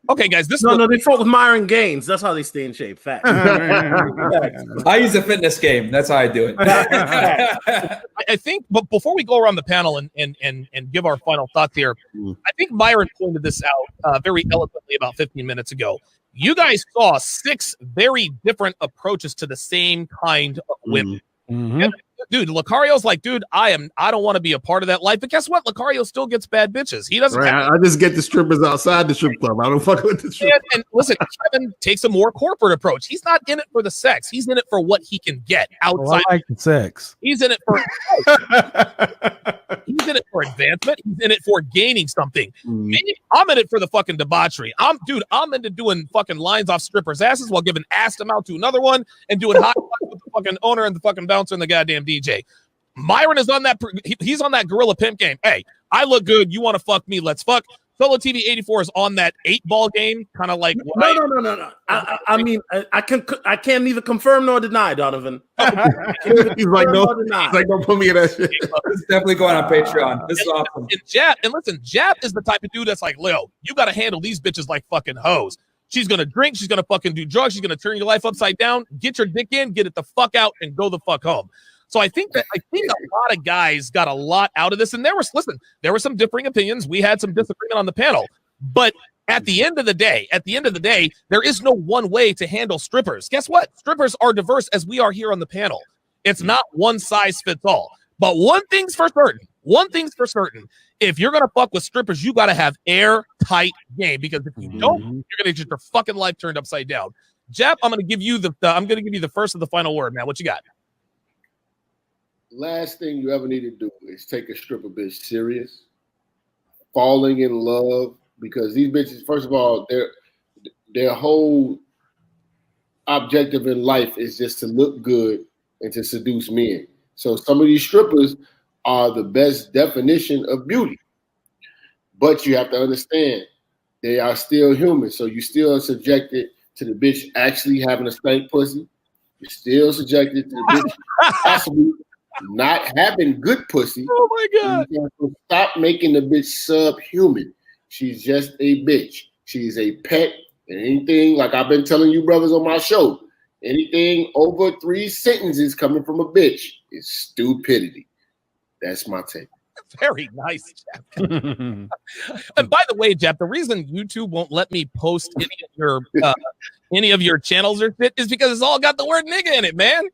Okay, guys. They fought with Myron Gaines. That's how they stay in shape. Fact. I use a fitness game. That's how I do it. I think, but before we go around the panel and give our final thoughts here, I think Myron pointed this out very eloquently about 15 minutes ago. You guys saw 6 very different approaches to the same kind of women. Mm-hmm. dude, Lucario's like, dude, I don't want to be a part of that life. But guess what? Lucario still gets bad bitches. He doesn't. Right. I just get the strippers outside the strip club. I don't fuck with the strip. And listen, Kevin takes a more corporate approach. He's not in it for the sex. He's in it for what he can get outside. I like the sex. He's in it for. He's in it for advancement. He's in it for gaining something. Me, I'm in it for the fucking debauchery. I'm into doing fucking lines off strippers' asses while giving ass them out to another one and doing hot with the fucking owner and the fucking bouncer and the goddamn DJ. Myron is on that. He's on that gorilla pimp game. Hey, I look good. You want to fuck me? Let's fuck. Solo TV 84 is on that 8-ball game, kind of like no. I mean, I can't neither confirm nor deny, Donovan. He's like, don't put me in that shit. It's definitely going on Patreon. This is awesome. And listen, Jap is the type of dude that's like, Leo, you got to handle these bitches like fucking hoes. She's gonna drink. She's gonna fucking do drugs. She's gonna turn your life upside down. Get your dick in, get it the fuck out, and go the fuck home. So I think a lot of guys got a lot out of this. And there were some differing opinions. We had some disagreement on the panel. But at the end of the day, there is no one way to handle strippers. Guess what? Strippers are diverse as we are here on the panel. It's not one size fits all. But one thing's for certain. If you're gonna fuck with strippers, you gotta have airtight game. Because if you don't, you're gonna get your fucking life turned upside down. Jap, I'm gonna give you the first of the final word, man. What you got? Last thing you ever need to do is take a stripper bitch serious, falling in love, because these bitches, first of all, their whole objective in life is just to look good and to seduce men. So some of these strippers are the best definition of beauty. But you have to understand, they are still human. So you still are subjected to the bitch actually having a stank pussy. You're still subjected to the bitch possibly not having good pussy. Oh my God. So stop making the bitch subhuman. She's just a bitch. She's a pet. And anything, like I've been telling you brothers on my show, anything over 3 sentences coming from a bitch is stupidity. That's my take. Very nice, Jap. And by the way, Jap, the reason YouTube won't let me post any of your channels or shit is because it's all got the word nigga in it, man.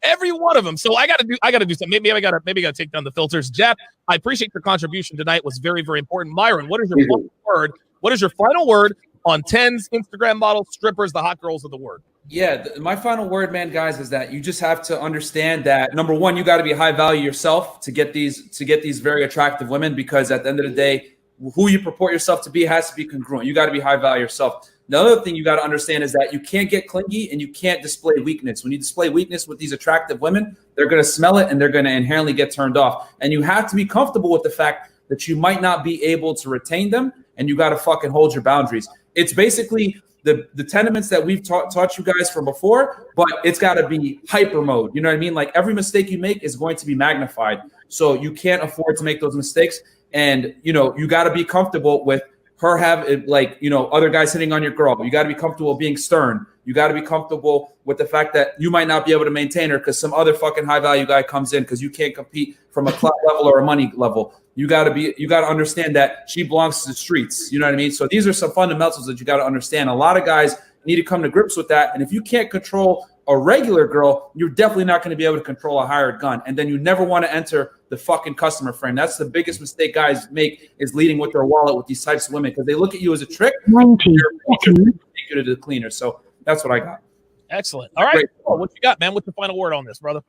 Every one of them. So I gotta do something. Maybe I gotta take down the filters. Jap, I appreciate your contribution tonight. It was very, very important. Myron, what is your final word? What is your final word on 10s, Instagram models, strippers, the hot girls of the word? Yeah, my final word, man, guys, is that you just have to understand that number one, you got to be high value yourself to get these very attractive women, because at the end of the day, who you purport yourself to be has to be congruent. You got to be high value yourself. The other thing you got to understand is that you can't get clingy and you can't display weakness. When you display weakness with these attractive women, they're going to smell it and they're going to inherently get turned off. And you have to be comfortable with the fact that you might not be able to retain them, and you got to fucking hold your boundaries. It's basically the tenements that we've taught you guys from before, but it's got to be hyper mode. You know what I mean? Like every mistake you make is going to be magnified. So you can't afford to make those mistakes. And, you got to be comfortable with her other guys hitting on your girl. You got to be comfortable being stern. You got to be comfortable with the fact that you might not be able to maintain her because some other fucking high value guy comes in because you can't compete from a club level or a money level. You got to understand that she belongs to the streets. You know what I mean? So these are some fundamentals that you got to understand. A lot of guys need to come to grips with that. And if you can't control a regular girl, you're definitely not going to be able to control a hired gun. And then you never want to enter the fucking customer frame. That's the biggest mistake guys make, is leading with their wallet with these types of women, because they look at you as a trick. Take you to the cleaner. So that's what I got. Excellent. All right. Oh, what you got, man? What's the final word on this, brother?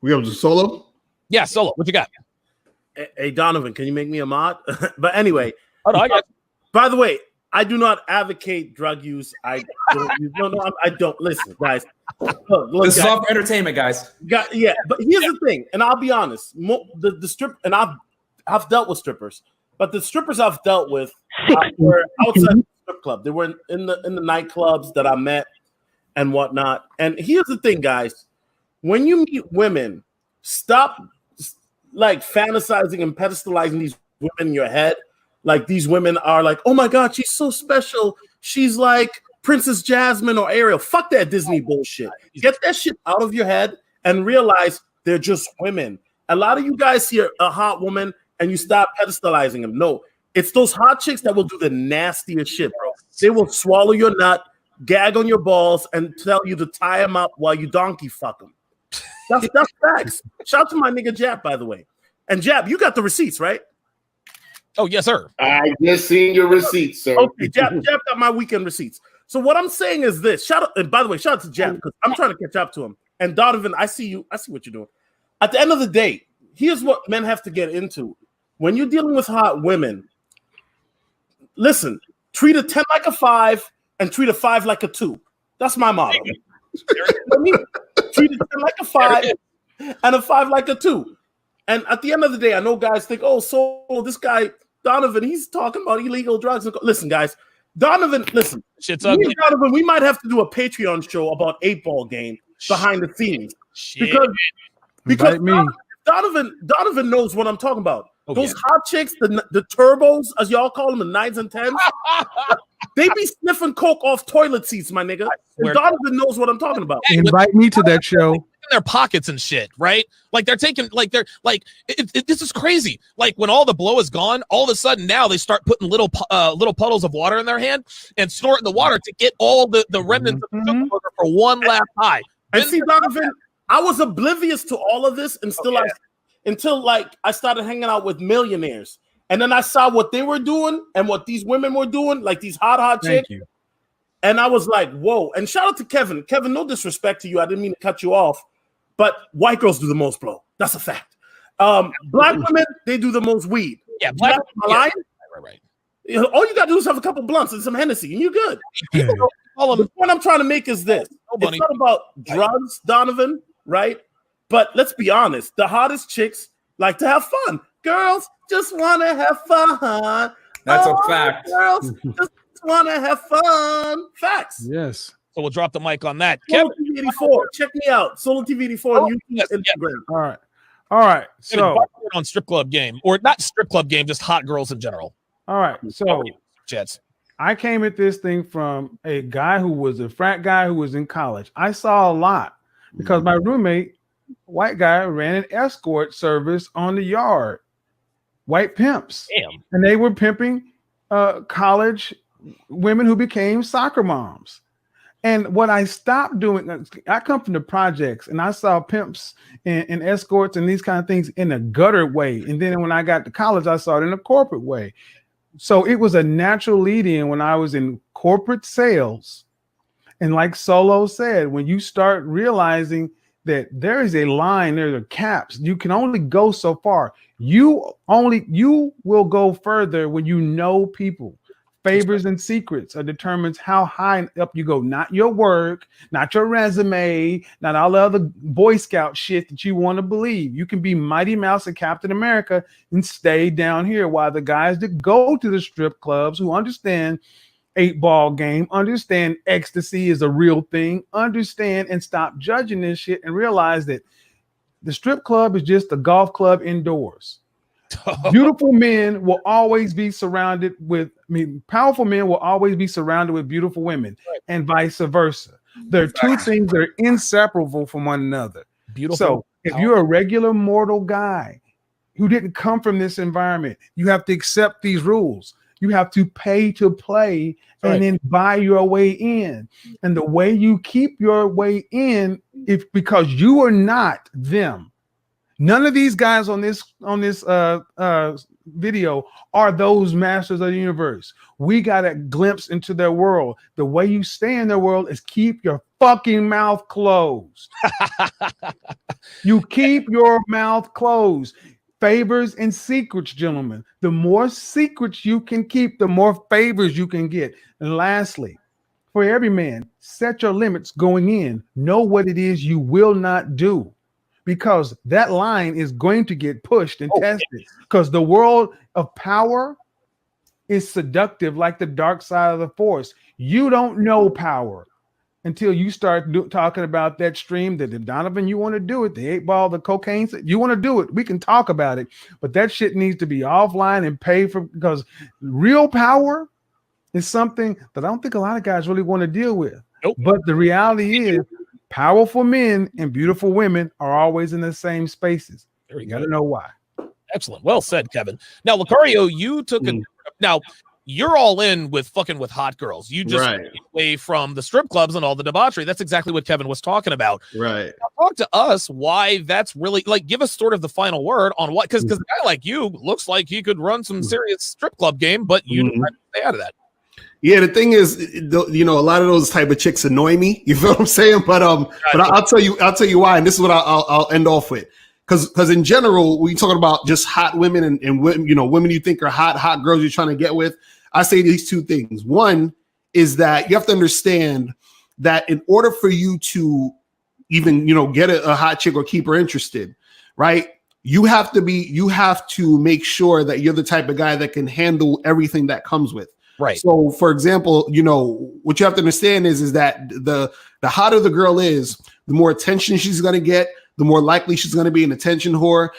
We have the solo? Yeah, solo. What you got? Hey, Donovan, can you make me a mod? But anyway, I got you. By the way, I do not advocate drug use. I don't. Listen, guys. Look, this is all for entertainment, guys. But here's the thing, and I'll be honest. The strip, and I've dealt with strippers, but the strippers I've dealt with were outside the strip club. They were in the nightclubs that I met and whatnot. And here's the thing, guys. When you meet women, stop like fantasizing and pedestalizing these women in your head. Like these women are like, oh my God, she's so special. She's like Princess Jasmine or Ariel. Fuck that Disney bullshit. Get that shit out of your head and realize they're just women. A lot of you guys see a hot woman and you stop pedestalizing them. No, it's those hot chicks that will do the nastiest shit, bro. They will swallow your nut. gag on your balls, and tell you to tie them up while you donkey fuck them. That's facts. Shout out to my nigga Jap, by the way. And Jap, you got the receipts, right? Oh, yes, sir. I just seen your receipts, sir. Okay, Jap got my weekend receipts. So what I'm saying is this. Shout out, and by the way, shout out to Jap, because I'm trying to catch up to him. And Donovan, I see you. I see what you're doing. At the end of the day, here's what men have to get into. When you're dealing with hot women, listen, treat a 10 like a 5 and treat a 5 like a 2. That's my motto. Treat a 10 like a 5 and a 5 like a 2. And at the end of the day, I know guys think, oh, so this guy, Donovan, he's talking about illegal drugs. Listen, guys, Donovan, listen. Shit's ugly. Donovan, we might have to do a Patreon show about 8-ball game behind the scenes. Because Donovan knows what I'm talking about. Oh, those hot chicks, the turbos, as y'all call them, the 9s and 10s, they be sniffing coke off toilet seats, my nigga. And Donovan knows what I'm talking about. Invite me to that show. In their pockets and shit, right? Like they're taking, like they're like, this is crazy. Like when all the blow is gone, all of a sudden now they start putting little puddles of water in their hand and snorting the water to get all the remnants of the burger for one last high. And see, Donovan, I was oblivious to all of this until I started hanging out with millionaires. And then I saw what they were doing and what these women were doing, like these hot chicks. And I was like, whoa. And shout out to Kevin. Kevin, no disrespect to you. I didn't mean to cut you off. But white girls do the most blow. That's a fact. Black women, they do the most weed. Yeah, black right. All you got to do is have a couple blunts and some Hennessy, and you're good. The point I'm trying to make is this. It's not about drugs, Donovan, right? But let's be honest. The hottest chicks like to have fun. Girls just want to have fun. That's a fact. Girls just want to have fun. Facts. Yes. So we'll drop the mic on that. Solo TV 84. Check me out. Solo TV 84 on YouTube, Instagram. All right. So on strip club game, or not strip club game, just hot girls in general. All right. So Jets. I came at this thing from a guy who was a frat guy who was in college. I saw a lot because my roommate, white guy, ran an escort service on the yard. White pimps. Damn. And they were pimping college women who became soccer moms. And what I stopped doing, I come from the projects and I saw pimps and escorts and these kind of things in a gutter way. And then when I got to college, I saw it in a corporate way. So it was a natural lead in when I was in corporate sales. And like Solo said, when you start realizing that there is a line, there are caps, you can only go so far. You will go further when you know people. Favors and secrets determines how high up you go, not your work, not your resume, not all the other Boy Scout shit that you want to believe. You can be Mighty Mouse and Captain America and stay down here, while the guys that go to the strip clubs who understand 8-ball game, understand ecstasy is a real thing, understand and stop judging this shit and realize that the strip club is just a golf club indoors. Beautiful men will always be surrounded with, powerful men will always be surrounded with beautiful women, and vice versa. There are two things that are inseparable from one another. Beautiful. So if you're a regular mortal guy who didn't come from this environment, you have to accept these rules. You have to pay to play and then buy your way in. And the way you keep your way in, if because you are not them. None of these guys on this video are those masters of the universe. We got a glimpse into their world. The way you stay in their world is keep your fucking mouth closed. You keep your mouth closed. Favors and secrets, gentlemen. The more secrets you can keep, the more favors you can get. And lastly, for every man, set your limits going in. Know what it is you will not do. Because that line is going to get pushed and tested. Because the world of power is seductive, like the dark side of the force. You don't know power until you start talking about that stream. That if Donovan, you want to do it, the 8-ball, the cocaine, you want to do it. We can talk about it, but that shit needs to be offline and paid for. Because real power is something that I don't think a lot of guys really want to deal with. But the reality is, powerful men and beautiful women are always in the same spaces. You got to know why. Excellent. Well said, Kevin. Now, Lucario, you took now you're all in with fucking with hot girls. You just Right. get away from the strip clubs and all the debauchery. That's exactly what Kevin was talking about. Right. Now, talk to us why that's really like. Give us sort of the final word on what, because a guy like you looks like he could run some serious strip club game, but you decided to stay out of that. Yeah, the thing is, you know, a lot of those type of chicks annoy me. You feel what I'm saying? But I'll tell you why, and this is what I'll end off with. Because in general, when you're talking about just hot women and women, you know, women you think are hot girls you're trying to get with, I say these two things. One is that you have to understand that in order for you to even, you know, get a hot chick or keep her interested, right? You have to make sure that you're the type of guy that can handle everything that comes with. Right. So, for example, you know, what you have to understand is that the hotter the girl is, the more attention she's going to get, the more likely she's going to be an attention whore.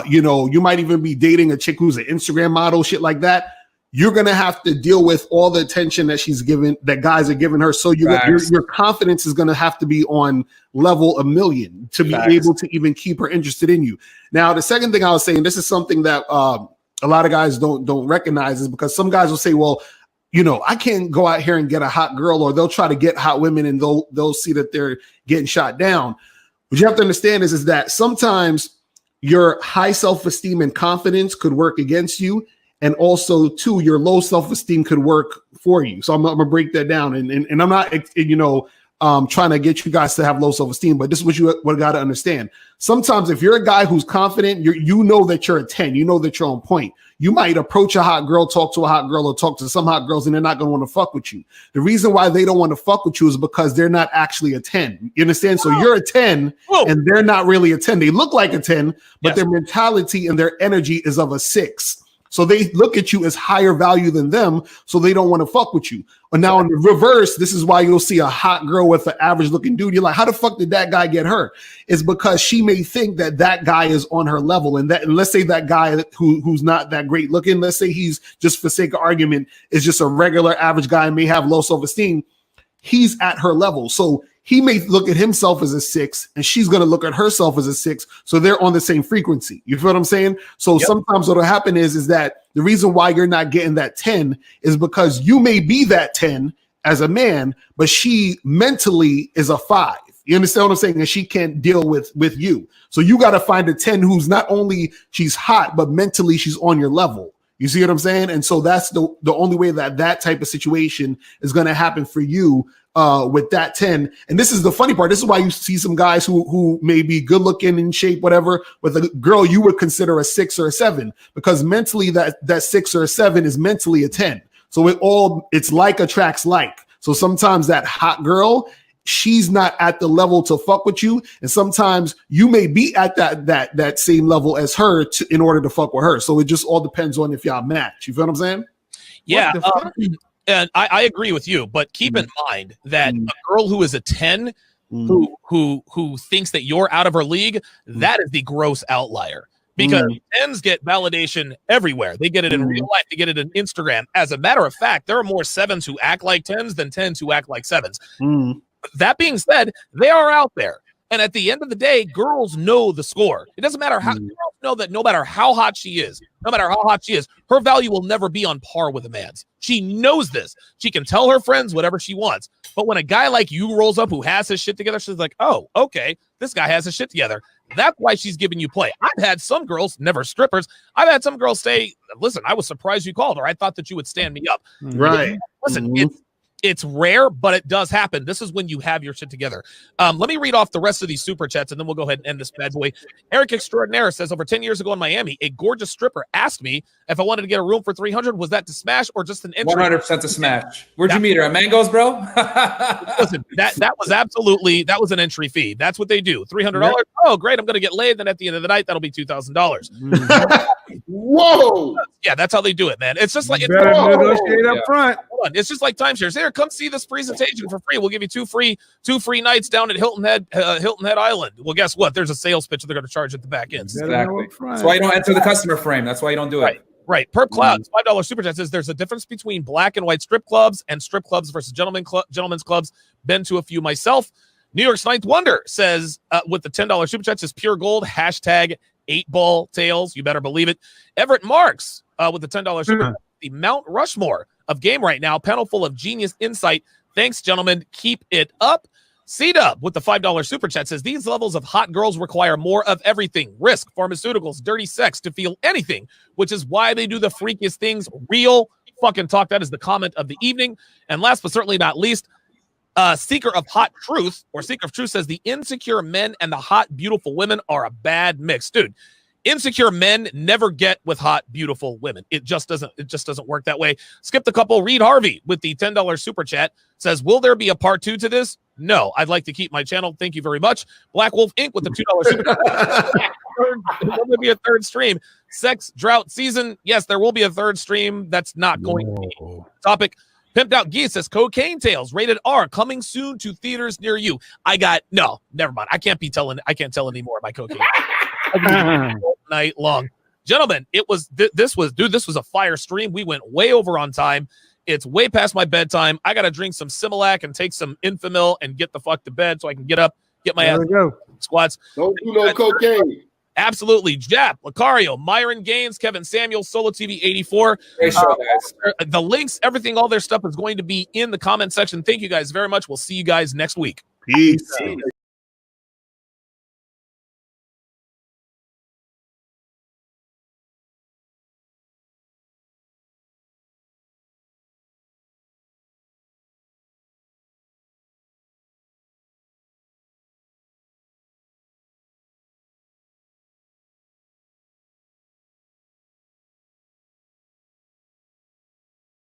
You know, you might even be dating a chick who's an Instagram model, shit like that. You're going to have to deal with all the attention that she's given, that guys are giving her. So your confidence is going to have to be on level 1,000,000 to be able to even keep her interested in you. Now, the second thing I was saying, this is something that a lot of guys don't recognize, is because some guys will say, well, you know, I can't go out here and get a hot girl, or they'll try to get hot women and they'll see that they're getting shot down. What you have to understand is that sometimes your high self-esteem and confidence could work against you. And also, too, your low self-esteem could work for you. So I'm going to break that down. And I'm not, you know, trying to get you guys to have low self-esteem, but this is what you got to understand. Sometimes if you're a guy who's confident, you know that you're a 10, you know that you're on point. You might approach a hot girl, talk to a hot girl, or talk to some hot girls, and they're not going to want to fuck with you. The reason why they don't want to fuck with you is because they're not actually a 10. You understand? So you're a 10, and they're not really a 10. They look like a 10, but their mentality and their energy is of a 6. So they look at you as higher value than them, so they don't want to fuck with you. And now in the reverse, this is why you'll see a hot girl with an average looking dude. You're like, how the fuck did that guy get her? It's because she may think that guy is on her level. And let's say that guy who's not that great looking, let's say he's just, for sake of argument, is just a regular average guy and may have low self-esteem. He's at her level. So he may look at himself as a 6, and she's going to look at herself as a 6. So they're on the same frequency. You feel what I'm saying? So sometimes what'll happen is that the reason why you're not getting that 10 is because you may be that 10 as a man, but she mentally is a 5. You understand what I'm saying? And she can't deal with you. So you got to find a 10 who's not only she's hot, but mentally she's on your level. You see what I'm saying? And so that's the only way that type of situation is going to happen for you with that 10. And this is the funny part. This is why you see some guys who may be good looking, in shape, whatever, with a girl you would consider a 6 or a 7, because mentally that 6 or a 7 is mentally a 10. So it's like attracts like. So sometimes that hot girl, she's not at the level to fuck with you, and sometimes you may be at that same level as her in order to fuck with her. So it just all depends on if y'all match. You feel what I'm saying? Yeah. And I agree with you, but keep in mind that a girl who is a 10 who thinks that you're out of her league, that is the gross outlier. Because 10s get validation everywhere. They get it in real life. They get it in Instagram. As a matter of fact, there are more 7s who act like 10s than 10s who act like 7s. That being said, they are out there. And at the end of the day, girls know the score. It doesn't matter how, girls know that no matter how hot she is, her value will never be on par with a man's. She knows this. She can tell her friends whatever she wants. But when a guy like you rolls up who has his shit together, she's like, oh, okay, this guy has his shit together. That's why she's giving you play. I've had some girls, never strippers, I've had some girls say, listen, I was surprised you called, or I thought that you would stand me up. Right. Listen, it's rare, but it does happen. This is when you have your shit together. Let me read off the rest of these super chats, and then we'll go ahead and end this bad boy. Eric Extraordinaire says, over 10 years ago in Miami, a gorgeous stripper asked me if I wanted to get a room for $300. Was that to smash or just an entry? 100% to smash. Where'd you meet her? At Mango's, bro? Listen, that was an entry fee. That's what they do. $300. Oh, great. I'm going to get laid. Then at the end of the night, that'll be $2,000. Whoa. Yeah, that's how they do it, man. It's just like, Better negotiate up front. Hold on. It's just like timeshares. Here, come see this presentation for free. We'll give you two free nights down at Hilton Head Island. Well, guess what? There's a sales pitch that they're going to charge at the back end. Exactly. That's why you don't enter the customer frame. That's why you don't do it. Right. Perp Clouds, $5 super chat says there's a difference between black and white strip clubs and strip clubs versus gentlemen's clubs. Been to a few myself. New York's Ninth Wonder says with the $10 super chat says pure gold, hashtag 8-ball tails. You better believe it. Everett Marks with the $10 super chat. the Mount Rushmore of game right now, panel full of genius insight. Thanks, gentlemen. Keep it up. C-Dub with the $5 super chat says, these levels of hot girls require more of everything. Risk, pharmaceuticals, dirty sex to feel anything, which is why they do the freakiest things. Real fucking talk. That is the comment of the evening. And last but certainly not least, Seeker of Hot Truth, or Seeker of Truth says, the insecure men and the hot, beautiful women are a bad mix. Dude, insecure men never get with hot, beautiful women. It just doesn't work that way. Skip the couple. Reed Harvey with the $10 super chat says, will there be a part 2 to this? No, I'd like to keep my channel. Thank you very much. Black Wolf Inc. with the $2 super chat. There will be a third stream. Sex drought season. Yes, there will be a third stream. That's not going to be topic. Pimped Out Geese says, Cocaine Tales rated R coming soon to theaters near you. No, never mind. I can't tell any more of my cocaine. Night long. Gentlemen, this was a fire stream. We went way over on time. It's way past my bedtime. I got to drink some Similac and take some Infamil and get the fuck to bed so I can get up, get my ass squats. Don't do no cocaine. Absolutely. Jap, Lucario, Myron Gaines, Kevin Samuels, Solo TV 84. Great show, guys. The links, everything, all their stuff is going to be in the comment section. Thank you guys very much. We'll see you guys next week. Peace.